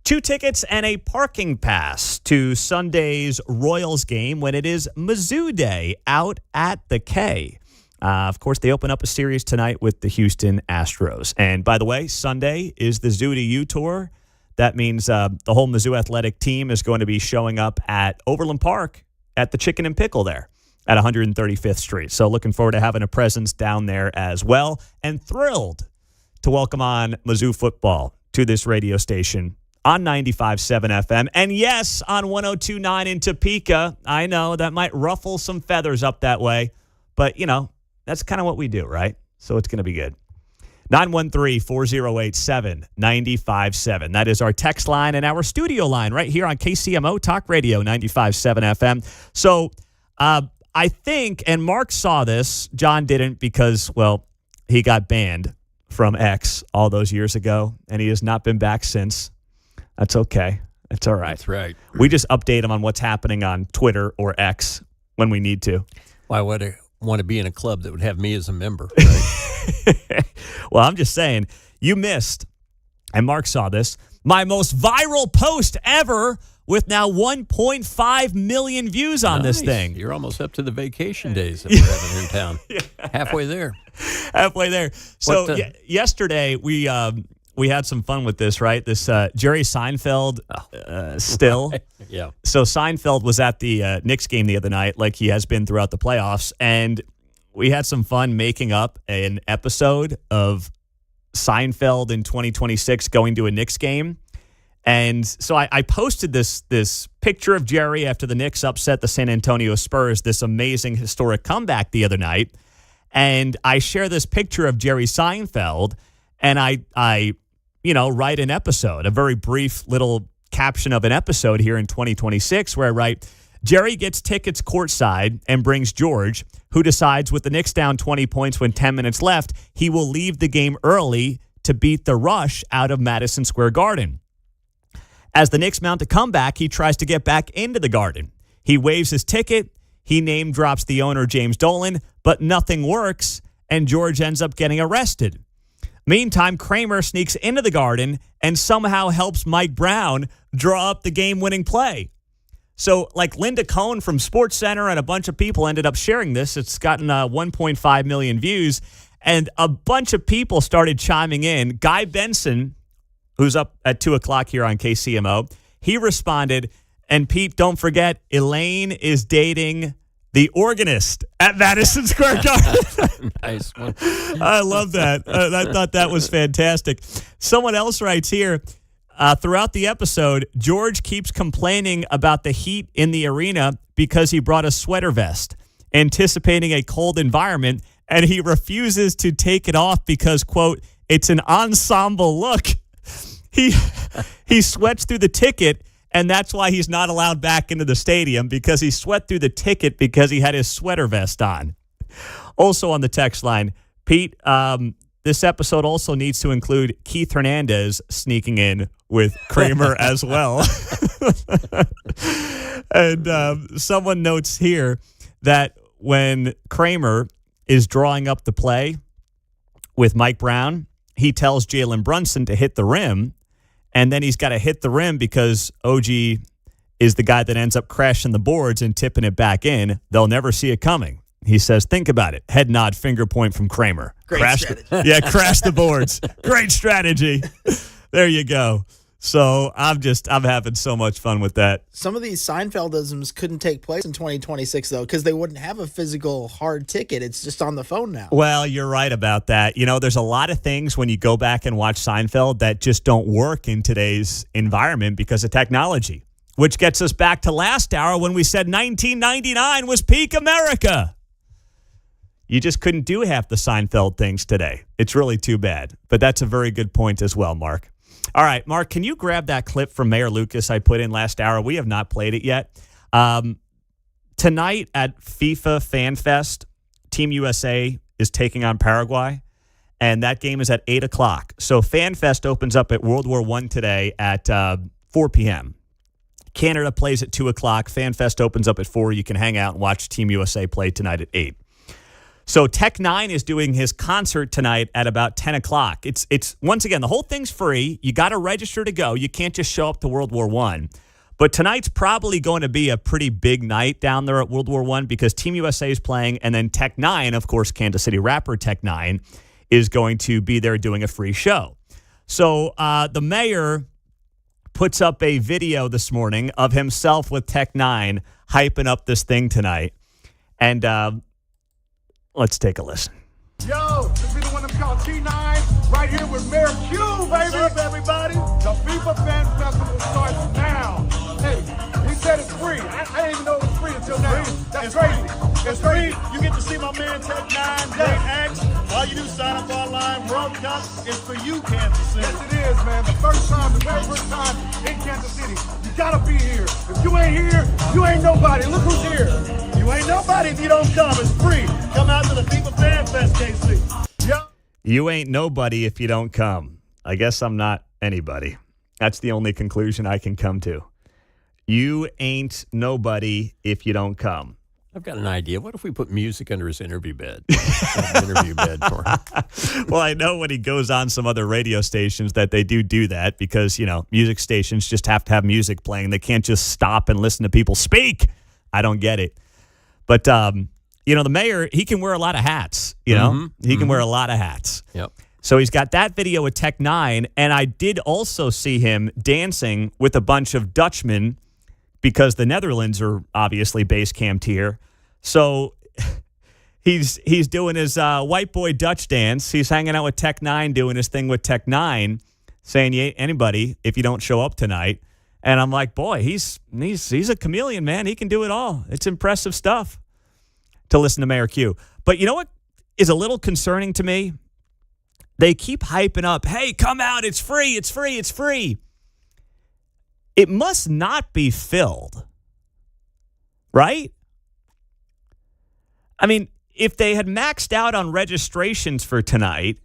2 tickets and a parking pass to Sunday's Royals game when it is Mizzou Day out at the K. Of course, they open up a series tonight with the Houston Astros. And by the way, Sunday is the Zoo to You tour. That means the whole Mizzou athletic team is going to be showing up at Overland Park at the Chicken and Pickle there at 135th Street. So looking forward to having a presence down there as well. And thrilled to welcome on Mizzou football to this radio station on 95.7 FM. And yes, on 102.9 in Topeka. I know that might ruffle some feathers up that way, but, you know, that's kind of what we do, right? So it's going to be good. 913-408-7957. That is our text line and our studio line right here on KCMO Talk Radio 95.7 FM. So I think, and Mark saw this, John didn't because, well, he got banned from X all those years ago, and he has not been back since. That's okay. That's all right. That's right. We just update him on what's happening on Twitter or X when we need to. Well, I would want to be in a club that would have me as a member. Right? Well, I'm just saying, you missed, and Mark saw this, my most viral post ever with now 1.5 million views on this thing. You're almost up to the vacation days that we're having here in town. Yeah. Halfway there. Halfway there. So yesterday we had some fun with this, right? This Jerry Seinfeld still. Yeah. So Seinfeld was at the Knicks game the other night, like he has been throughout the playoffs, and we had some fun making up an episode of Seinfeld in 2026 going to a Knicks game. And so I posted this picture of Jerry after the Knicks upset the San Antonio Spurs, this amazing historic comeback the other night. And I share this picture of Jerry Seinfeld, and I write an episode, a very brief little caption of an episode here in 2026 where I write, Jerry gets tickets courtside and brings George, who decides with the Knicks down 20 points when 10 minutes left, he will leave the game early to beat the Rush out of Madison Square Garden. As the Knicks mount a comeback, he tries to get back into the Garden. He waives his ticket. He name drops the owner, James Dolan, but nothing works, and George ends up getting arrested. Meantime, Kramer sneaks into the Garden and somehow helps Mike Brown draw up the game-winning play. So, like Linda Cohn from SportsCenter and a bunch of people ended up sharing this. It's gotten 1.5 million views, and a bunch of people started chiming in. Guy Benson, who's up at 2 o'clock here on KCMO, he responded, and Pete, don't forget, Elaine is dating the organist at Madison Square Garden. Nice one. I love that. I thought that was fantastic. Someone else writes here, throughout the episode, George keeps complaining about the heat in the arena because he brought a sweater vest, anticipating a cold environment, and he refuses to take it off because, quote, it's an ensemble look. He sweats through the ticket, and that's why he's not allowed back into the stadium, because he sweat through the ticket because he had his sweater vest on. Also on the text line, Pete, this episode also needs to include Keith Hernandez sneaking in with Kramer as well. And someone notes here that when Kramer is drawing up the play with Mike Brown, he tells Jalen Brunson to hit the rim, and then he's got to hit the rim because OG is the guy that ends up crashing the boards and tipping it back in. They'll never see it coming. He says, think about it. Head nod, finger point from Kramer. Great strategy. Crash the boards. Great strategy. There you go. So I'm having so much fun with that. Some of these Seinfeldisms couldn't take place in 2026, though, because they wouldn't have a physical hard ticket. It's just on the phone now. Well, you're right about that. You know, there's a lot of things when you go back and watch Seinfeld that just don't work in today's environment because of technology, which gets us back to last hour when we said 1999 was peak America. You just couldn't do half the Seinfeld things today. It's really too bad. But that's a very good point as well, Mark. All right, Mark, can you grab that clip from Mayor Lucas I put in last hour? We have not played it yet. Tonight at FIFA Fan Fest, Team USA is taking on Paraguay, and that game is at 8 o'clock. So Fan Fest opens up at World War I today at 4 p.m. Canada plays at 2 o'clock. Fan Fest opens up at 4. You can hang out and watch Team USA play tonight at 8. So Tech Nine is doing his concert tonight at about 10 o'clock. It's once again, the whole thing's free. You got to register to go. You can't just show up to World War I. But tonight's probably going to be a pretty big night down there at World War I because Team USA is playing, and then Tech Nine, of course, Kansas City rapper Tech Nine, is going to be there doing a free show. So the mayor puts up a video this morning of himself with Tech Nine hyping up this thing tonight. And let's take a listen. Yo, this be the one that's called T9, right here with Mayor Q, baby. What's up, everybody? The FIFA Fan Festival starts now. Hey, he said it's free. I didn't even know it was free until now. That's crazy. It's free. You get to see my man Tech9, great acts. All you do, sign up online. World Cup is for you, Kansas City. Yes, it is, man. The very first time in Kansas City. You gotta be here. If you ain't here, you ain't nobody. Look who's here. You ain't nobody if you don't come. It's free. Come out to the FIFA Fan Fest, KC. Yo. You ain't nobody if you don't come. I guess I'm not anybody. That's the only conclusion I can come to. You ain't nobody if you don't come. I've got an idea. What if we put music under his interview bed? Interview bed for him. Well, I know when he goes on some other radio stations that they do that because, music stations just have to have music playing. They can't just stop and listen to people speak. I don't get it. But, the mayor, he can wear a lot of hats, He can wear a lot of hats. Yep. So he's got that video with Tech Nine, and I did also see him dancing with a bunch of Dutchmen because the Netherlands are obviously base camped here. So he's doing his white boy Dutch dance. He's hanging out with Tech Nine, doing his thing with Tech Nine, saying you ain't anybody if you don't show up tonight. And I'm like, boy, he's a chameleon, man. He can do it all. It's impressive stuff to listen to Mayor Q. But you know what is a little concerning to me? They keep hyping up, hey, come out, it's free, it's free, it's free. It must not be filled, right? I mean, if they had maxed out on registrations for tonight,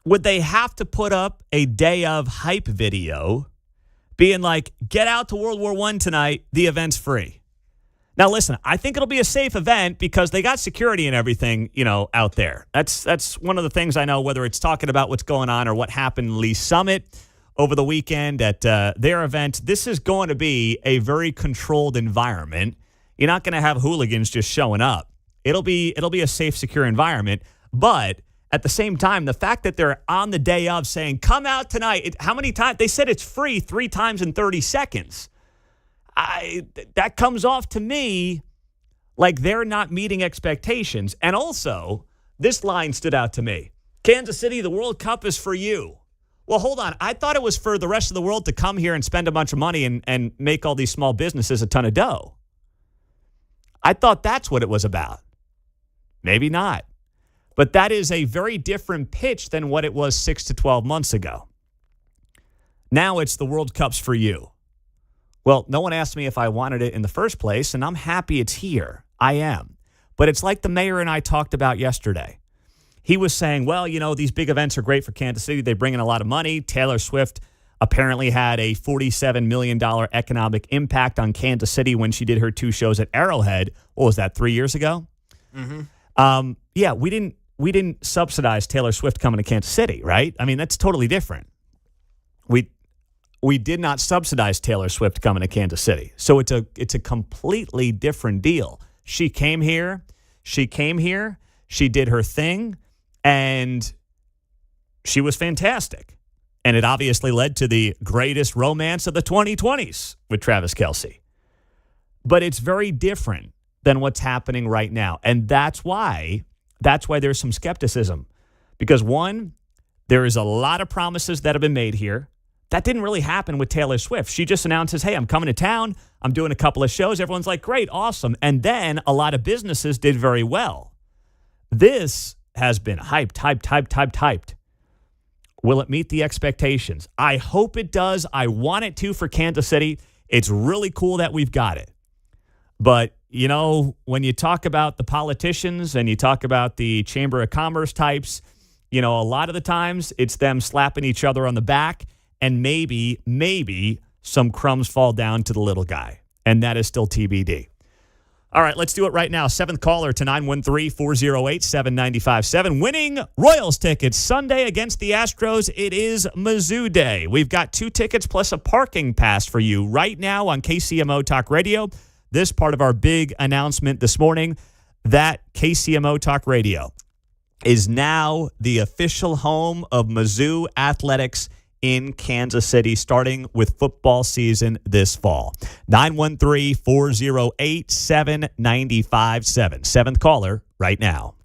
would they have to put up a day of hype video being like, get out to World War I tonight, the event's free? Now, listen, I think it'll be a safe event because they got security and everything, out there. That's one of the things I know, whether it's talking about what's going on or what happened in Lee Summit over the weekend at their event. This is going to be a very controlled environment. You're not going to have hooligans just showing up. It'll be a safe, secure environment. But at the same time, the fact that they're on the day of saying, come out tonight. How many times? They said it's free 3 times in 30 seconds. That comes off to me like they're not meeting expectations. And also, this line stood out to me. Kansas City, the World Cup is for you. Well, hold on. I thought it was for the rest of the world to come here and spend a bunch of money and make all these small businesses a ton of dough. I thought that's what it was about. Maybe not. But that is a very different pitch than what it was 6 to 12 months ago. Now it's the World Cup's for you. Well, no one asked me if I wanted it in the first place, and I'm happy it's here. I am. But it's like the mayor and I talked about yesterday. He was saying, well, these big events are great for Kansas City. They bring in a lot of money. Taylor Swift apparently had a $47 million economic impact on Kansas City when she did her 2 shows at Arrowhead. What was that, 3 years ago? Mm-hmm. Yeah, we didn't subsidize Taylor Swift coming to Kansas City, right? I mean, that's totally different. We did not subsidize Taylor Swift coming to Kansas City. So it's a completely different deal. She came here, she did her thing, and she was fantastic. And it obviously led to the greatest romance of the 2020s with Travis Kelce. But it's very different than what's happening right now. And that's why there's some skepticism. Because one, there is a lot of promises that have been made here. That didn't really happen with Taylor Swift. She just announces, hey, I'm coming to town. I'm doing a couple of shows. Everyone's like, great, awesome. And then a lot of businesses did very well. This has been hyped. Will it meet the expectations? I hope it does. I want it to for Kansas City. It's really cool that we've got it. But, you know, when you talk about the politicians and you talk about the Chamber of Commerce types, you know, a lot of the times it's them slapping each other on the back and maybe some crumbs fall down to the little guy. And that is still TBD. All right, let's do it right now. 7th caller to 913-408-7957. Winning Royals tickets Sunday against the Astros. It is Mizzou Day. We've got 2 tickets plus a parking pass for you right now on KCMO Talk Radio. This part of our big announcement this morning, that KCMO Talk Radio is now the official home of Mizzou Athletics in Kansas City, starting with football season this fall. 913-408-7957. 7th caller right now.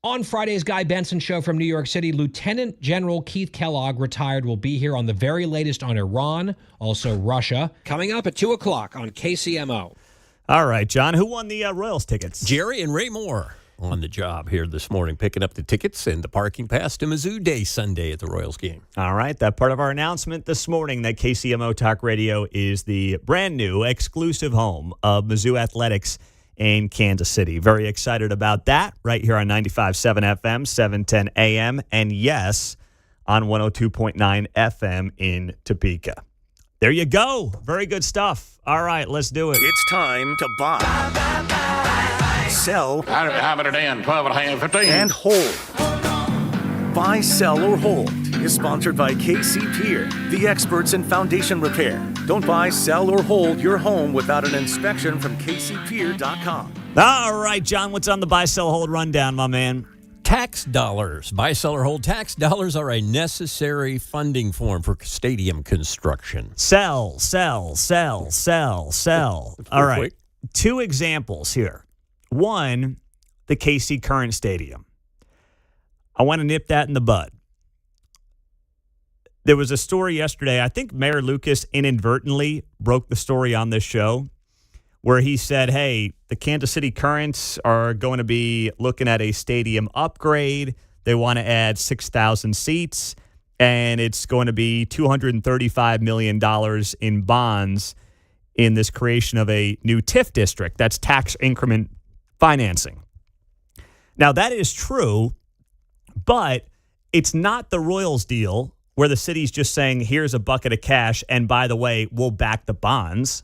On Friday's Guy Benson Show from New York City, Lieutenant General Keith Kellogg, retired, will be here on the very latest on Iran, also Russia, coming up at 2 o'clock on KCMO. All right, John, who won the Royals tickets? Jerry and Ray Moore on the job here this morning, picking up the tickets and the parking pass to Mizzou Day Sunday at the Royals game. All right, that part of our announcement this morning that KCMO Talk Radio is the brand new exclusive home of Mizzou Athletics in Kansas City. Very excited about that right here on 95.7 FM, 710 AM, and yes, on 102.9 FM in Topeka. There you go. Very good stuff. All right, let's do it. It's time to buy, sell, How about a damn 12 and a half, 15? and hold. Buy, sell, or hold is sponsored by KC Pier, the experts in foundation repair. Don't buy, sell, or hold your home without an inspection from kcpier.com. All right, John, what's on the buy, sell, hold rundown, my man? Tax dollars. Buy, sell, or hold. Tax dollars are a necessary funding form for stadium construction. Sell. All right. Two examples here. One, the KC Current Stadium. I want to nip that in the bud. There was a story yesterday. I think Mayor Lucas inadvertently broke the story on this show where he said, hey, the Kansas City Currents are going to be looking at a stadium upgrade. They want to add 6,000 seats, and it's going to be $235 million in bonds in this creation of a new TIF district. That's tax increment financing. Now, that is true, but it's not the Royals deal where the city's just saying, here's a bucket of cash, and by the way, we'll back the bonds.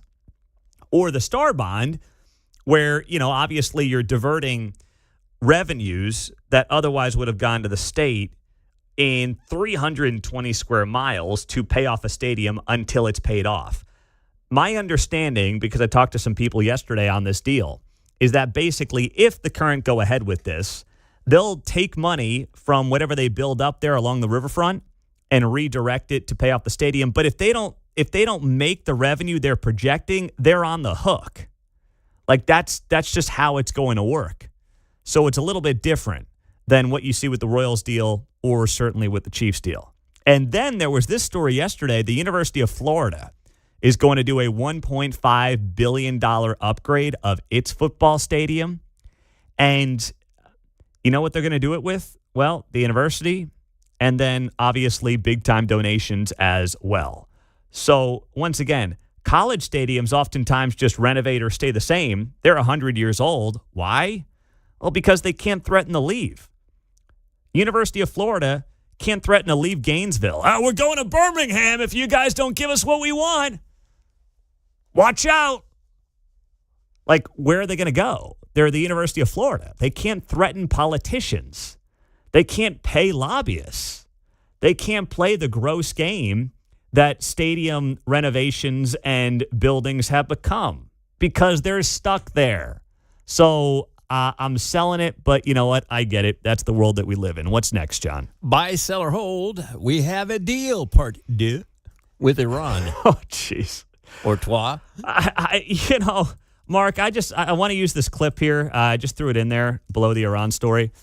Or the Star Bond, where, obviously you're diverting revenues that otherwise would have gone to the state in 320 square miles to pay off a stadium until it's paid off. My understanding, because I talked to some people yesterday on this deal, is that basically if the Current go ahead with this, they'll take money from whatever they build up there along the riverfront and redirect it to pay off the stadium. But if they don't make the revenue they're projecting, they're on the hook. Like that's just how it's going to work. So it's a little bit different than what you see with the Royals deal or certainly with the Chiefs deal. And then there was this story yesterday. The University of Florida is going to do a $1.5 billion upgrade of its football stadium. And you know what they're going to do it with? Well, the university, and then obviously big-time donations as well. So once again, college stadiums oftentimes just renovate or stay the same. They're 100 years old. Why? Well, because they can't threaten to leave. University of Florida can't threaten to leave Gainesville. Oh, we're going to Birmingham if you guys don't give us what we want. Watch out. Like, where are they going to go? They're the University of Florida. They can't threaten politicians. They can't pay lobbyists. They can't play the gross game that stadium renovations and buildings have become because they're stuck there. So I'm selling it, but you know what? I get it. That's the world that we live in. What's next, John? Buy, sell, or hold. We have a deal, part deux, with Iran. Oh, jeez. Or trois. Mark, I want to use this clip here. I just threw it in there below the Iran story.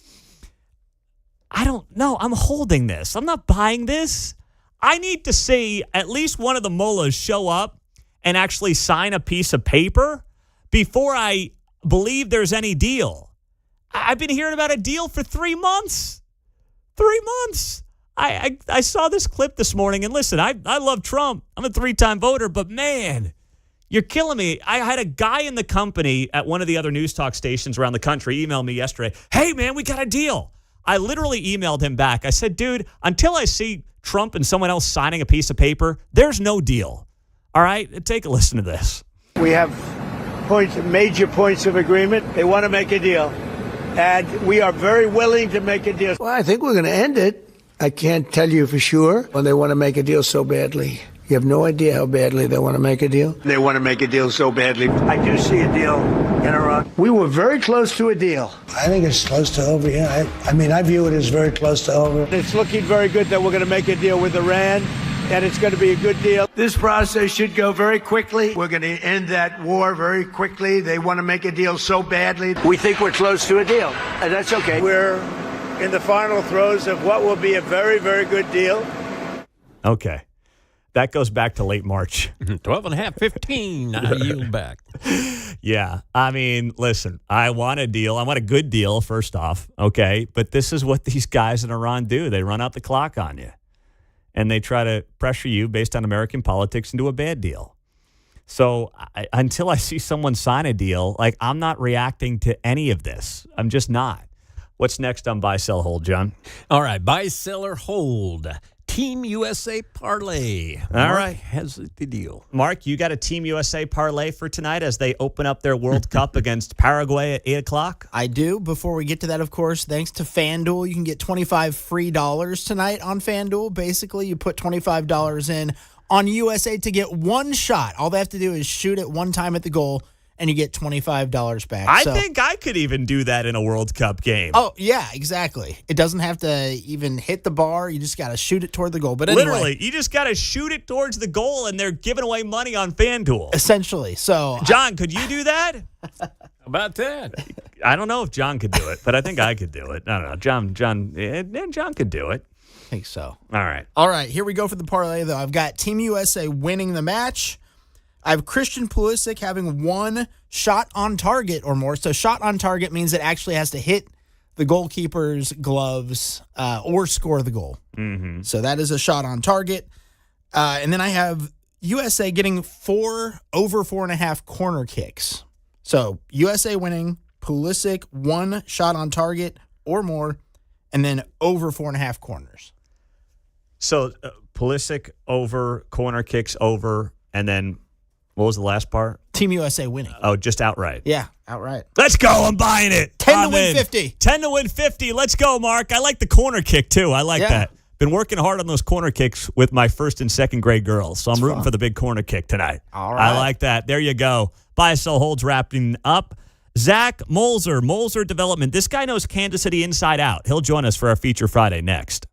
I don't know. I'm holding this. I'm not buying this. I need to see at least one of the mullahs show up and actually sign a piece of paper before I believe there's any deal. I've been hearing about a deal for 3 months. 3 months. I saw this clip this morning, and listen, I love Trump. I'm a 3-time voter, but man, you're killing me. I had a guy in the company at one of the other news talk stations around the country email me yesterday. Hey, man, we got a deal. I literally emailed him back. I said, dude, until I see Trump and someone else signing a piece of paper, there's no deal. All right? Take a listen to this. We have major points of agreement. They want to make a deal. And we are very willing to make a deal. Well, I think we're going to end it. I can't tell you for sure when they want to make a deal so badly. You have no idea how badly they want to make a deal. They want to make a deal so badly. I do see a deal in Iran. We were very close to a deal. I think it's close to over, yeah. I view it as very close to over. It's looking very good that we're going to make a deal with Iran, and it's going to be a good deal. This process should go very quickly. We're going to end that war very quickly. They want to make a deal so badly. We think we're close to a deal, and that's okay. We're in the final throes of what will be a very, very good deal. Okay. That goes back to late March. 12 and a half, 15. I yield back. Yeah. I mean, listen, I want a deal. I want a good deal, first off. Okay. But this is what these guys in Iran do. They run out the clock on you. And they try to pressure you based on American politics into a bad deal. So until I see someone sign a deal, like, I'm not reacting to any of this. I'm just not. What's next on Buy, Sell, Hold, John? All right. Buy, sell, or hold. Team USA parlay. All right. Has the deal. Mark, you got a Team USA parlay for tonight as they open up their World Cup against Paraguay at 8 o'clock? I do. Before we get to that, of course, thanks to FanDuel, you can get $25 free tonight on FanDuel. Basically, you put $25 in on USA to get one shot. All they have to do is shoot it one time at the goal, and you get $25 back. I think I could even do that in a World Cup game. Oh, yeah, exactly. It doesn't have to even hit the bar. You just got to shoot it toward the goal. But anyway, literally, you just got to shoot it towards the goal, and they're giving away money on FanDuel. Essentially. So, John, could you do that? How about that? I don't know if John could do it, but I think I could do it. I don't know. John could do it. I think so. All right, here we go for the parlay, though. I've got Team USA winning the match. I have Christian Pulisic having one shot on target or more. So shot on target means it actually has to hit the goalkeeper's gloves or score the goal. Mm-hmm. So that is a shot on target. And then I have USA getting over 4.5 corner kicks. So USA winning, Pulisic one shot on target or more, and then over 4.5 corners. So Pulisic over, corner kicks over, and then what was the last part? Team USA winning. Oh, just outright. Yeah, outright. Let's go. I'm buying it. 10 to win 50. 10 to win 50. Let's go, Mark. I like the corner kick, too. I like that. Been working hard on those corner kicks with my first and second grade girls, so I'm rooting for the big corner kick tonight. All right. I like that. There you go. Buy, sell, holds wrapping up. Zach Molzer Development. This guy knows Kansas City inside out. He'll join us for our Feature Friday next.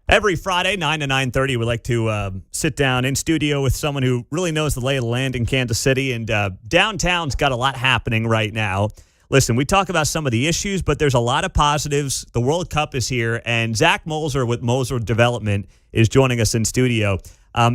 Every Friday, 9 to 9:30, we like to sit down in studio with someone who really knows the lay of the land in Kansas City, and downtown's got a lot happening right now. Listen, we talk about some of the issues, but there's a lot of positives. The World Cup is here, and Zach Moser with Moser Development is joining us in studio.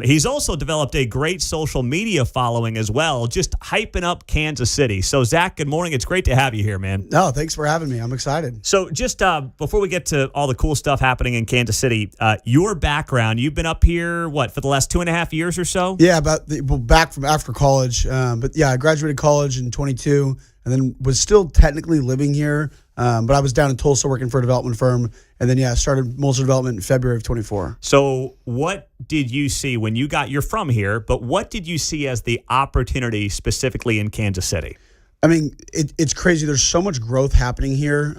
He's also developed a great social media following as well, just hyping up Kansas City. So, Zach, good morning. It's great to have you here, man. No, thanks for having me. I'm excited. So, just before we get to all the cool stuff happening in Kansas City, your background, you've been up here, for the last 2.5 years or so? Yeah, back from after college. But, yeah, I graduated college in 22 and then was still technically living here. But I was down in Tulsa working for a development firm. And then, yeah, I started Moser Development in February of 24. So what did you see when you're from here, but what did you see as the opportunity specifically in Kansas City? I mean, it's crazy. There's so much growth happening here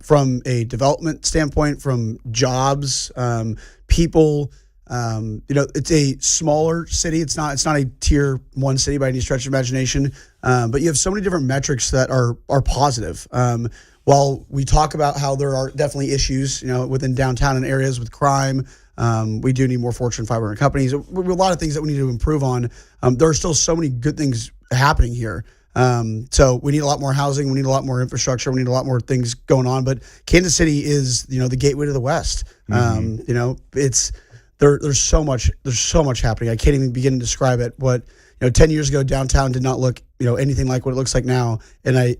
from a development standpoint, from jobs, people. It's a smaller city. It's not a tier 1 city by any stretch of imagination. But you have so many different metrics that are positive. While we talk about how there are definitely issues, within downtown and areas with crime, we do need more Fortune 500 companies. A lot of things that we need to improve on. There are still so many good things happening here. So we need a lot more housing. We need a lot more infrastructure. We need a lot more things going on. But Kansas City is, the gateway to the West. It's there's so much happening. I can't even begin to describe it. 10 years ago, downtown did not look, anything like what it looks like now. And I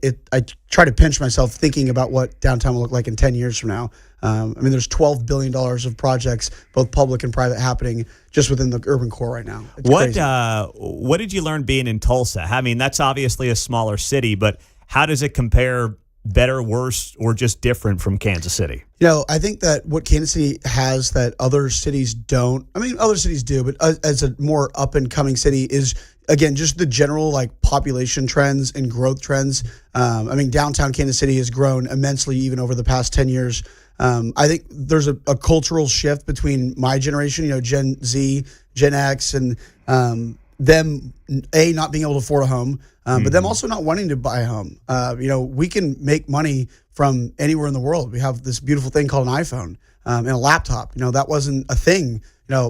try to pinch myself thinking about what downtown will look like in 10 years from now. There's $12 billion of projects, both public and private, happening just within the urban core right now. It's crazy. What did you learn being in Tulsa? I mean, that's obviously a smaller city, but how does it compare better, worse, or just different from Kansas City? I think that what Kansas City has that other cities don't, other cities do, but as a more up-and-coming city is, again, just the general population trends and growth trends. Downtown Kansas City has grown immensely even over the past 10 years. I think there's a cultural shift between my generation, Gen Z, Gen X, and them, not being able to afford a home, but them also not wanting to buy a home. We can make money from anywhere in the world. We have this beautiful thing called an iPhone and a laptop. That wasn't a thing,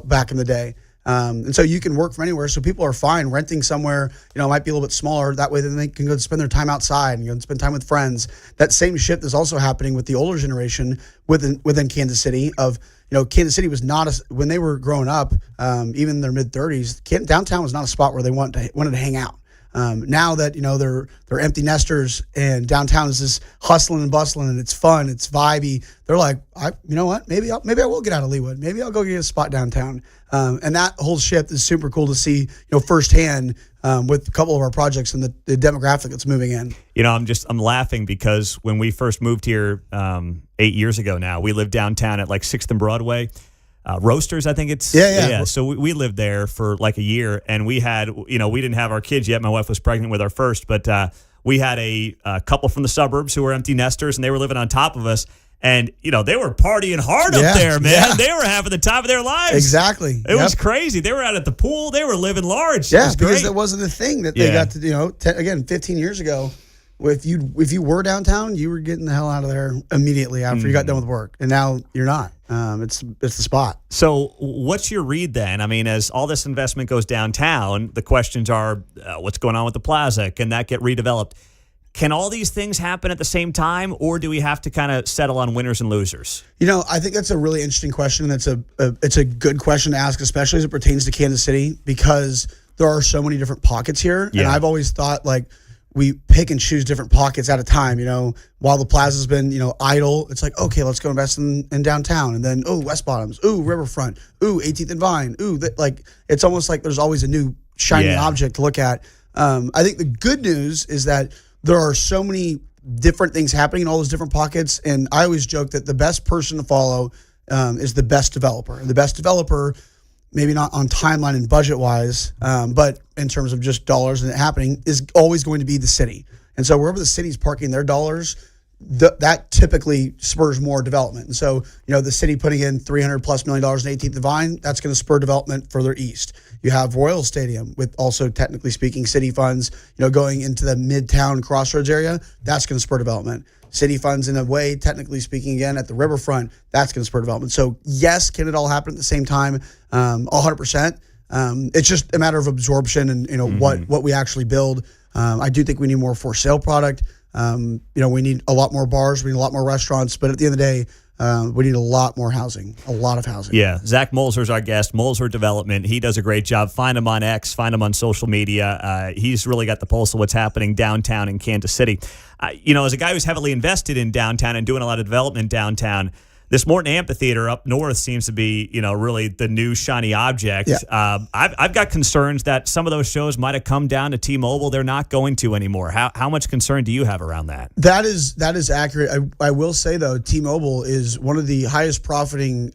back in the day. And so you can work from anywhere. So people are fine renting somewhere, might be a little bit smaller. That way then they can go spend their time outside and spend time with friends. That same shift is also happening with the older generation within Kansas City of, Kansas City was not, when they were growing up, even in their mid-30s, downtown was not a spot where they wanted to hang out. Now that, they're empty nesters and downtown is just hustling and bustling and it's fun, it's vibey. They're like, you know what? Maybe I will get out of Leawood. Maybe I'll go get a spot downtown. And that whole shift is super cool to see, firsthand with a couple of our projects and the demographic that's moving in. I'm laughing because when we first moved here 8 years ago now, we lived downtown at 6th and Broadway. Roasters, I think it's. Yeah. So we lived there for a year, and we had, we didn't have our kids yet. My wife was pregnant with our first, but we had a couple from the suburbs who were empty nesters, and they were living on top of us. And, they were partying hard up there, man. Yeah. They were having the time of their lives. Exactly. It was crazy. They were out at the pool. They were living large. Yeah, because that wasn't a thing that they got to, again, 15 years ago. If you were downtown, you were getting the hell out of there immediately after you got done with work. And now you're not. It's the spot. So what's your read then? As all this investment goes downtown, the questions are, what's going on with the plaza? Can that get redeveloped? Can all these things happen at the same time, or do we have to kind of settle on winners and losers? I think that's a really interesting question. It's a good question to ask, especially as it pertains to Kansas City, because there are so many different pockets here. Yeah. And I've always thought we pick and choose different pockets at a time. While the plaza's been, idle, it's okay, let's go invest in downtown. And then, West Bottoms, Riverfront, 18th and Vine, it's almost like there's always a new shiny object to look at. I think the good news is that there are so many different things happening in all those different pockets. And I always joke that the best person to follow is the best developer. And the best developer, maybe not on timeline and budget-wise, but in terms of just dollars and it happening, is always going to be the city. And so wherever the city's parking their dollars, that typically spurs more development. And so, the city putting in $300+ million in 18th and Vine, that's going to spur development further east. You have Royal Stadium with also, technically speaking, city funds, going into the Midtown Crossroads area. That's going to spur development. city funds in a way, technically speaking, again, at the riverfront, that's going to spur development. So, yes, can it all happen at the same time? 100%. It's just a matter of absorption and, what we actually build. I do think we need more for sale product. We need a lot more bars. We need a lot more restaurants. But at the end of the day, we need a lot more housing, a lot of housing. Yeah. Zach Molzer's our guest, Molzer Development. He does a great job. Find him on X, find him on social media. He's really got the pulse of what's happening downtown in Kansas City. As a guy who's heavily invested in downtown and doing a lot of development downtown, this Morton Amphitheater up north seems to be, really the new shiny object. Yeah. I've got concerns that some of those shows might have come down to T-Mobile. They're not going to anymore. How much concern do you have around that? That is accurate. I will say, though, T-Mobile is one of the highest profiting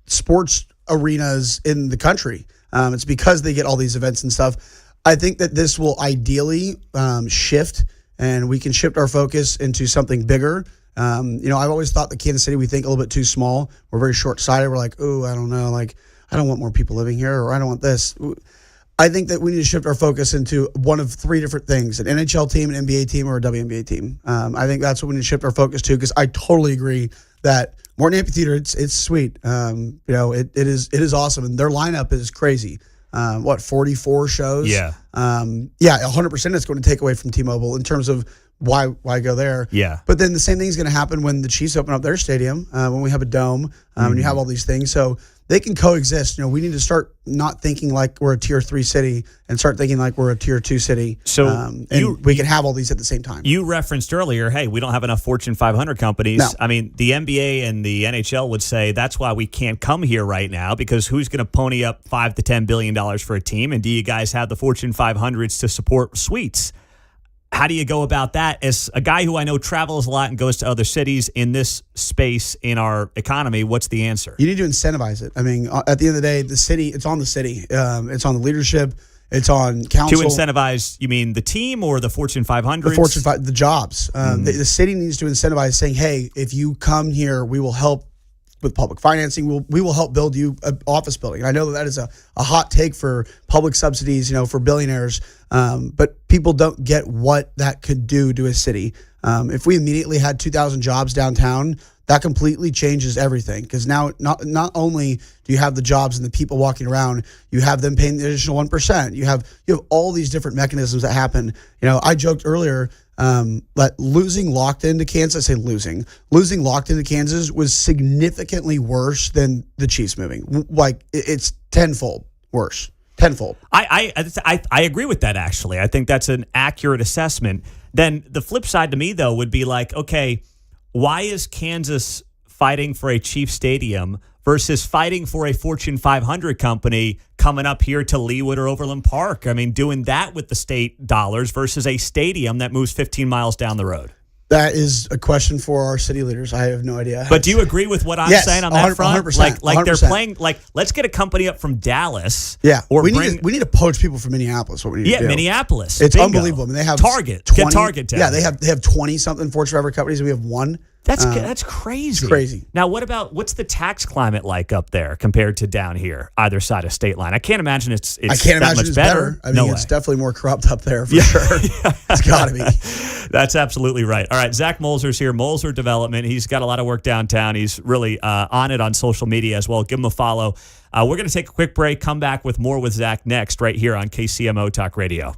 sports arenas in the country. It's because they get all these events and stuff. I think that this will ideally shift, and we can shift our focus into something bigger. I've always thought that Kansas City, we think a little bit too small. We're very short-sighted. We're like, oh, I don't know. Like, I don't want more people living here, or I don't want this. I think that we need to shift our focus into one of three different things: an NHL team, an NBA team, or a WNBA team. I think that's what we need to shift our focus to, because I totally agree that Morton Amphitheater, it's sweet. It is awesome, and their lineup is crazy. 44 shows? Yeah. 100% it's going to take away from T-Mobile in terms of why go there? Yeah. But then the same thing is going to happen when the Chiefs open up their stadium, when we have a dome, and you have all these things. So they can coexist. We need to start not thinking like we're a tier 3 city and start thinking like we're a tier 2 city. So we can have all these at the same time. You referenced earlier, hey, we don't have enough Fortune 500 companies. No. I mean, the NBA and the NHL would say that's why we can't come here right now, because who's going to pony up $5 to $10 billion for a team? And do you guys have the Fortune 500s to support suites? How do you go about that? As a guy who I know travels a lot and goes to other cities in this space in our economy, what's the answer? You need to incentivize it. I mean, at the end of the day, the city, it's on the city. It's on the leadership. It's on council. To incentivize, you mean the team or the Fortune 500? The Fortune 500, the jobs. The city needs to incentivize, saying, hey, if you come here, we will help with public financing. We will help build you an office building. And I know that is a hot take for public subsidies, for billionaires. But people don't get what that could do to a city. If we immediately had 2,000 jobs downtown, that completely changes everything. Because now not only do you have the jobs and the people walking around, you have them paying the additional 1%. You have all these different mechanisms that happen. I joked earlier that losing locked into Kansas, losing locked into Kansas was significantly worse than the Chiefs moving. Like, it's tenfold worse. Tenfold. I agree with that, actually. I think that's an accurate assessment. Then the flip side to me, though, would be like, okay, why is Kansas fighting for a Chiefs stadium versus fighting for a Fortune 500 company coming up here to Leawood or Overland Park? I mean, doing that with the state dollars versus a stadium that moves 15 miles down the road. That is a question for our city leaders. I have no idea. But do you agree with what I'm saying on that front? 100%, like they're 100%. playing, like, let's get a company up from Dallas. Yeah, or we need to poach people from Minneapolis. What we need to do. Minneapolis. It's Bingo. unbelievable. I mean, they have Target. 20, Get Target down. Yeah, they have 20 something Fortune 500 companies, and we have one. That's crazy. It's crazy. Now, what's the tax climate like up there compared to down here, either side of state line? I can't imagine it's I can't that imagine much it's better. I mean, it's definitely more corrupt up there for sure. It's got to be. That's absolutely right. All right, Zach Molzer's here, Molzer Development. He's got a lot of work downtown. He's really on it on social media as well. Give him a follow. We're going to take a quick break, come back with more with Zach next, right here on KCMO Talk Radio.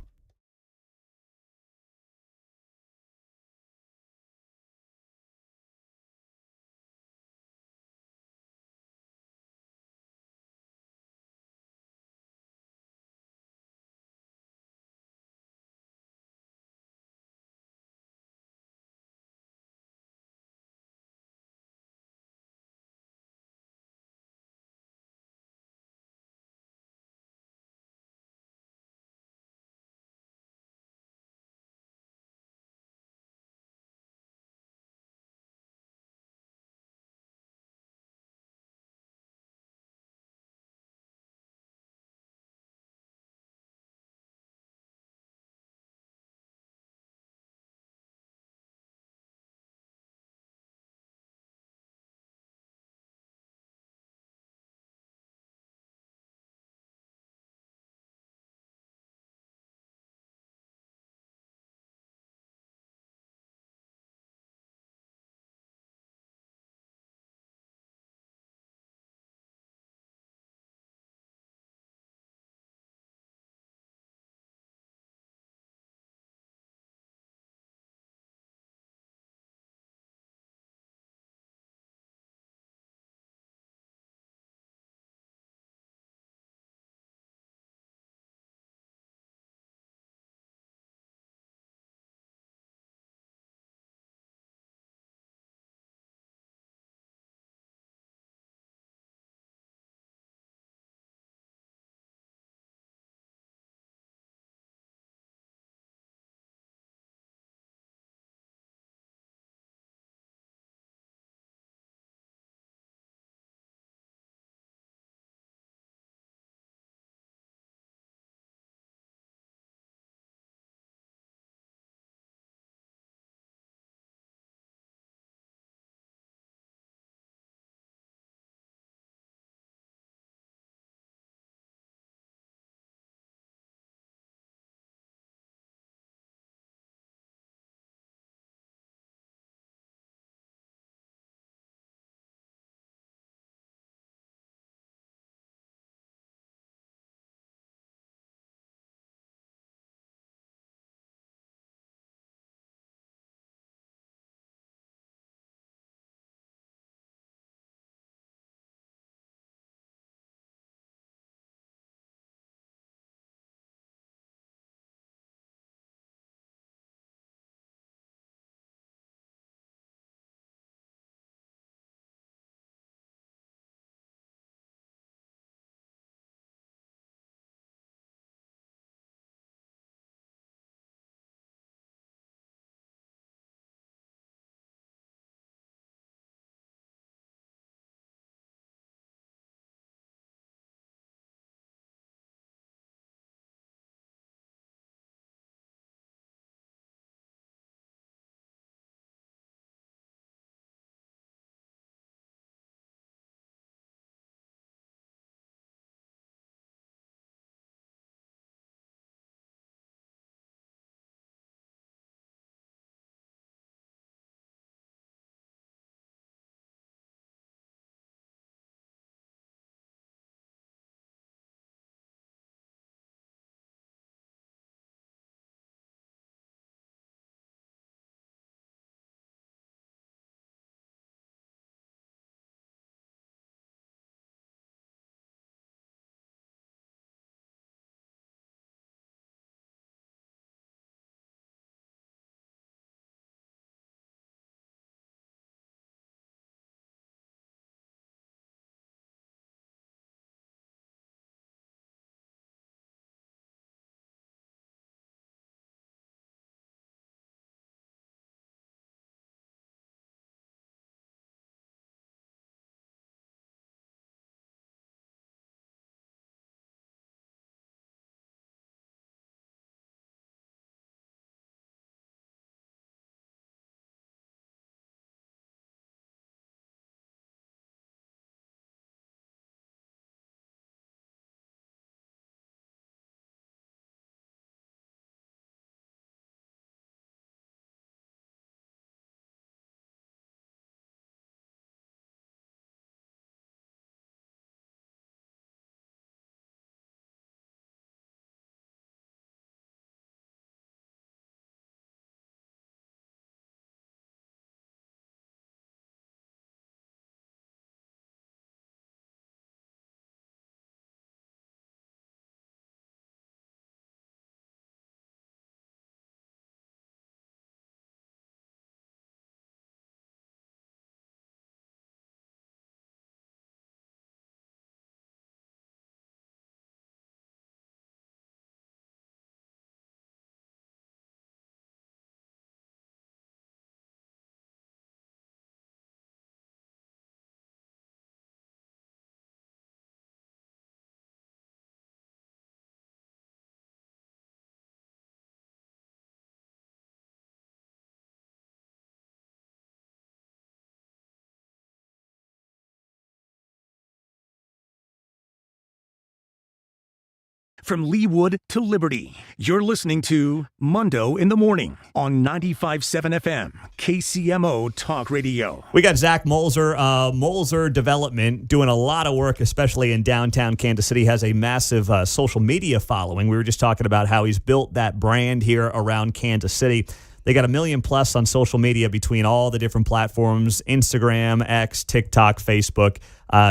from Leawood to Liberty. You're listening to Mundo in the Morning on 95.7 FM, KCMO Talk Radio. We got Zach Molzer, Molzer Development, doing a lot of work, especially in downtown Kansas City. Has a massive social media following. We were just talking about how he's built that brand here around Kansas City. They got 1 million plus on social media between all the different platforms, Instagram, X, TikTok, Facebook.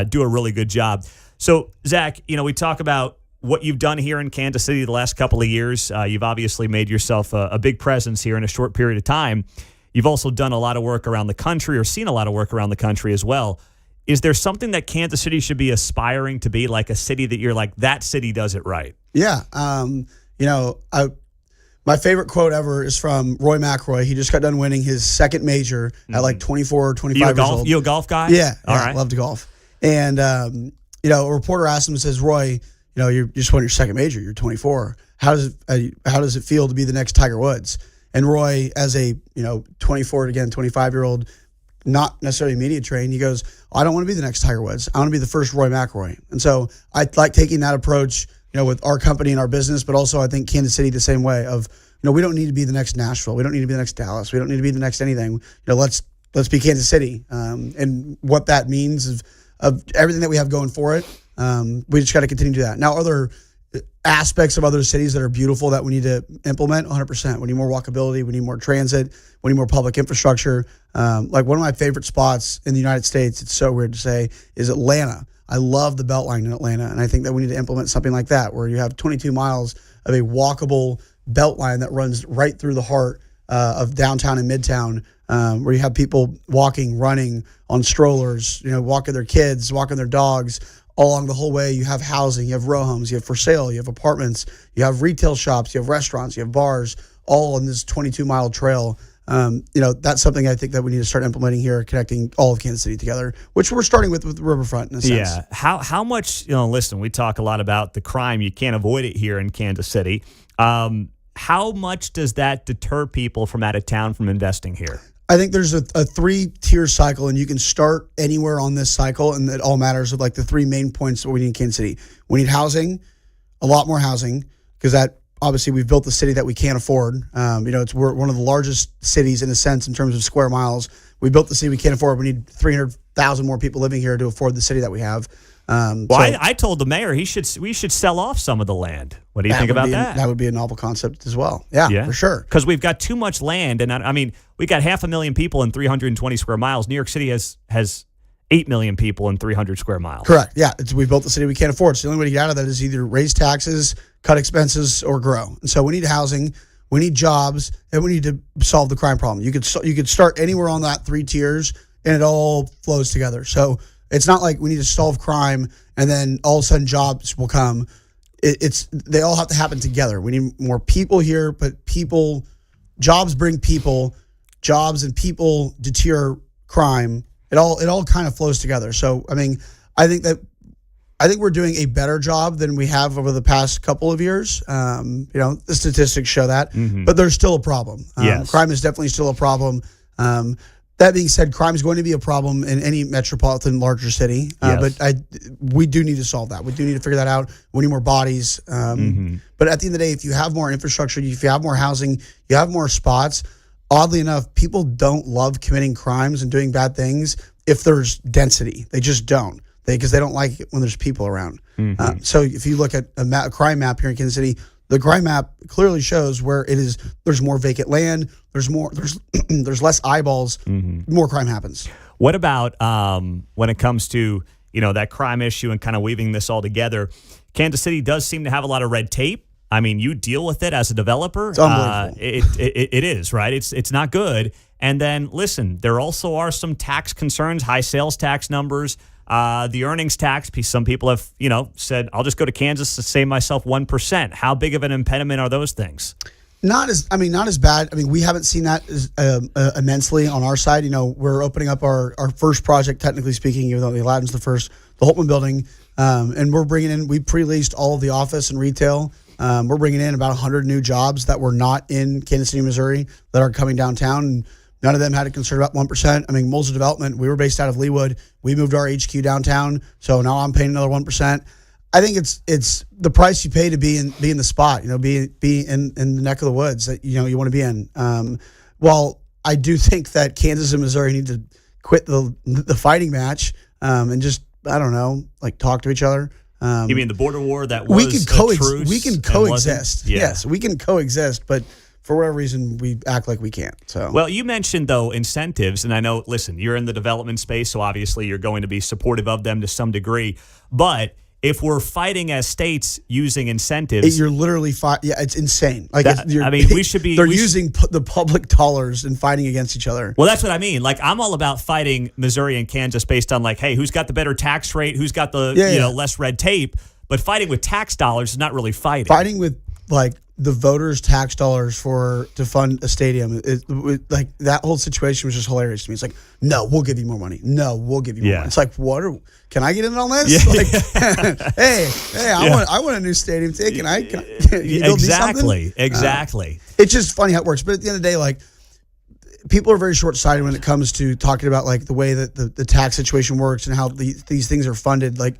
Do a really good job. So, Zach, we talk about what you've done here in Kansas City the last couple of years. You've obviously made yourself a big presence here in a short period of time. You've also done a lot of work around the country, or seen a lot of work around the country as well. Is there something that Kansas City should be aspiring to be, like a city that you're like, that city does it right? Yeah. My favorite quote ever is from Roy McIlroy. He just got done winning his second major at like 24 or 25 years old. You a golf guy? Yeah. All right. Love to golf. And, a reporter asked him, says, Roy, you just won your second major. You're 24. How does it feel to be the next Tiger Woods? And Roy, as a 24 again 25-year-old, not necessarily media trained, he goes, I don't want to be the next Tiger Woods. I want to be the first Roy McIlroy. And so I like taking that approach, with our company and our business, but also I think Kansas City the same way of, we don't need to be the next Nashville. We don't need to be the next Dallas. We don't need to be the next anything. Let's be Kansas City. And what that means of everything that we have going for it. We just got to continue to do that. Now, other aspects of other cities that are beautiful that we need to implement, 100%. We need more walkability. We need more transit. We need more public infrastructure. Like one of my favorite spots in the United States, it's so weird to say, is Atlanta. I love the Beltline in Atlanta, and I think that we need to implement something like that, where you have 22 miles of a walkable Beltline that runs right through the heart of downtown and midtown, where you have people walking, running on strollers, walking their kids, walking their dogs. All along the whole way, you have housing, you have row homes, you have for sale, you have apartments, you have retail shops, you have restaurants, you have bars, all on this 22-mile trail. That's something I think that we need to start implementing here, connecting all of Kansas City together, which we're starting with Riverfront in a sense. Yeah. How much, listen, we talk a lot about the crime. You can't avoid it here in Kansas City. How much does that deter people from out of town from investing here? I think there's a 3-tier cycle, and you can start anywhere on this cycle, and it all matters with like the 3 main points that we need in Kansas City. We need housing, a lot more housing, because that obviously we've built the city that we can't afford. We're one of the largest cities in a sense in terms of square miles. We built the city we can't afford. We need 300,000 more people living here to afford the city that we have. I told the mayor we should sell off some of the land. What do you think about that? That would be a novel concept as well. Yeah, for sure. Because we've got too much land, and we got 500,000 people in 320 square miles. New York City has 8 million people in 300 square miles. Correct. Yeah, we built the city we can't afford. So the only way to get out of that is either raise taxes, cut expenses, or grow. And so we need housing, we need jobs, and we need to solve the crime problem. You could start anywhere on that 3 tiers, and it all flows together. So it's not like we need to solve crime and then all of a sudden jobs will come. They all have to happen together. We need more people here, but jobs bring people, jobs and people deter crime. It all kind of flows together. So I think we're doing a better job than we have over the past couple of years. The statistics show that, but there's still a problem. Yes. Crime is definitely still a problem. That being said, crime is going to be a problem in any metropolitan larger city, Yes. but we do need to solve that. We do need to figure that out. We need more bodies. But at the end of the day, if you have more infrastructure, if you have more housing, you have more spots, oddly enough, people don't love committing crimes and doing bad things if there's density. They just don't. Because they don't like it when there's people around. So if you look at a crime map here in Kansas City, the crime map clearly shows where it is. There's more vacant land. There's less eyeballs. More crime happens. What about when it comes to that crime issue and kind of weaving this all together? Kansas City does seem to have a lot of red tape. You deal with it as a developer. It's unbelievable. It is, right? It's not good. And then listen, there also are some tax concerns, high sales tax numbers. The earnings tax piece, some people have, said, I'll just go to Kansas to save myself 1%. How big of an impediment are those things? Not as bad. We haven't seen that as, immensely on our side. We're opening up our first project, technically speaking, even though the Aladdin's the first, the Holtman building. And we're bringing in, we pre-leased all of the office and retail. We're bringing in about 100 new jobs that were not in Kansas City, Missouri, that are coming downtown. And none of them had a concern about 1%. Molzer Development, we were based out of Leawood. We moved our HQ downtown, so now I'm paying another 1%. I think it's the price you pay to be in the spot. Be in the neck of the woods that you want to be in. While I do think that Kansas and Missouri need to quit the fighting match and just I don't know, like talk to each other. You mean the border war that was we can truce we can and coexist. wasn't? Yeah. Yes, we can coexist, but for whatever reason we act like we can't. So well, you mentioned though incentives, and I know. Listen, you're in the development space, so obviously you're going to be supportive of them to some degree. But if we're fighting as states using incentives, you're literally yeah, it's insane. Like we should be. They're using the public dollars and fighting against each other. Well, that's what I mean. Like I'm all about fighting Missouri and Kansas based on like, hey, who's got the better tax rate? Who's got the less red tape? But fighting with tax dollars is not really fighting. Fighting with like the voters' tax dollars to fund a stadium, like that whole situation was just hilarious to me. It's like, no, we'll give you more money. No, we'll give you more money. It's like, can I get in on this? Yeah. Like, hey, I want a new stadium ticket. Can I exactly. It's just funny how it works. But at the end of the day, like people are very short-sighted when it comes to talking about like the way that the tax situation works and how these things are funded. Like,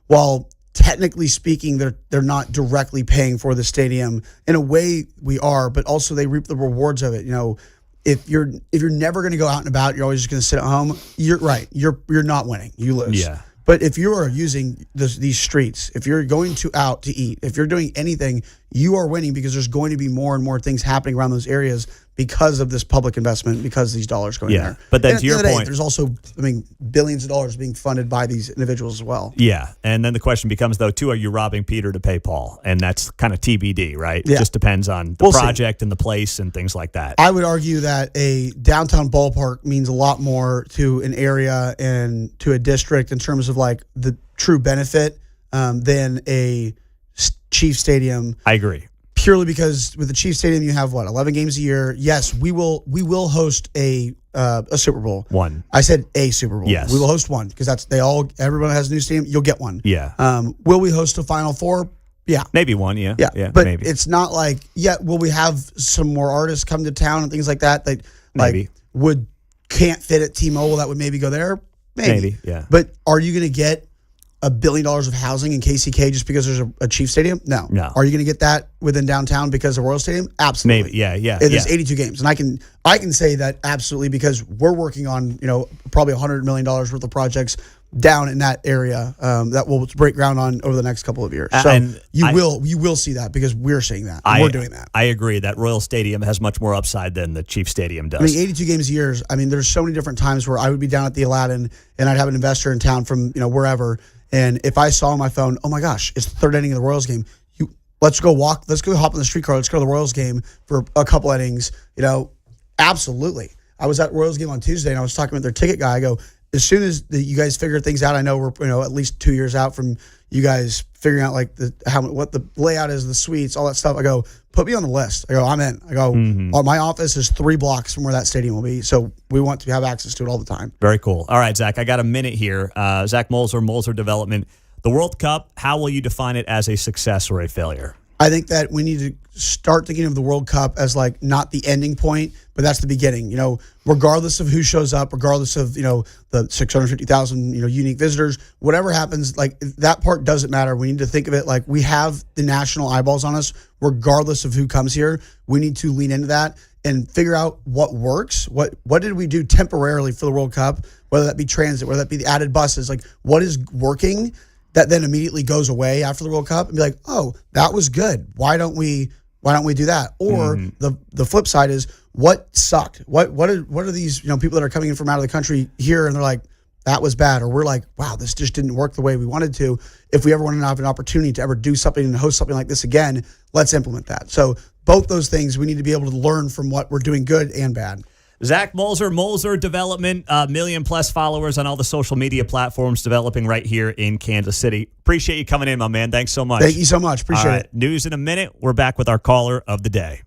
while technically speaking, they're not directly paying for the stadium. In a way, we are, but also they reap the rewards of it. If you're never going to go out and about, you're always just going to sit at home. You're right. You're not winning. You lose. Yeah. But if you are using these streets, if you're going out to eat, if you're doing anything, you are winning because there's going to be more and more things happening around those areas because of this public investment, because these dollars going in there. But then to your point, there's also, billions of dollars being funded by these individuals as well. Yeah. And then the question becomes, though, too, are you robbing Peter to pay Paul? And that's kind of TBD, right? Yeah. It just depends on the project and the place and things like that. I would argue that a downtown ballpark means a lot more to an area and to a district in terms of like the true benefit than a Chiefs stadium. I agree. Purely because with the Chiefs Stadium, you have 11 games a year. Yes, we will host a Super Bowl. One. I said a Super Bowl. Yes, we will host one because everyone has a new stadium. You'll get one. Yeah. Will we host a Final Four? Yeah. Maybe one. Yeah. But maybe. it's not like will we have some more artists come to town and things like that? That maybe can't fit at T-Mobile that would maybe go there. Maybe. Yeah. But are you going to get $1 billion of housing in KCK just because there's a Chiefs Stadium? No. Are you going to get that within downtown because of Royal Stadium? Absolutely. Maybe. Yeah. There's 82 games, and I can say that absolutely because we're working on probably $100 million worth of projects down in that area that we'll break ground on over the next couple of years. So you will see that because we're seeing that. And we're doing that. I agree that Royal Stadium has much more upside than the Chiefs Stadium does. 82 games a year. There's so many different times where I would be down at the Aladdin and I'd have an investor in town from wherever. And if I saw on my phone, oh my gosh, it's the third inning of the Royals game. Let's go hop on the streetcar. Let's go to the Royals game for a couple innings. Absolutely. I was at Royals game on Tuesday and I was talking with their ticket guy. I go, as soon as you guys figure things out, I know we're at least 2 years out from you guys figuring out like what the layout is, the suites, all that stuff. I go, put me on the list. I go, I'm in. I go, my office is 3 blocks from where that stadium will be, so we want to have access to it all the time. Very cool. All right, Zach, I got a minute here. Zach Molzer Development. The World Cup, how will you define it as a success or a failure? I think that we need to start thinking of the World Cup as like not the ending point, but that's the beginning. Regardless of who shows up, regardless of the 650,000 unique visitors, whatever happens, like that part doesn't matter. We need to think of it like we have the national eyeballs on us, regardless of who comes here. We need to lean into that and figure out what works. What did we do temporarily for the World Cup? Whether that be transit, whether that be the added buses, like what is working that then immediately goes away after the World Cup and be like, oh, that was good. Why don't we do that? Or the flip side is what sucked? What are these people that are coming in from out of the country here and they're like, that was bad, or we're like, wow, this just didn't work the way we wanted to. If we ever want to have an opportunity to ever do something and host something like this again, let's implement that. So both those things, we need to be able to learn from what we're doing good and bad. Zach Molzer Development, 1 million+ followers on all the social media platforms, developing right here in Kansas City. Appreciate you coming in, my man. Thanks so much. Thank you so much. Appreciate it. News in a minute. We're back with our caller of the day.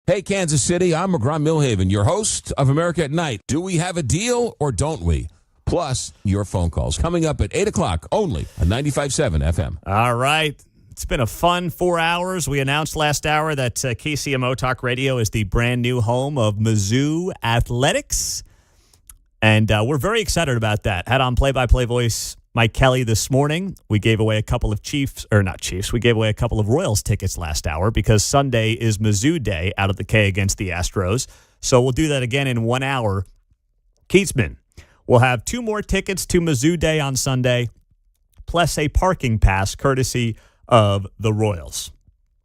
Hey, Kansas City, I'm McGraw Millhaven, your host of America at Night. Do we have a deal or don't we? Plus, your phone calls coming up at 8 o'clock only on 95.7 FM. All right. It's been a fun 4 hours. We announced last hour that KCMO Talk Radio is the brand new home of Mizzou Athletics. And we're very excited about that. Had on play-by-play voice Mike Kelly this morning. We gave away a couple of we gave away a couple of Royals tickets last hour because Sunday is Mizzou Day out of the K against the Astros. So we'll do that again in 1 hour. Keatsman will have 2 more tickets to Mizzou Day on Sunday, plus a parking pass courtesy of the Royals.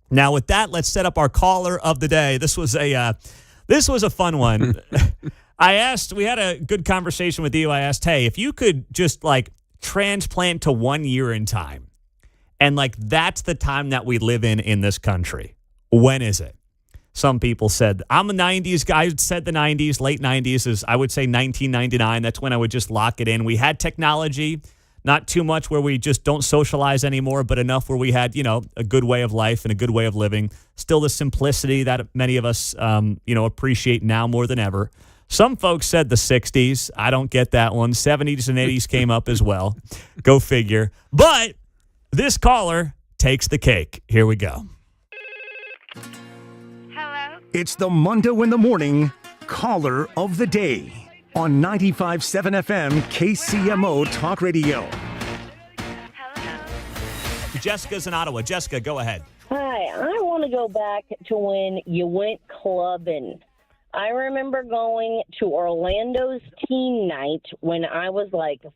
Now, with that, let's set up our caller of the day. This was a fun one. We had a good conversation with you. I asked, hey, if you could just transplant to 1 year in time, and that's the time that we live in this country, when is it? Some people said, I'm a 90s guy. I said the 90s, late 90s is, I would say 1999. That's when I would just lock it in. We had technology, not too much where we just don't socialize anymore, but enough where we had, a good way of life and a good way of living. Still the simplicity that many of us, appreciate now more than ever. Some folks said the 60s. I don't get that one. 70s and 80s came up as well. Go figure. But this caller takes the cake. Here we go. It's the Mundo in the Morning Caller of the Day on 95.7 FM KCMO Talk Radio. Jessica's in Ottawa. Jessica, go ahead. Hi, I want to go back to when you went clubbing. I remember going to Orlando's teen night when I was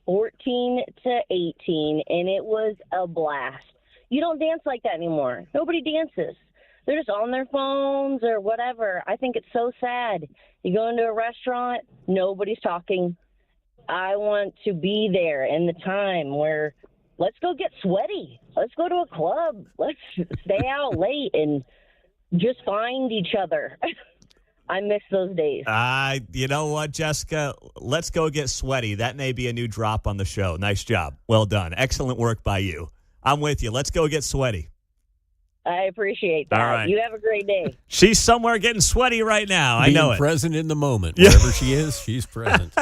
14 to 18, and it was a blast. You don't dance like that anymore. Nobody dances. They're just on their phones or whatever. I think it's so sad. You go into a restaurant, nobody's talking. I want to be there in the time where let's go get sweaty. Let's go to a club. Let's stay out late and just find each other. I miss those days. You know what, Jessica? Let's go get sweaty. That may be a new drop on the show. Nice job. Well done. Excellent work by you. I'm with you. Let's go get sweaty. I appreciate that. All right. You have a great day. She's somewhere getting sweaty right now. I know it. Present in the moment. Wherever she is, she's present.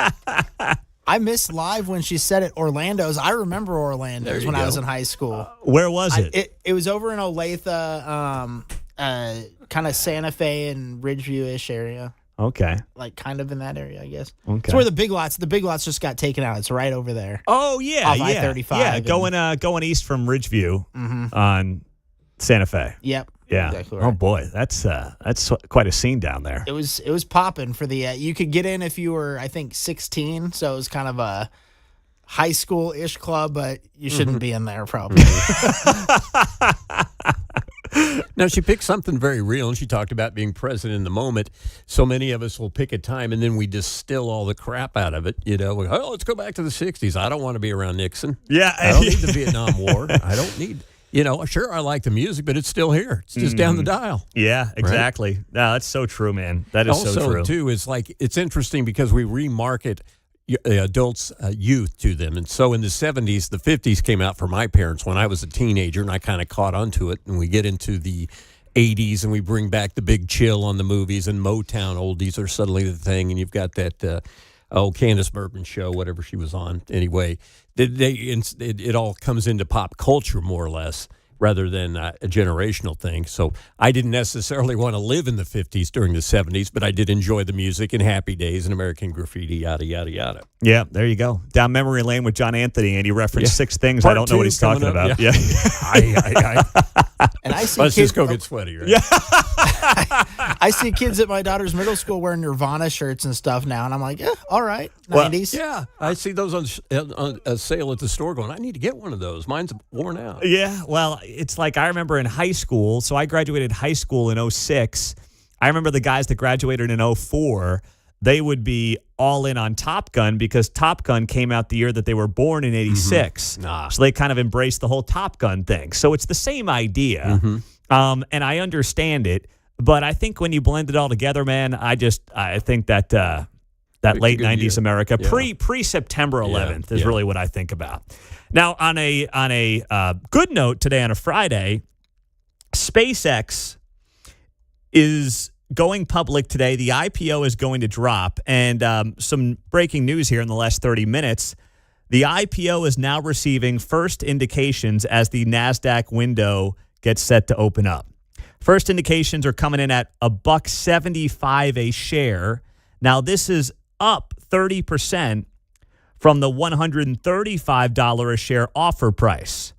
I miss live when she said it, Orlando's. I remember Orlando's when I was in high school. Where was it? It was over in Olathe, kind of Santa Fe and Ridgeview-ish area. Okay. Kind of in that area, I guess. Okay. It's where the Big Lots just got taken out. It's right over there. Oh, yeah. Off I-35. Yeah, going east from Ridgeview on Santa Fe. Yep. Yeah. Exactly right. Oh boy, that's quite a scene down there. It was popping for the you could get in if you were, I think, 16, so it was kind of a high school-ish club, but you shouldn't be in there probably. Now, she picked something very real, and she talked about being present in the moment. So many of us will pick a time, and then we distill all the crap out of it. Let's go back to the 60s. I don't want to be around Nixon. Yeah. I don't need the Vietnam War. I don't need... sure, I like the music, but it's still here. It's just down the dial. Yeah, exactly. Right? No, that's so true, man. That is also, so true. Too, it's interesting because we remarket adults' youth to them. And so in the 70s, the 50s came out for my parents when I was a teenager, and I kind of caught onto it. And we get into the 80s, and we bring back the big chill on the movies, and Motown oldies are suddenly the thing. And you've got that... Candace Bergman show, whatever she was on. Anyway, it all comes into pop culture more or less rather than a generational thing. So I didn't necessarily want to live in the 50s during the 70s, but I did enjoy the music and Happy Days and American Graffiti, yada, yada, yada. Yeah, there you go. Down memory lane with John Anthony, and he referenced 6 things. I don't know what he's talking about. Yeah. And I see Let's kids, just go get sweaty, right? Yeah. I see kids at my daughter's middle school wearing Nirvana shirts and stuff now, and I'm like, all right, 90s. Yeah, I see those on a sale at the store going, I need to get one of those. Mine's worn out. Yeah, well, it's like I remember in high school, so I graduated high school in 06. I remember the guys that graduated in 04, they would be all in on Top Gun because Top Gun came out the year that they were born in 86. So they kind of embraced the whole Top Gun thing. So it's the same idea, and I understand it. But I think when you blend it all together, man, I think that that late 90s America, pre September 11th is really what I think about. Now, on a good note today on a Friday, SpaceX is going public today. The IPO is going to drop. And some breaking news here in the last 30 minutes. The IPO is now receiving first indications as the NASDAQ window gets set to open up. First indications are coming in at $1.75 a share. Now, this is up 30% from the $135 a share offer price.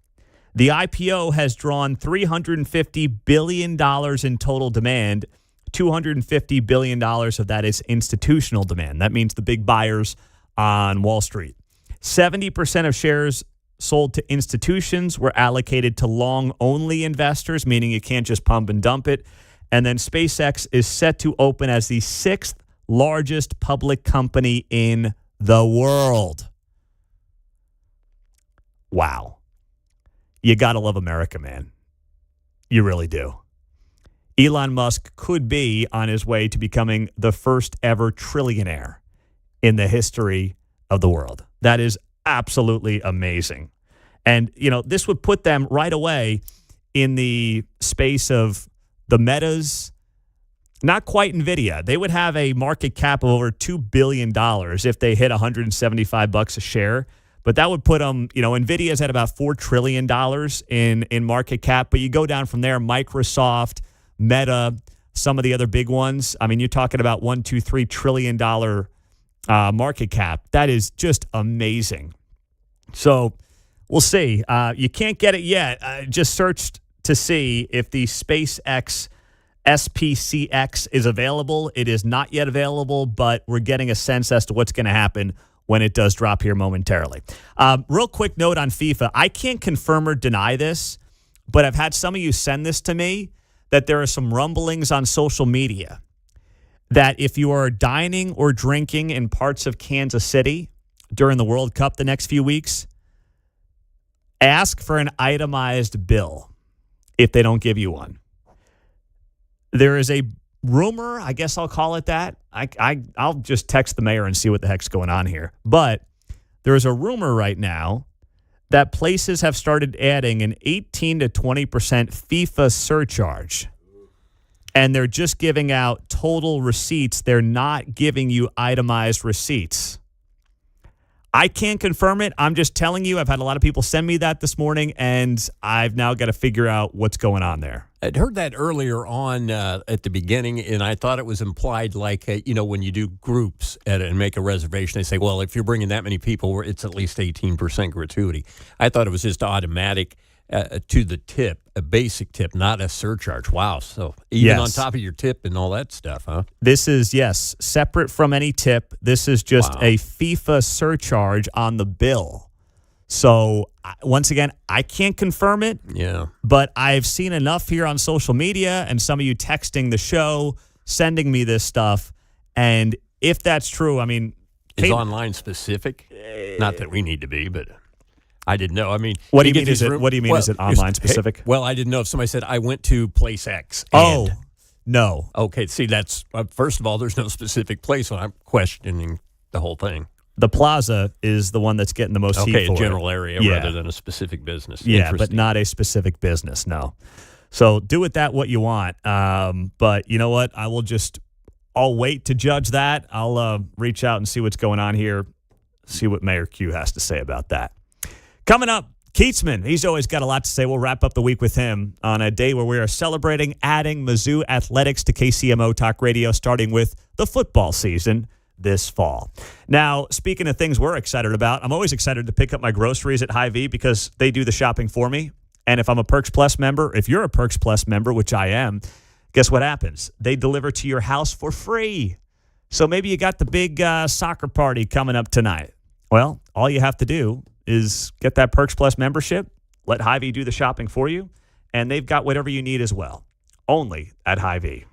The IPO has drawn $350 billion in total demand. $250 billion of that is institutional demand. That means the big buyers on Wall Street. 70% of shares sold to institutions were allocated to long-only investors, meaning you can't just pump and dump it. And then SpaceX is set to open as the 6th largest public company in the world. Wow. You got to love America, man. You really do. Elon Musk could be on his way to becoming the first ever trillionaire in the history of the world. That is absolutely amazing. And, this would put them right away in the space of the Metas, not quite NVIDIA. They would have a market cap of over $2 billion if they hit $175 a share. But that would put them, NVIDIA's at about $4 trillion in market cap. But you go down from there, Microsoft, Meta, some of the other big ones. I mean, you're talking about $1, $2, $3 trillion market cap. That is just amazing. So we'll see. You can't get it yet. I just searched to see if the SpaceX SPCX is available. It is not yet available, but we're getting a sense as to what's going to happen when it does drop here momentarily. Real quick note on FIFA. I can't confirm or deny this, but I've had some of you send this to me, that there are some rumblings on social media that if you are dining or drinking in parts of Kansas City during the World Cup the next few weeks, ask for an itemized bill if they don't give you one. There is a rumor, I guess I'll call it that. I'll just text the mayor and see what the heck's going on here. But there is a rumor right now that places have started adding an 18 to 20% FIFA surcharge. And they're just giving out total receipts. They're not giving you itemized receipts. I can't confirm it. I'm just telling you, I've had a lot of people send me that this morning, and I've now got to figure out what's going on there. I'd heard that earlier on at the beginning, and I thought it was implied like, when you do groups and make a reservation, they say, well, if you're bringing that many people, it's at least 18% gratuity. I thought it was just automatic to the tip, a basic tip, not a surcharge. Wow. So even on top of your tip and all that stuff, huh? This is, yes, separate from any tip. This is just a FIFA surcharge on the bill. So once again, I can't confirm it. Yeah. But I've seen enough here on social media and some of you texting the show, sending me this stuff. And if that's true, I mean, is online specific? Not that we need to be, but I didn't know. I mean, what do you mean? Is it online specific? Well, I didn't know if somebody said I went to place X. Oh, no. Okay. See, that's first of all, there's no specific place, so I'm questioning the whole thing. The plaza is the one that's getting the most heat for a general area rather than a specific business. Yeah, but not a specific business, no. So do with that what you want. But you know what? I'll wait to judge that. I'll reach out and see what's going on here, see what Mayor Q has to say about that. Coming up, Keatsman. He's always got a lot to say. We'll wrap up the week with him on a day where we are celebrating adding Mizzou athletics to KCMO Talk Radio, starting with the football season this fall. Now, speaking of things we're excited about, I'm always excited to pick up my groceries at Hy-Vee because they do the shopping for me. And if I'm a Perks Plus member, if you're a Perks Plus member, which I am, guess what happens? They deliver to your house for free. So maybe you got the big soccer party coming up tonight. Well, all you have to do is get that Perks Plus membership, let Hy-Vee do the shopping for you, and they've got whatever you need as well. Only at Hy-Vee.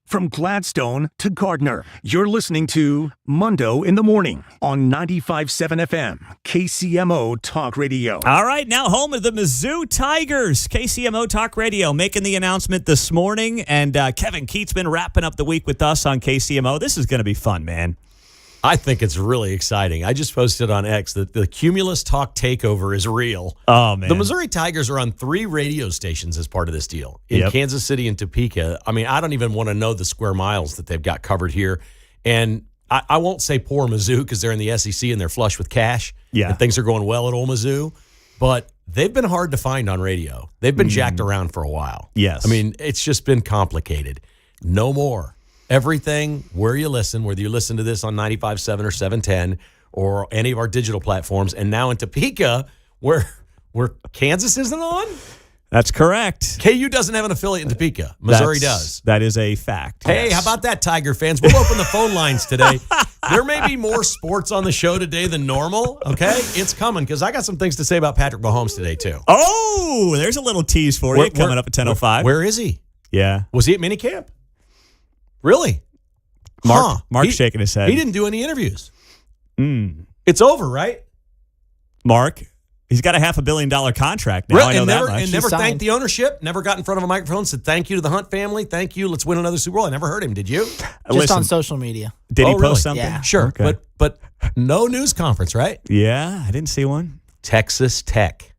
From Gladstone to Gardner, you're listening to Mundo in the Morning on 95.7 FM, KCMO Talk Radio. All right, now home of the Mizzou Tigers. KCMO Talk Radio making the announcement this morning, and Kevin Keatsman wrapping up the week with us on KCMO. This is going to be fun, man. I think it's really exciting. I just posted on X that the Cumulus Talk takeover is real. Oh, man. The Missouri Tigers are on 3 radio stations as part of this deal in Kansas City and Topeka. I mean, I don't even want to know the square miles that they've got covered here. And I won't say poor Mizzou because they're in the SEC and they're flush with cash. Yeah. And things are going well at Ole Mizzou. But they've been hard to find on radio. They've been jacked around for a while. Yes. I mean, it's just been complicated. No more. Everything where you listen, whether you listen to this on 95.7 or 710 or any of our digital platforms, and now in Topeka, where Kansas isn't on? That's correct. KU doesn't have an affiliate in Topeka. Missouri does. That is a fact. Hey, how about that, Tiger fans? We'll open the phone lines today. There may be more sports on the show today than normal, okay? It's coming because I got some things to say about Patrick Mahomes today, too. Oh, there's a little tease for you coming up at 10:05. Where is he? Yeah. Was he at minicamp? Really? Mark's shaking his head. He didn't do any interviews. It's over, right? Mark, he's got a $500 million contract now. Really? I know that much. And never thanked the ownership, never got in front of a microphone, said thank you to the Hunt family, thank you, let's win another Super Bowl. I never heard him. Did you? Just on social media. Did he post really? something? Yeah. Sure, Okay. but no news conference, right? Yeah, I didn't see one. Texas Tech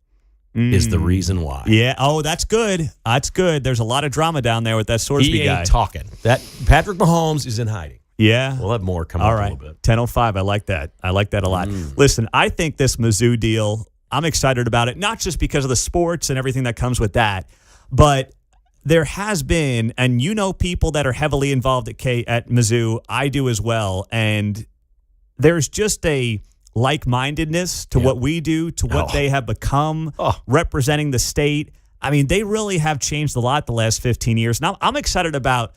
is the reason why. Yeah. Oh, that's good. That's good. There's a lot of drama down there with that Sorsby He guy. ain't talking. That Patrick Mahomes is in hiding. Yeah. We'll have more come All up right. a little bit. 10:05. I like that. I like that a lot. Listen, I think this Mizzou deal, I'm excited about it, not just because of the sports and everything that comes with that, but there has been, and you know people that are heavily involved at Mizzou, I do as well, and there's just a like-mindedness to what we do, to what they have become, representing the state. I mean, they really have changed a lot the last 15 years. Now, I'm excited about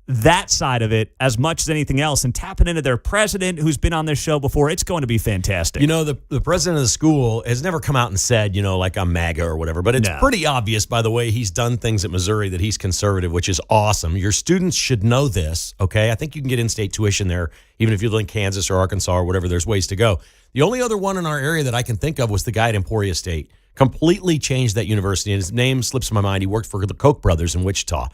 that side of it as much as anything else, and tapping into their president who's been on this show before. It's going to be fantastic. You know, the president of the school has never come out and said, you know, like I'm MAGA or whatever, but it's pretty obvious by the way he's done things at Missouri that he's conservative, which is awesome. Your students should know this, okay? I think you can get in-state tuition there, even if you live in Kansas or Arkansas or whatever. There's ways to go. The only other one in our area that I can think of was the guy at Emporia State. Completely changed that university, and his name slips my mind. He worked for the Koch brothers in Wichita.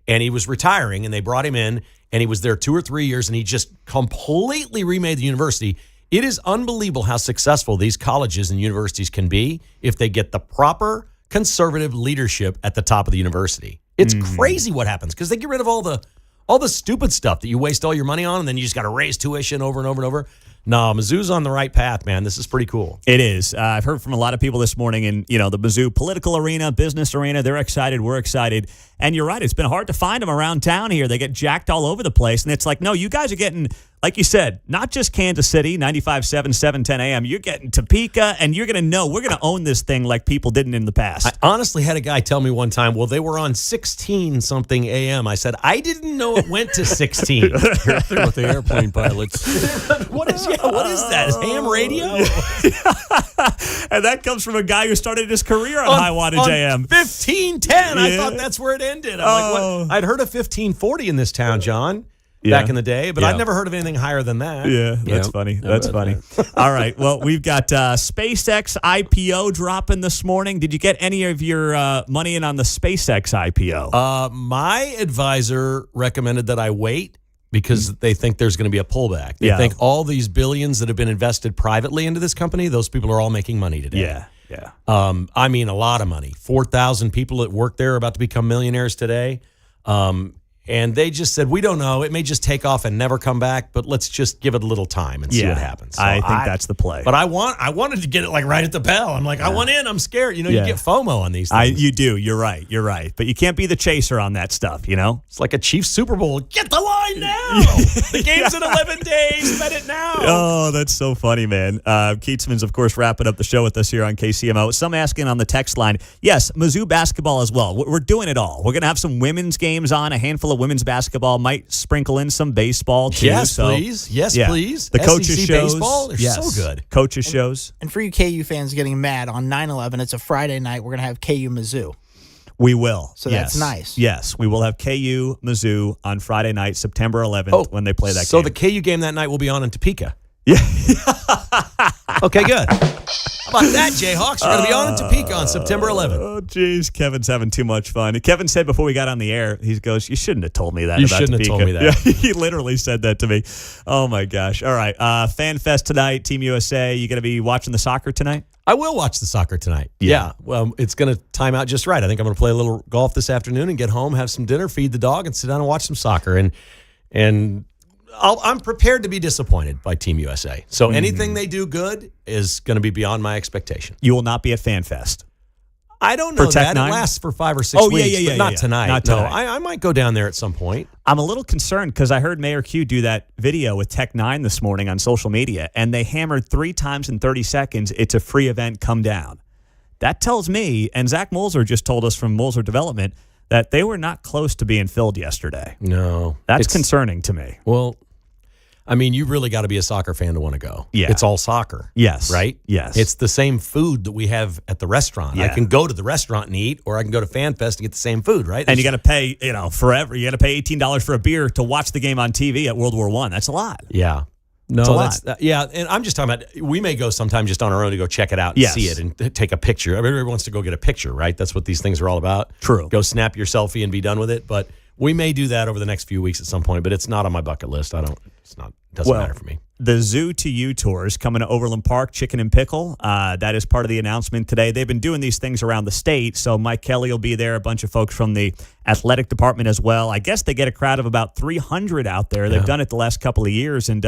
And he was retiring, and they brought him in, and he was there 2 or 3 years, and he just completely remade the university. It is unbelievable how successful these colleges and universities can be if they get the proper conservative leadership at the top of the university. It's crazy what happens because they get rid of all the stupid stuff that you waste all your money on, and then you just got to raise tuition over and over and over. No, Mizzou's on the right path, man. This is pretty cool. It is. I've heard from a lot of people this morning in, the Mizzou political arena, business arena. They're excited. We're excited. And you're right. It's been hard to find them around town here. They get jacked all over the place. And it's like, no, you guys are getting, like you said, not just Kansas City, 95.7, 710 AM. You're getting Topeka, and you're going to know we're going to own this thing like people didn't in the past. I honestly had a guy tell me one time, well, they were on 16-something AM. I said, I didn't know it went to 16. You're up there with the airplane pilots. What is that? Is ham radio? And that comes from a guy who started his career on high wattage AM. 1510. I thought that's where it ended. I'm like, what? I'd heard of 1540 in this town, John, back in the day, but I'd never heard of anything higher than that. Yeah, that's funny. That's funny. All right. Well, we've got SpaceX IPO dropping this morning. Did you get any of your money in on the SpaceX IPO? My advisor recommended that I wait because they think there's going to be a pullback. They think all these billions that have been invested privately into this company, those people are all making money today. Yeah. I mean, a lot of money. 4,000 people that work there are about to become millionaires today. And they just said, we don't know. It may just take off and never come back, but let's just give it a little time and see what happens. So I think that's the play. But I wanted to get it like right at the bell. I'm like, I want in. I'm scared. You get FOMO on these things. You do. You're right. But you can't be the chaser on that stuff, It's like a Chiefs Super Bowl. Get the line now. The game's in 11 days. Bet it now. Oh, that's so funny, man. Keatsman's, of course, wrapping up the show with us here on KCMO. Some asking on the text line, yes, Mizzou basketball as well. We're doing it all. We're going to have some women's games on, a handful of women's basketball, might sprinkle in some baseball too. Yes, please. Yes, please. The coaches SEC shows. Baseball, they're so good. Coaches shows. And for you KU fans getting mad, on 9/11, it's a Friday night, we're going to have KU Mizzou. We will. So yes. that's nice. Yes, we will have KU Mizzou on Friday night, September 11th, when they play that game. So the KU game that night will be on in Topeka. Yeah. Okay, good. How about that, Jayhawks? We're going to be on in Topeka on September 11th. Oh, geez. Kevin's having too much fun. Kevin said before we got on the air, he goes, you shouldn't have told me that. You about shouldn't have Topeka. told me that. Yeah, he literally said that to me. Oh, my gosh. All right. Fan Fest tonight, Team USA. You going to be watching the soccer tonight? I will watch the soccer tonight. Yeah. Well, it's going to time out just right. I think I'm going to play a little golf this afternoon and get home, have some dinner, feed the dog, and sit down and watch some soccer. And I'm prepared to be disappointed by Team USA. So anything they do good is going to be beyond my expectation. You will not be at Fan Fest. I don't know that. It lasts for 5 or 6 weeks, but not tonight. Not no, tonight. I might go down there at some point. I'm a little concerned because I heard Mayor Q do that video with Tech 9 this morning on social media, and they hammered 3 times in 30 seconds, it's a free event, come down. That tells me, and Zach Mulzer just told us from Mulzer Development, that they were not close to being filled yesterday. No. That's concerning to me. Well, I mean, you really got to be a soccer fan to want to go. Yeah. It's all soccer. Yes. Right? Yes. It's the same food that we have at the restaurant. Yeah. I can go to the restaurant and eat, or I can go to Fan Fest and get the same food, right? And you got to pay, forever. You got to pay $18 for a beer to watch the game on TV at World War I. That's a lot. Yeah. No, It's a lot. And I'm just talking about, we may go sometime just on our own to go check it out and see it and take a picture. Everybody wants to go get a picture, right? That's what these things are all about. True. Go snap your selfie and be done with it. But we may do that over the next few weeks at some point, but it's not on my bucket list. Doesn't matter for me. The Zoo to You tour is coming to Overland Park, Chicken and Pickle. That is part of the announcement today. They've been doing these things around the state, so Mike Kelly will be there, a bunch of folks from the athletic department as well. I guess they get a crowd of about 300 out there. They've done it the last couple of years, and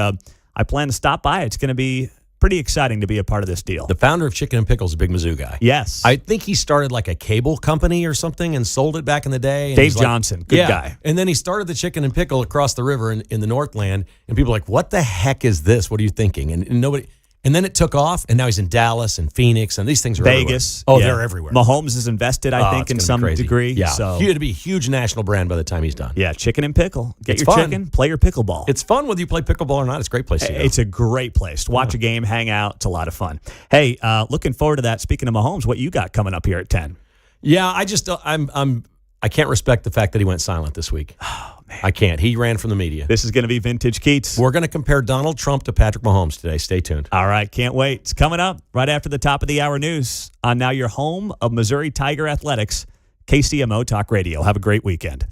I plan to stop by. It's going to be pretty exciting to be a part of this deal. The founder of Chicken and Pickle is a big Mizzou guy. Yes. I think he started like a cable company or something and sold it back in the day. And Dave he's like- Johnson, good guy. And then he started the Chicken and Pickle across the river in the Northland, and people are like, what the heck is this? What are you thinking? And nobody... And then it took off, and now he's in Dallas and Phoenix, and these things are Vegas. everywhere. Oh, yeah. they're everywhere. Mahomes is invested, I think, it's in gonna be some crazy. degree. Yeah, So. it'll be a huge national brand by the time he's done. Yeah, Chicken and Pickle. Get It's your fun. chicken, play your pickleball. It's fun whether you play pickleball or not. It's a great place to go. It's a great place to watch a game, hang out. It's a lot of fun. Hey, looking forward to that. Speaking of Mahomes, what you got coming up here at 10? Yeah, I can't respect the fact that he went silent this week. Oh, man. I can't. He ran from the media. This is going to be vintage Keats. We're going to compare Donald Trump to Patrick Mahomes today. Stay tuned. All right, can't wait. It's coming up right after the top of the hour news on now your home of Missouri Tiger Athletics, KCMO Talk Radio. Have a great weekend.